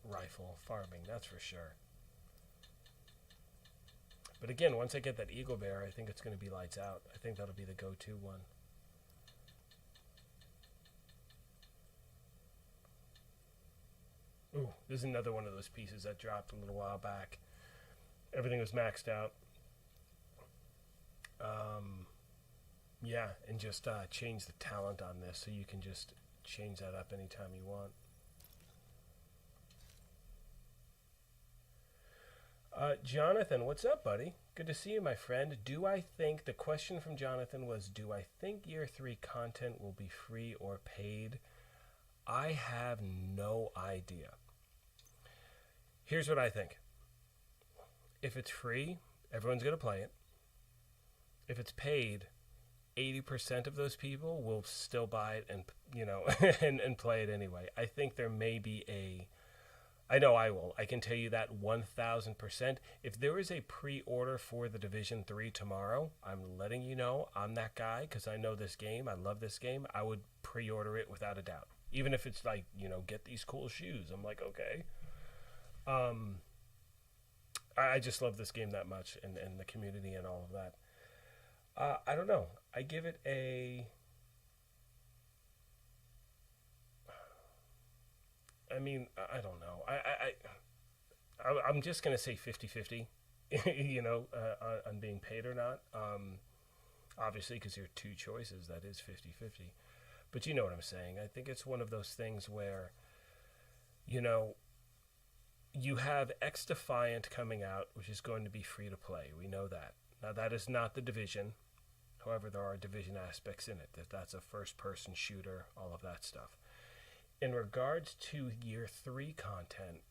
Speaker 1: rifle farming, that's for sure. But again, once I get that Eagle Bear, I think it's going to be lights out. I think that'll be the go-to one. Ooh, this is another one of those pieces that dropped a little while back. Everything was maxed out. Yeah, and just change the talent on this so you can just change that up anytime you want. Jonathan, what's up, buddy? Good to see you, my friend. The question from Jonathan was, do I think Year 3 content will be free or paid? I have no idea. Here's what I think. If it's free, everyone's going to play it. If it's paid, 80% of those people will still buy it and, and play it anyway. I think there may be I know I will. I can tell you that 1,000%. If there is a pre-order for the Division 3 tomorrow, I'm letting you know I'm that guy because I know this game. I love this game. I would pre-order it without a doubt. Even if it's like, get these cool shoes. I'm like, okay. I just love this game that much and the community and all of that. I don't know. I give it a... I mean, I don't know. I'm just going to say 50-50, on being paid or not. Obviously, because there are two choices, that is 50-50. But you know what I'm saying. I think it's one of those things where, you have X Defiant coming out, which is going to be free to play. We know that. Now, that is not the Division. However, there are Division aspects in it. That's a first-person shooter, all of that stuff. In regards to Year 3 content,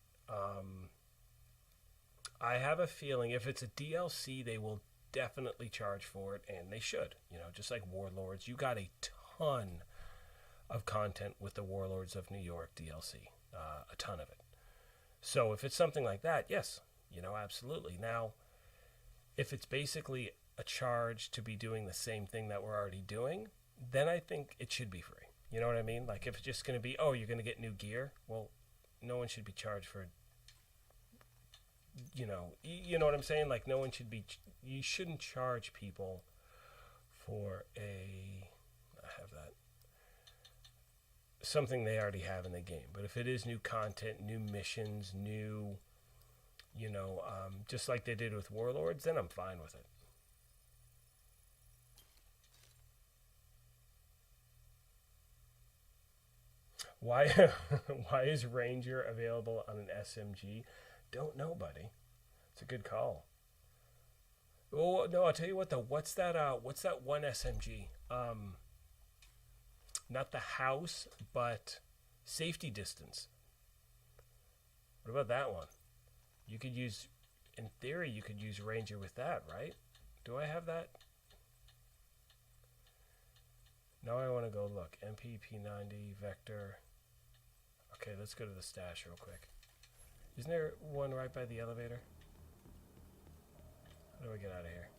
Speaker 1: I have a feeling if it's a DLC, they will definitely charge for it, and they should. Just like Warlords, you got a ton of content with the Warlords of New York DLC, a ton of it. So if it's something like that, yes, absolutely. Now, if it's basically a charge to be doing the same thing that we're already doing, then I think it should be free. You know what I mean? Like if it's just going to be, oh, you're going to get new gear, well, no one should be charged for, you know what I'm saying? Like no one should be, you shouldn't charge people for something they already have in the game. But if it is new content, new missions, new, just like they did with Warlords, then I'm fine with it. Why is Ranger available on an SMG? Don't know, buddy. It's a good call. Oh no, I'll tell you what though. What's that one SMG? Not the house, but safety distance. What about that one? You could use, in theory, you could use Ranger with that, right? Do I have that? Now I want to go look. MPP90, Vector. Okay, let's go to the stash real quick. Isn't there one right by the elevator? How do I get out of here?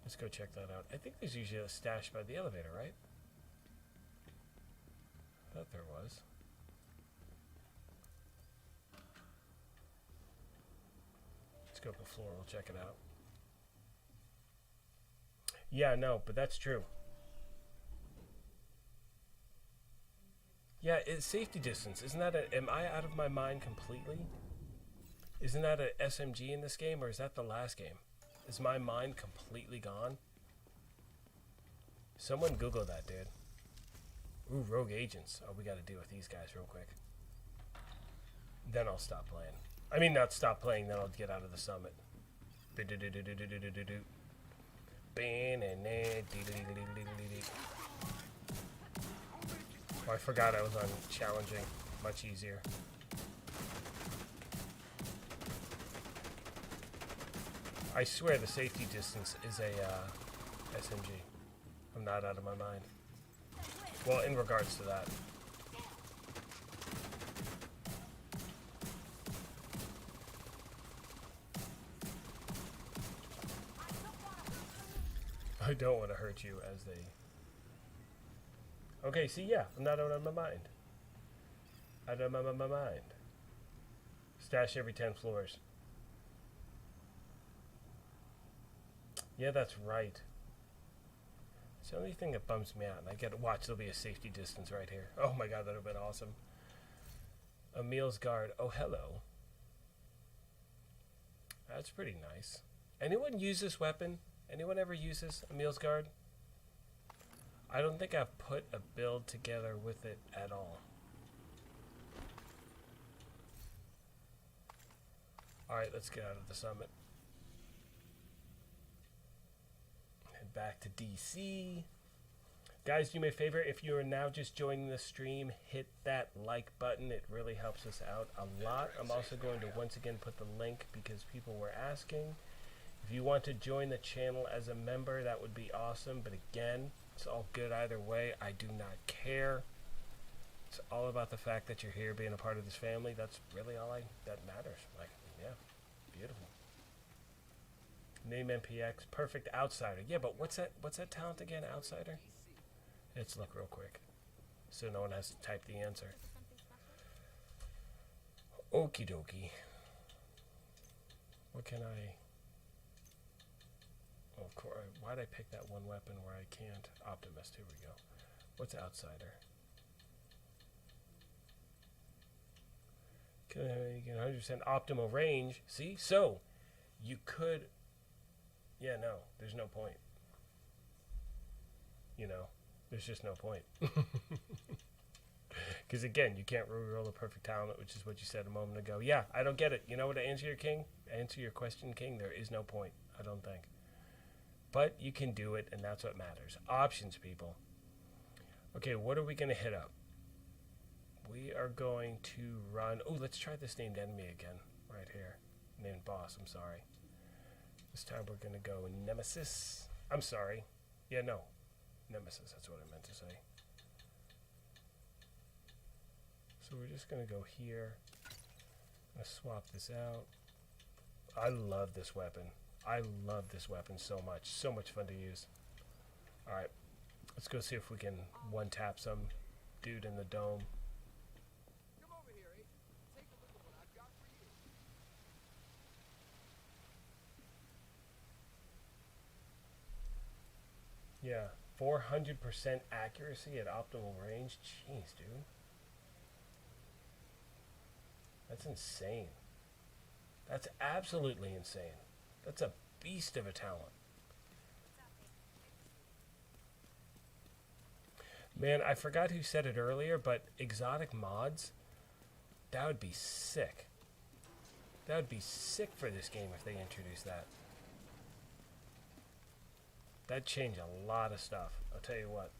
Speaker 1: Let's go check that out. I think there's usually a stash by the elevator, right? I thought there was. Let's go up the floor. We'll check it out. Yeah, no, but that's true. Yeah, it's safety distance. Isn't that am I out of my mind completely? Isn't that a SMG in this game, or is that the last game? Is my mind completely gone? Someone Google that, dude. Ooh, rogue agents. Oh, we got to deal with these guys real quick. Then I'll stop playing. I mean, not stop playing, then I'll get out of the summit. Oh, I forgot I was on challenging. Much easier. I swear the safety distance is a SMG. I'm not out of my mind. Well, in regards to that. I don't want to hurt you as they... Okay, see, yeah, I'm not out of my mind. Out of my mind. Stash every 10 floors. Yeah, that's right. It's the only thing that bums me out. And I get to watch, there'll be a safety distance right here. Oh my god, that would have been awesome. Emil's guard. Oh, hello. That's pretty nice. Anyone use this weapon? Anyone ever use this Emil's guard? I don't think I've put a build together with it at all. Alright, let's get out of the summit. Head back to DC. Guys, do me a favor. If you are now just joining the stream, hit that like button. It really helps us out a lot. I'm also going to once again put the link because people were asking. If you want to join the channel as a member, that would be awesome. But again, it's all good either way. I do not care. It's all about the fact that you're here being a part of this family. That's really all that matters. Like, yeah, beautiful. Name MPX, perfect outsider. Yeah, but what's that talent again, outsider? Let's look real quick, so no one has to type the answer. Okie dokie. What can I... Oh, of course, why'd I pick that one weapon where I can't? Optimist, here we go. What's outsider? You get 100% optimal range. See? So, you could... Yeah, no. There's no point. You know, there's just no point. Because, again, you can't roll a perfect talent, which is what you said a moment ago. Yeah, I don't get it. You know what, to answer your question, King? There is no point, I don't think. But you can do it, and that's what matters. Options, people. Okay, what are we going to hit up? We are going to run... Oh, let's try this named enemy again. Right here. Named boss, I'm sorry. This time we're going to go Nemesis. I'm sorry. Yeah, no. Nemesis, that's what I meant to say. So we're just going to go here. I'm going to swap this out. I love this weapon. I love this weapon so much. So much fun to use. Alright. Let's go see if we can one-tap some dude in the dome.
Speaker 5: Come over here, Agent. Take a look at what I've got for you.
Speaker 1: Yeah. 400% accuracy at optimal range. Jeez, dude. That's insane. That's absolutely insane. That's a beast of a talent. Man, I forgot who said it earlier, but exotic mods, that would be sick. That would be sick for this game if they introduced that. That'd change a lot of stuff, I'll tell you what.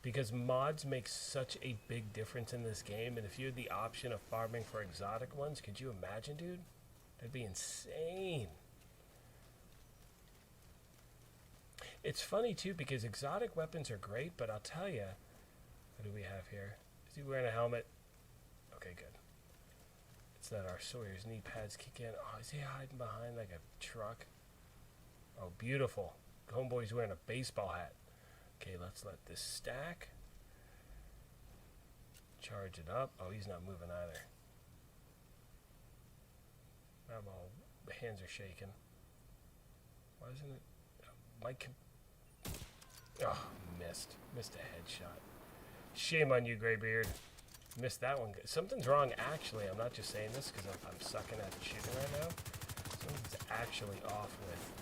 Speaker 1: Because mods make such a big difference in this game, and if you had the option of farming for exotic ones, could you imagine, dude? That'd be insane. It's funny, too, because exotic weapons are great, but I'll tell you... What do we have here? Is he wearing a helmet? Okay, good. It's that our Sawyer's knee pads kick in. Oh, is he hiding behind, like, a truck? Oh, beautiful. Homeboy's wearing a baseball hat. Okay, let's let this stack. Charge it up. Oh, he's not moving either. The hands are shaking. Why isn't it? Oh, missed. Missed a headshot. Shame on you, Graybeard. Missed that one. Something's wrong, actually. I'm not just saying this because I'm sucking at shooting right now. Something's actually off with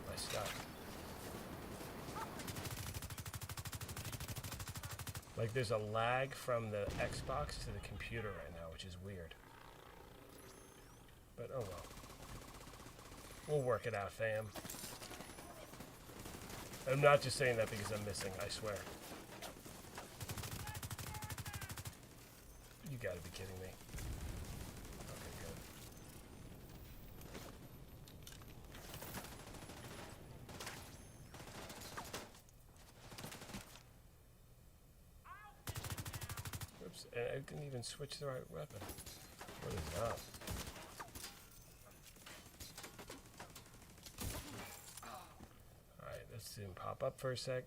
Speaker 1: my stuff. Like, there's a lag from the Xbox to the computer right now, which is weird. But, oh well. We'll work it out, fam. I'm not just saying that because I'm missing, I swear. You gotta be kidding me. Okay, good. Oops, and I didn't even switch the right weapon. What is up? Alright, let's see him pop up for a sec.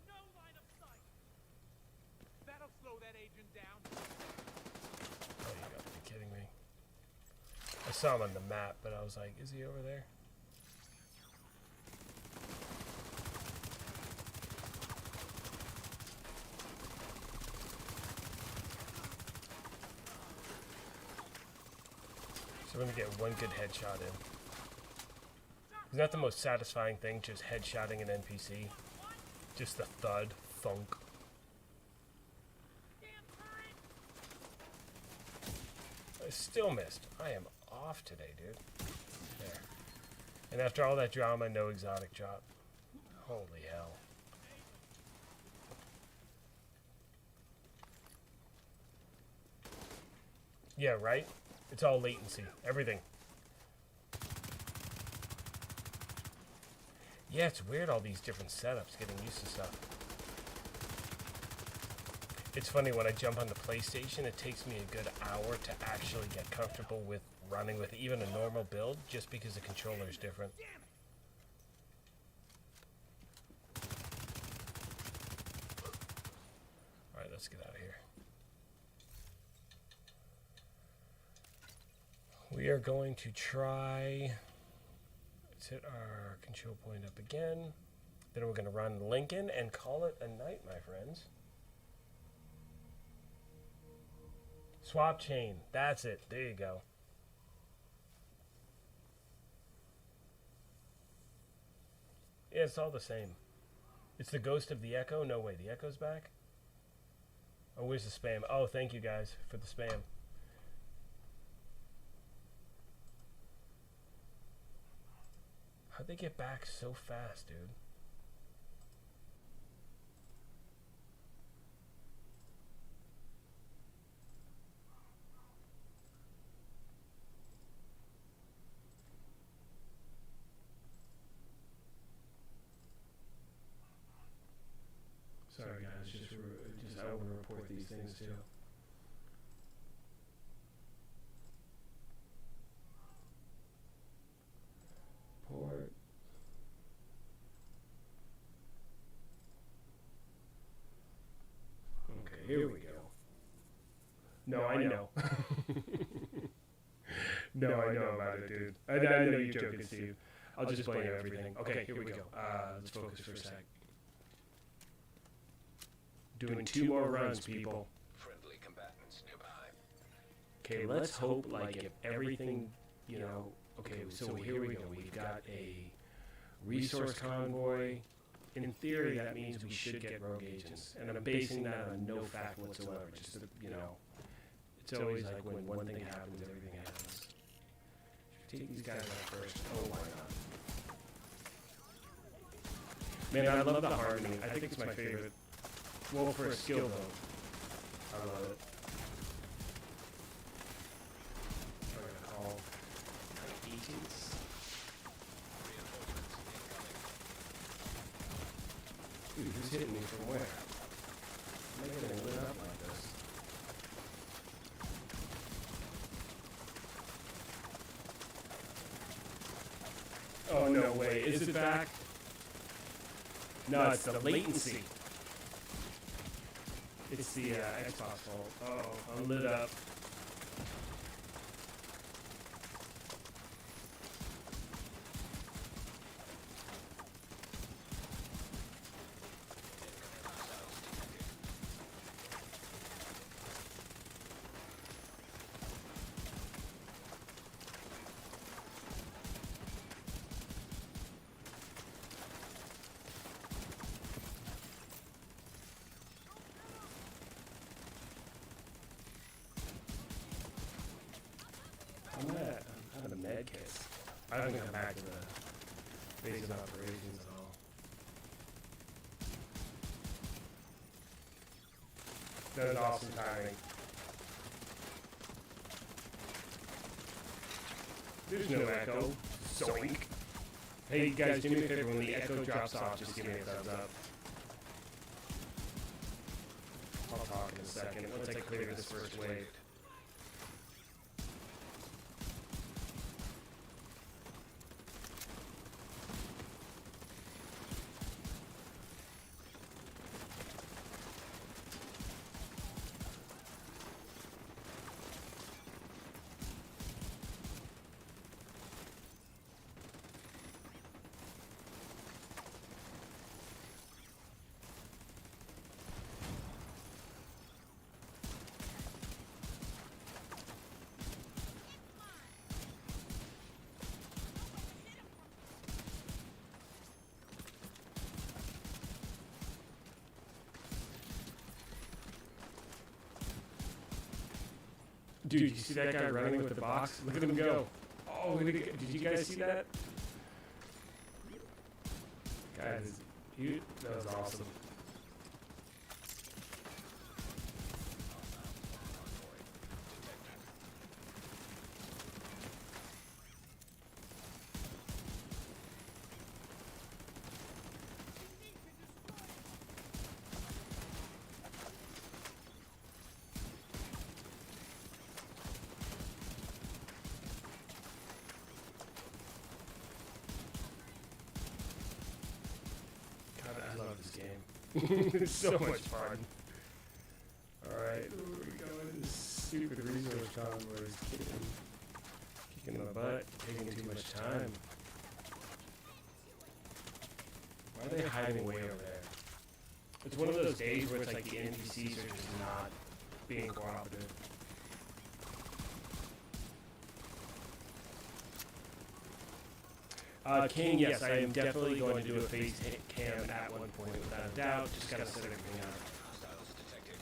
Speaker 5: No line of sight. That'll slow that agent down.
Speaker 1: Oh, you gotta be kidding me. I saw him on the map, but I was like, is he over there? So I'm gonna get one good headshot in. Isn't that the most satisfying thing, just headshotting an NPC? Just the thud, thunk. I still missed. I am off today, dude. There. And after all that drama, no exotic drop. Holy hell. Yeah, right? It's all latency. Everything. Yeah, it's weird, all these different setups, getting used to stuff. It's funny, when I jump on the PlayStation, it takes me a good hour to actually get comfortable with running with even a normal build, just because the controller is different. Alright, let's get out of here. We are going to try... Let's hit our control point up again. Then we're going to run Lincoln and call it a night, my friends. Swap chain. That's it. There you go. Yeah, it's all the same. It's the ghost of the Echo. No way, the Echo's back. Oh, where's the spam? Oh, thank you guys for the spam. How'd they get back so fast, dude? Sorry guys, just I want to report these things too. Port. Okay, here we go. No, I know. No, I know about it, dude. I know you're joking, Steve. I'll just blame everything. Okay, here we go. Let's focus for a sec. Doing 2 more runs, people.
Speaker 6: Friendly combatants nearby.
Speaker 1: Okay, let's hope, like, if everything, you know... Okay, so here we go. We've got a resource convoy. In theory, that means we should get rogue agents. And I'm basing that on no fact whatsoever. Just, you know... It's always like when one thing happens, everything happens. Should we take these guys out first? Oh, why not? Man, I love the harmony. I think it's my favorite. Well, for a skill, though. I love it. I'm gonna call agents. Dude, who's hitting me from where? Am I getting lit up like this? Oh, no way. Is it back? No, it's the latency. It's the Xbox fault. Uh-oh, I'm lit up. I'm out of med kits. I haven't come back to the base of operations at all. That was awesome timing. There's no echo. Zoink. Hey guys, do me a favor, when the echo drops off, just give me a thumbs up. I'll talk in a second, once I clear this first wave. Dude, you see that guy running with the box? Look at him go. Oh, look at, did you guys see that? Guys, that was awesome. It's so much fun. Alright, where we going? This stupid resource convoy is kicking my butt, taking too much time. Why are they hiding way over there? It's one of those days where it's like the NPCs are just not being cooperative. King, yes, I am definitely going to do a face cam at one point, without a doubt. Just gotta set everything up.
Speaker 6: Hostiles detected.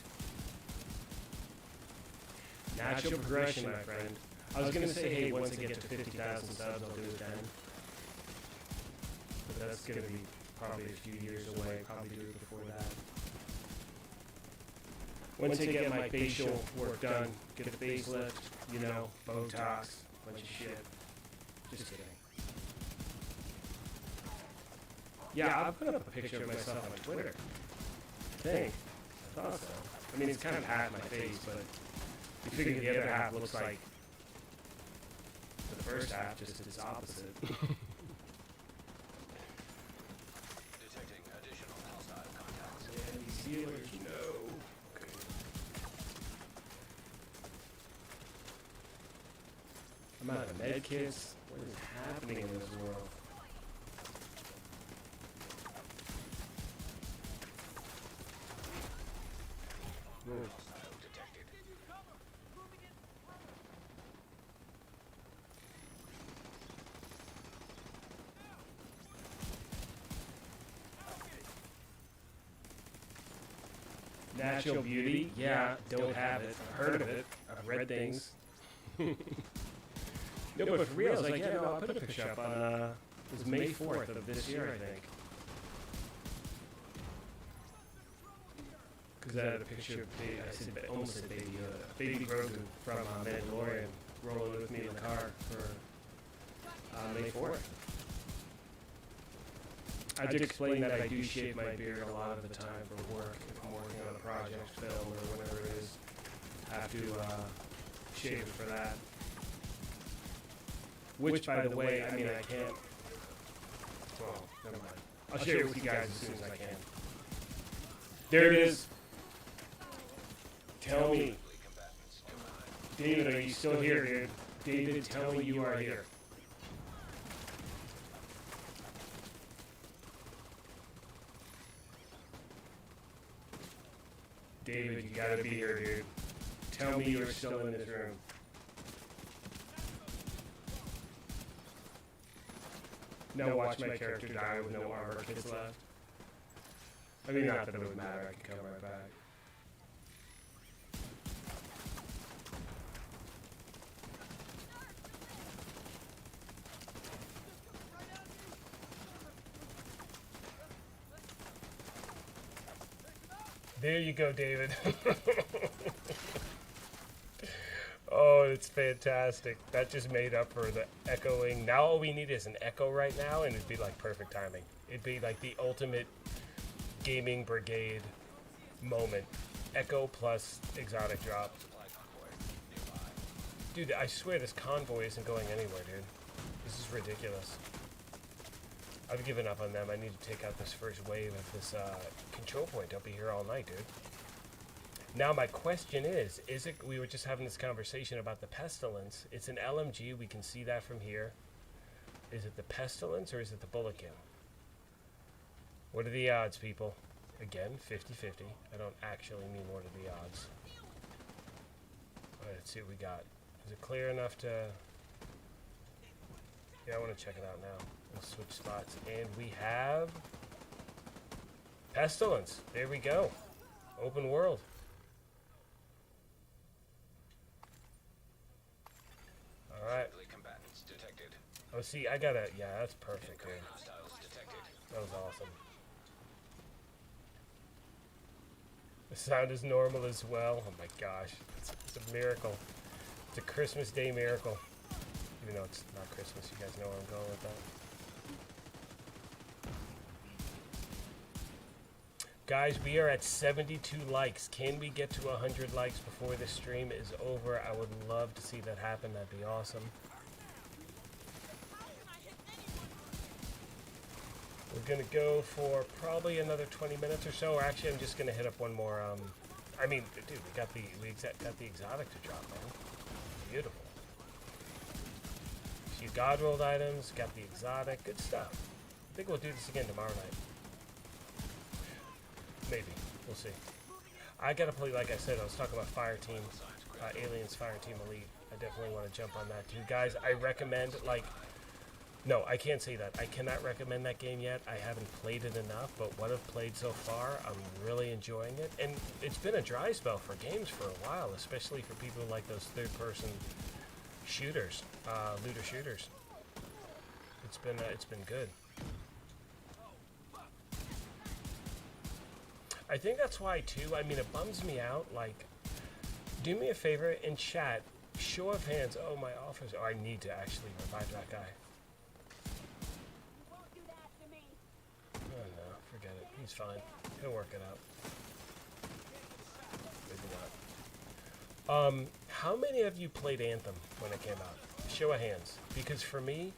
Speaker 1: Natural progression, my friend. I was gonna say, hey, once I get to 50,000 subs, I'll do it then. But that's gonna be probably a few years away. Probably do it before that. Once I get my facial work done, get a facelift, you know, Botox, bunch of shit. Just kidding. Yeah, I'll put up a picture of myself on Twitter. I think. I thought so. I mean, it's kind of half my face, but you figure the other half looks like the first half, just its opposite.
Speaker 6: Detecting additional hostile contacts.
Speaker 1: Yeah, these healers, no. Okay. I'm out of med kits. What is happening in this world?
Speaker 6: Hostile detected.
Speaker 1: Natural beauty? Yeah, don't have it. I've heard of it. I've read things. No, but for real, I was like, yeah, no, I'll put a picture up on, it was May 4th of this year, I think. Because I had a picture of baby, I said, almost said baby Grogu from Mandalorian rolling with me in the car for May 4th. I did explain that I do shave my beard a lot of the time for work. If I'm working on a project, film, or whatever it is, I have to shave it for that. Which, by the way, I mean, I can't. Well, never mind. I'll share it with you guys as soon as I can. There it is. Tell me. David, are you still here, dude? David, tell me you are here. David, you gotta be here, dude. Tell me you're still in this room. Now watch my character die with no armor kits left. I mean, not that it would matter, I can come right back. There you go, David. Oh, it's fantastic. That just made up for the echoing. Now all we need is an echo right now, and it'd be like perfect timing. It'd be like the ultimate gaming brigade moment. Echo plus exotic drop. Dude, I swear this convoy isn't going anywhere, dude. This is ridiculous. I've given up on them. I need to take out this first wave of this control point. I'll be here all night, dude. Now my question is it, we were just having this conversation about the Pestilence. It's an LMG, we can see that from here. Is it the Pestilence or is it the Bulletin? What are the odds, people? Again, 50-50. I don't actually mean what are the odds. Alright, let's see what we got. Is it clear enough to... Yeah, I want to check it out now. We'll switch spots. And we have... Pestilence. There we go. Open world. Alright.
Speaker 6: Combatants detected.
Speaker 1: Oh, see, I gotta... Yeah, that's perfect, dude.
Speaker 6: Hostiles detected.
Speaker 1: That was awesome. The sound is normal as well. Oh my gosh. It's a miracle. It's a Christmas Day miracle. Even though it's not Christmas, you guys know where I'm going with that. Guys, we are at 72 likes. Can we get to 100 likes before this stream is over? I would love to see that happen. That'd be awesome. We're gonna go for probably another 20 minutes or so. Or actually, I'm just gonna hit up one more. I mean, dude, we got the exotic to drop, man. Beautiful. A few god rolled items. Got the exotic. Good stuff. I think we'll do this again tomorrow night. Maybe. We'll see. I gotta play, like I said, I was talking about Fireteam, Aliens Fireteam Elite. I definitely want to jump on that too. Guys, I recommend, like, No, I can't say that. I cannot recommend that game yet. I haven't played it enough, but what I've played so far, I'm really enjoying it. And it's been a dry spell for games for a while, especially for people who like those third-person shooters, looter shooters. It's been good. I think that's why too. I mean, it bums me out. Like, do me a favor in chat, show of hands. Oh, my officer. Oh, I need to actually revive that guy. Oh no, forget it. He's fine. He'll work it out. Maybe not. How many of you played Anthem when it came out? Show of hands. Because for me,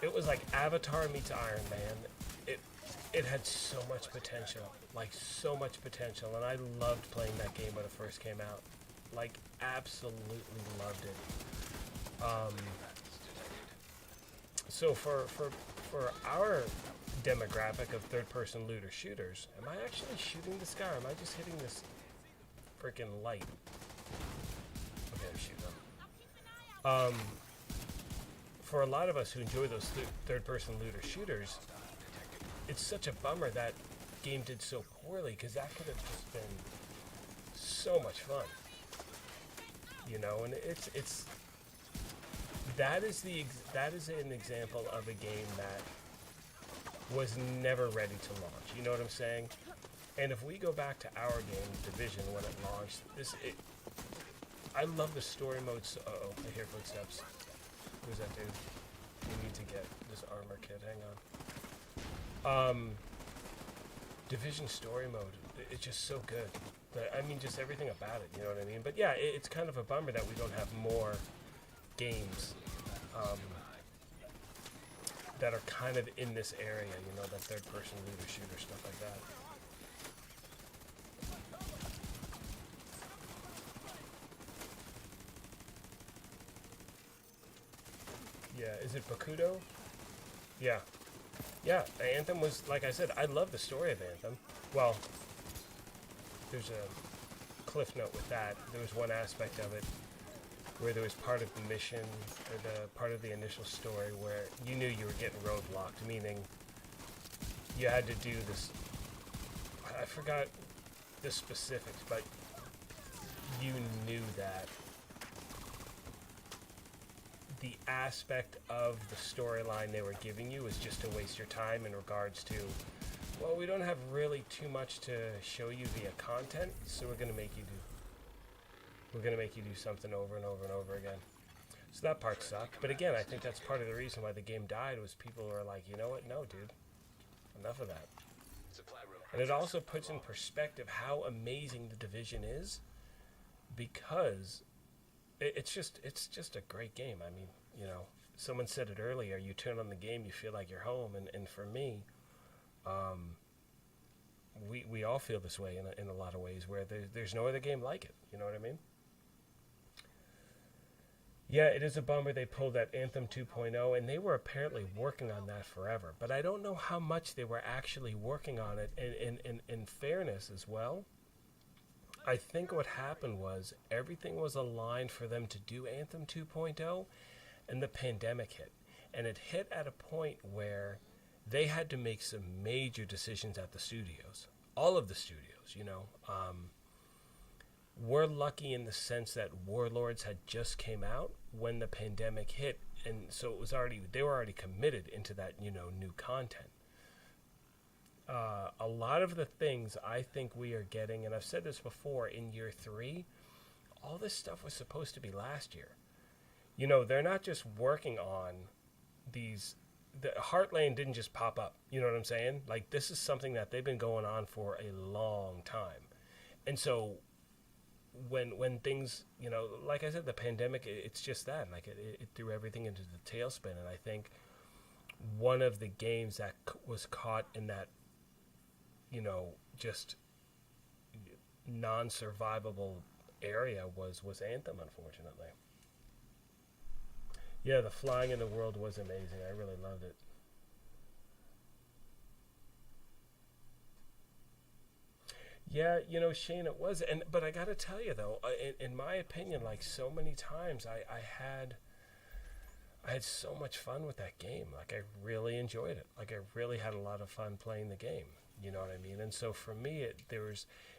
Speaker 1: it was like Avatar meets Iron Man. It had so much potential. Like, so much potential. And I loved playing that game when it first came out. Like, absolutely loved it. So for our demographic of third-person looter shooters, am I actually shooting this guy, or am I just hitting this freaking light? Okay, I'm shooting him. For a lot of us who enjoy those third-person looter shooters, it's such a bummer that game did so poorly, because that could have just been so much fun. You know, and it's that is an example of a game that was never ready to launch. You know what I'm saying? And if we go back to our game, Division, when it launched, I love the story modes. Uh-oh, I hear footsteps. Who's that dude? We need to get this armor kit. Hang on. Division story mode. It's just so good. I mean, just everything about it. You know what I mean? But yeah, it's kind of a bummer that we don't have more games that are kind of in this area. You know, that third-person looter shooter stuff like that. Yeah, is it Bakudo? Yeah. Yeah, Anthem was, like I said, I love the story of Anthem. Well, there's a cliff note with that. There was one aspect of it where there was part of the mission, or the part of the initial story, where you knew you were getting roadblocked, meaning you had to do this. I forgot the specifics, but you knew that the aspect of the storyline they were giving you was just to waste your time in regards to, well, we don't have really too much to show you via content, so we're going to make you do something over and over and over again. So that part sucked. But again, I think that's part of the reason why the game died, was people were like, you know what? No, dude. Enough of that. And it also puts in perspective how amazing the Division is, because it's just a great game. I mean, you know, someone said it earlier, you turn on the game, you feel like you're home. And for me, we all feel this way in a lot of ways, where there's no other game like it. You know what I mean? Yeah, it is a bummer they pulled that Anthem 2.0, and they were apparently working on that forever. But I don't know how much they were actually working on it. And in fairness as well, I think what happened was everything was aligned for them to do Anthem 2.0, and the pandemic hit. And it hit at a point where they had to make some major decisions at the studios. All of the studios, you know. We're lucky in the sense that Warlords had just came out when the pandemic hit, and so they were already committed into that, you know, new content. A lot of the things I think we are getting, and I've said this before, in year 3, all this stuff was supposed to be last year. You know, they're not just working on these. The Heartland didn't just pop up. You know what I'm saying? Like, this is something that they've been going on for a long time. And so when things, you know, like I said, the pandemic, it's just that. Like, it threw everything into the tailspin. And I think one of the games that was caught in that, you know, just non-survivable area was Anthem, unfortunately. Yeah, the flying in the world was amazing. I really loved it. Yeah, you know, Shane, it was. But I got to tell you, though, in my opinion, like so many times, I I had so much fun with that game. Like, I really enjoyed it. Like, I really had a lot of fun playing the game. You know what I mean? And so for me,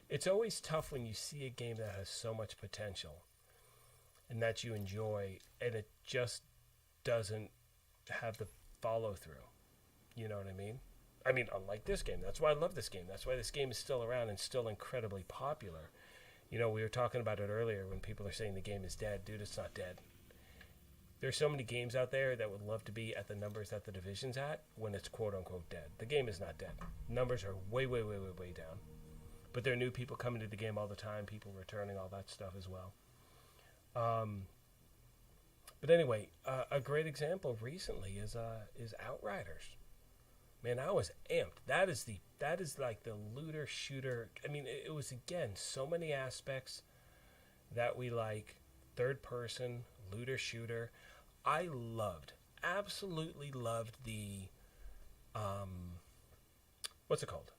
Speaker 1: it's always tough when you see a game that has so much potential and that you enjoy, and it just doesn't have the follow through. You know what I mean? I mean, unlike this game. That's why I love this game. That's why this game is still around and still incredibly popular. You know, we were talking about it earlier when people are saying the game is dead. Dude, it's not dead. There's so many games out there that would love to be at the numbers that the Division's at when it's quote-unquote dead. The game is not dead. Numbers are way, way, way, way, way down. But there are new people coming to the game all the time, people returning, all that stuff as well. But anyway, a great example recently is Outriders. Man, I was amped. That is like the looter shooter. I mean, it was, again, so many aspects that we like. Third person, looter shooter. I absolutely loved the, what's it called?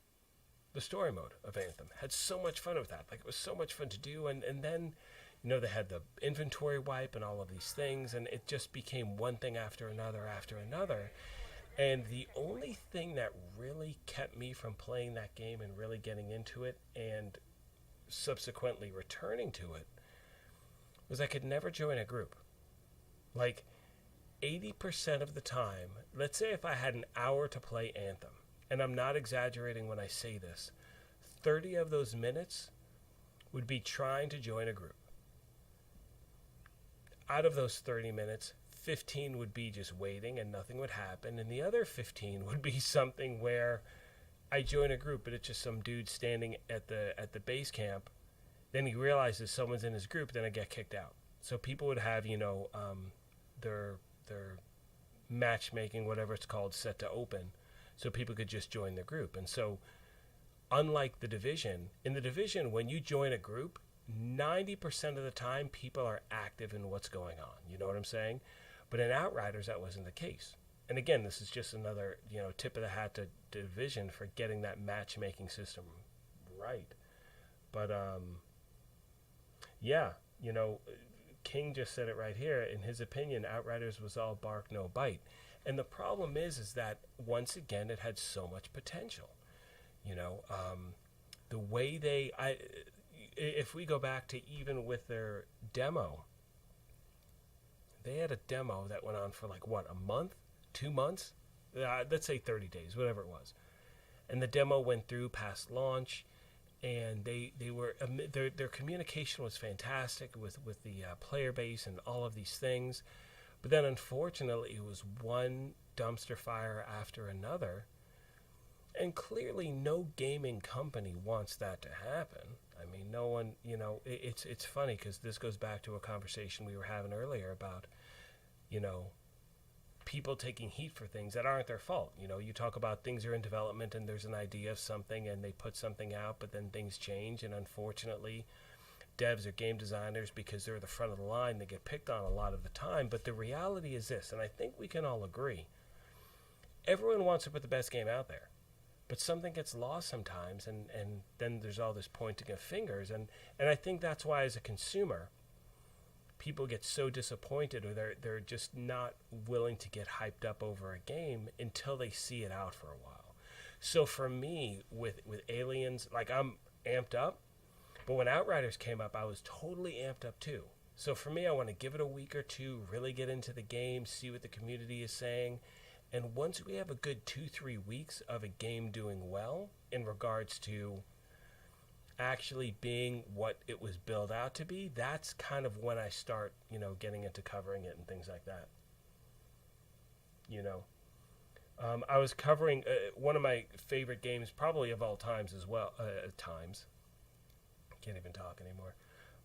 Speaker 1: The story mode of Anthem. Had so much fun with that. Like, it was so much fun to do. And then, you know, they had the inventory wipe and all of these things. And it just became one thing after another after another. And the only thing that really kept me from playing that game and really getting into it and subsequently returning to it was I could never join a group. Like, 80% of the time, let's say if I had an hour to play Anthem, and I'm not exaggerating when I say this, 30 of those minutes would be trying to join a group. Out of those 30 minutes, 15 would be just waiting and nothing would happen, and the other 15 would be something where I join a group, but it's just some dude standing at the base camp. Then he realizes someone's in his group, then I get kicked out. So people would have, you know, their matchmaking, whatever it's called, set to open, so people could just join the group. And so, unlike the Division, in the Division, when you join a group, 90% of the time, people are active in what's going on. You know what I'm saying? But in Outriders, that wasn't the case. And again, this is just another, you know, tip of the hat to Division for getting that matchmaking system right. But, yeah, you know, King just said it right here. In his opinion, Outriders was all bark, no bite. And the problem is that, once again, it had so much potential. You know, the way if we go back to even with their demo, they had a demo that went on for like, what, a month? 2 months? Let's say 30 days, whatever it was. And the demo went through past launch, and they were their communication was fantastic with the player base and all of these things. But then, unfortunately, it was one dumpster fire after another. And clearly, no gaming company wants that to happen. I mean, no one, you know, it's funny because this goes back to a conversation we were having earlier about, you know, people taking heat for things that aren't their fault. You know, you talk about things are in development and there's an idea of something and they put something out, but then things change. And unfortunately, devs or game designers, because they're at the front of the line, they get picked on a lot of the time. But the reality is this, and I think we can all agree, everyone wants to put the best game out there. But something gets lost sometimes, and then there's all this pointing of fingers. And I think that's why, as a consumer, people get so disappointed, or they're just not willing to get hyped up over a game until they see it out for a while. So for me, with Aliens, like, I'm amped up. But when Outriders came up, I was totally amped up too. So for me, I want to give it a week or two, really get into the game, see what the community is saying. And once we have a good 2-3 weeks of a game doing well in regards to actually being what it was built out to be, that's kind of when I start, you know, getting into covering it and things like that. You know, I was covering one of my favorite games, probably of all times as well. Can't even talk anymore.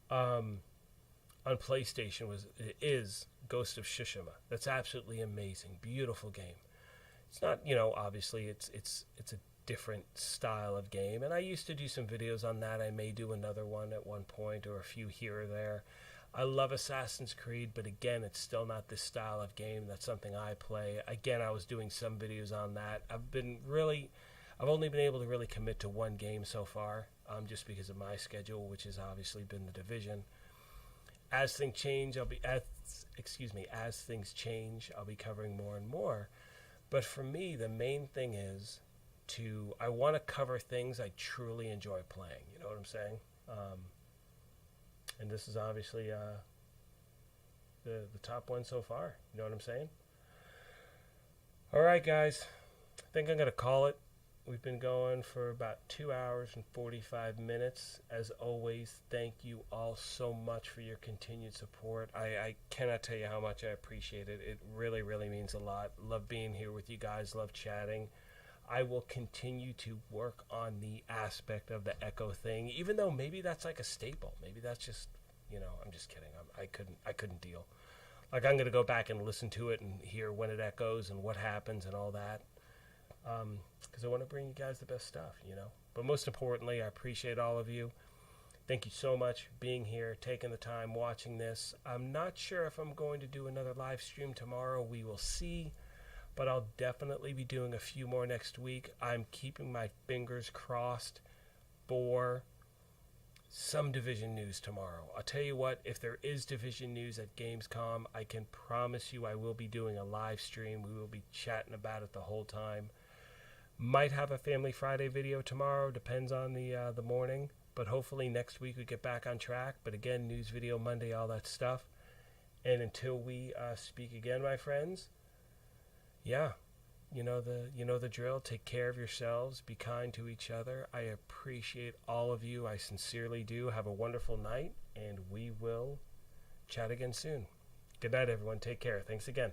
Speaker 1: On PlayStation is Ghost of Tsushima. That's absolutely amazing, beautiful game. It's not, you know, obviously it's a different style of game, and I used to do some videos on that. I may do another one at one point, or a few here or there. I love Assassin's Creed, but again, it's still not this style of game. That's something I play. Again, I was doing some videos on that. I've only been able to really commit to one game so far, just because of my schedule, which has obviously been the Division. as things change, as things change, I'll be covering more and more. But for me, the main thing is I want to cover things I truly enjoy playing. You know what I'm saying? And this is obviously the top one so far. You know what I'm saying? All right, guys. I think I'm going to call it. We've been going for about 2 hours and 45 minutes. As always, thank you all so much for your continued support. I cannot tell you how much I appreciate it. It really, really means a lot. Love being here with you guys. Love chatting. I will continue to work on the aspect of the echo thing, even though maybe that's like a staple. Maybe that's just, I'm just kidding. I couldn't deal. Like, I'm going to go back and listen to it and hear when it echoes and what happens and all that. Because I want to bring you guys the best stuff, But most importantly, I appreciate all of you. Thank you so much for being here, taking the time, watching this. I'm not sure if I'm going to do another live stream tomorrow. We will see. But I'll definitely be doing a few more next week. I'm keeping my fingers crossed for some Division news tomorrow. I'll tell you what, if there is Division news at Gamescom, I can promise you I will be doing a live stream. We will be chatting about it the whole time. Might have a Family Friday video tomorrow, depends on the morning. But hopefully next week we get back on track. But again, news video Monday, all that stuff. And until we speak again, my friends, yeah, you know the drill. Take care of yourselves. Be kind to each other. I appreciate all of you. I sincerely do. Have a wonderful night, and we will chat again soon. Good night, everyone. Take care. Thanks again.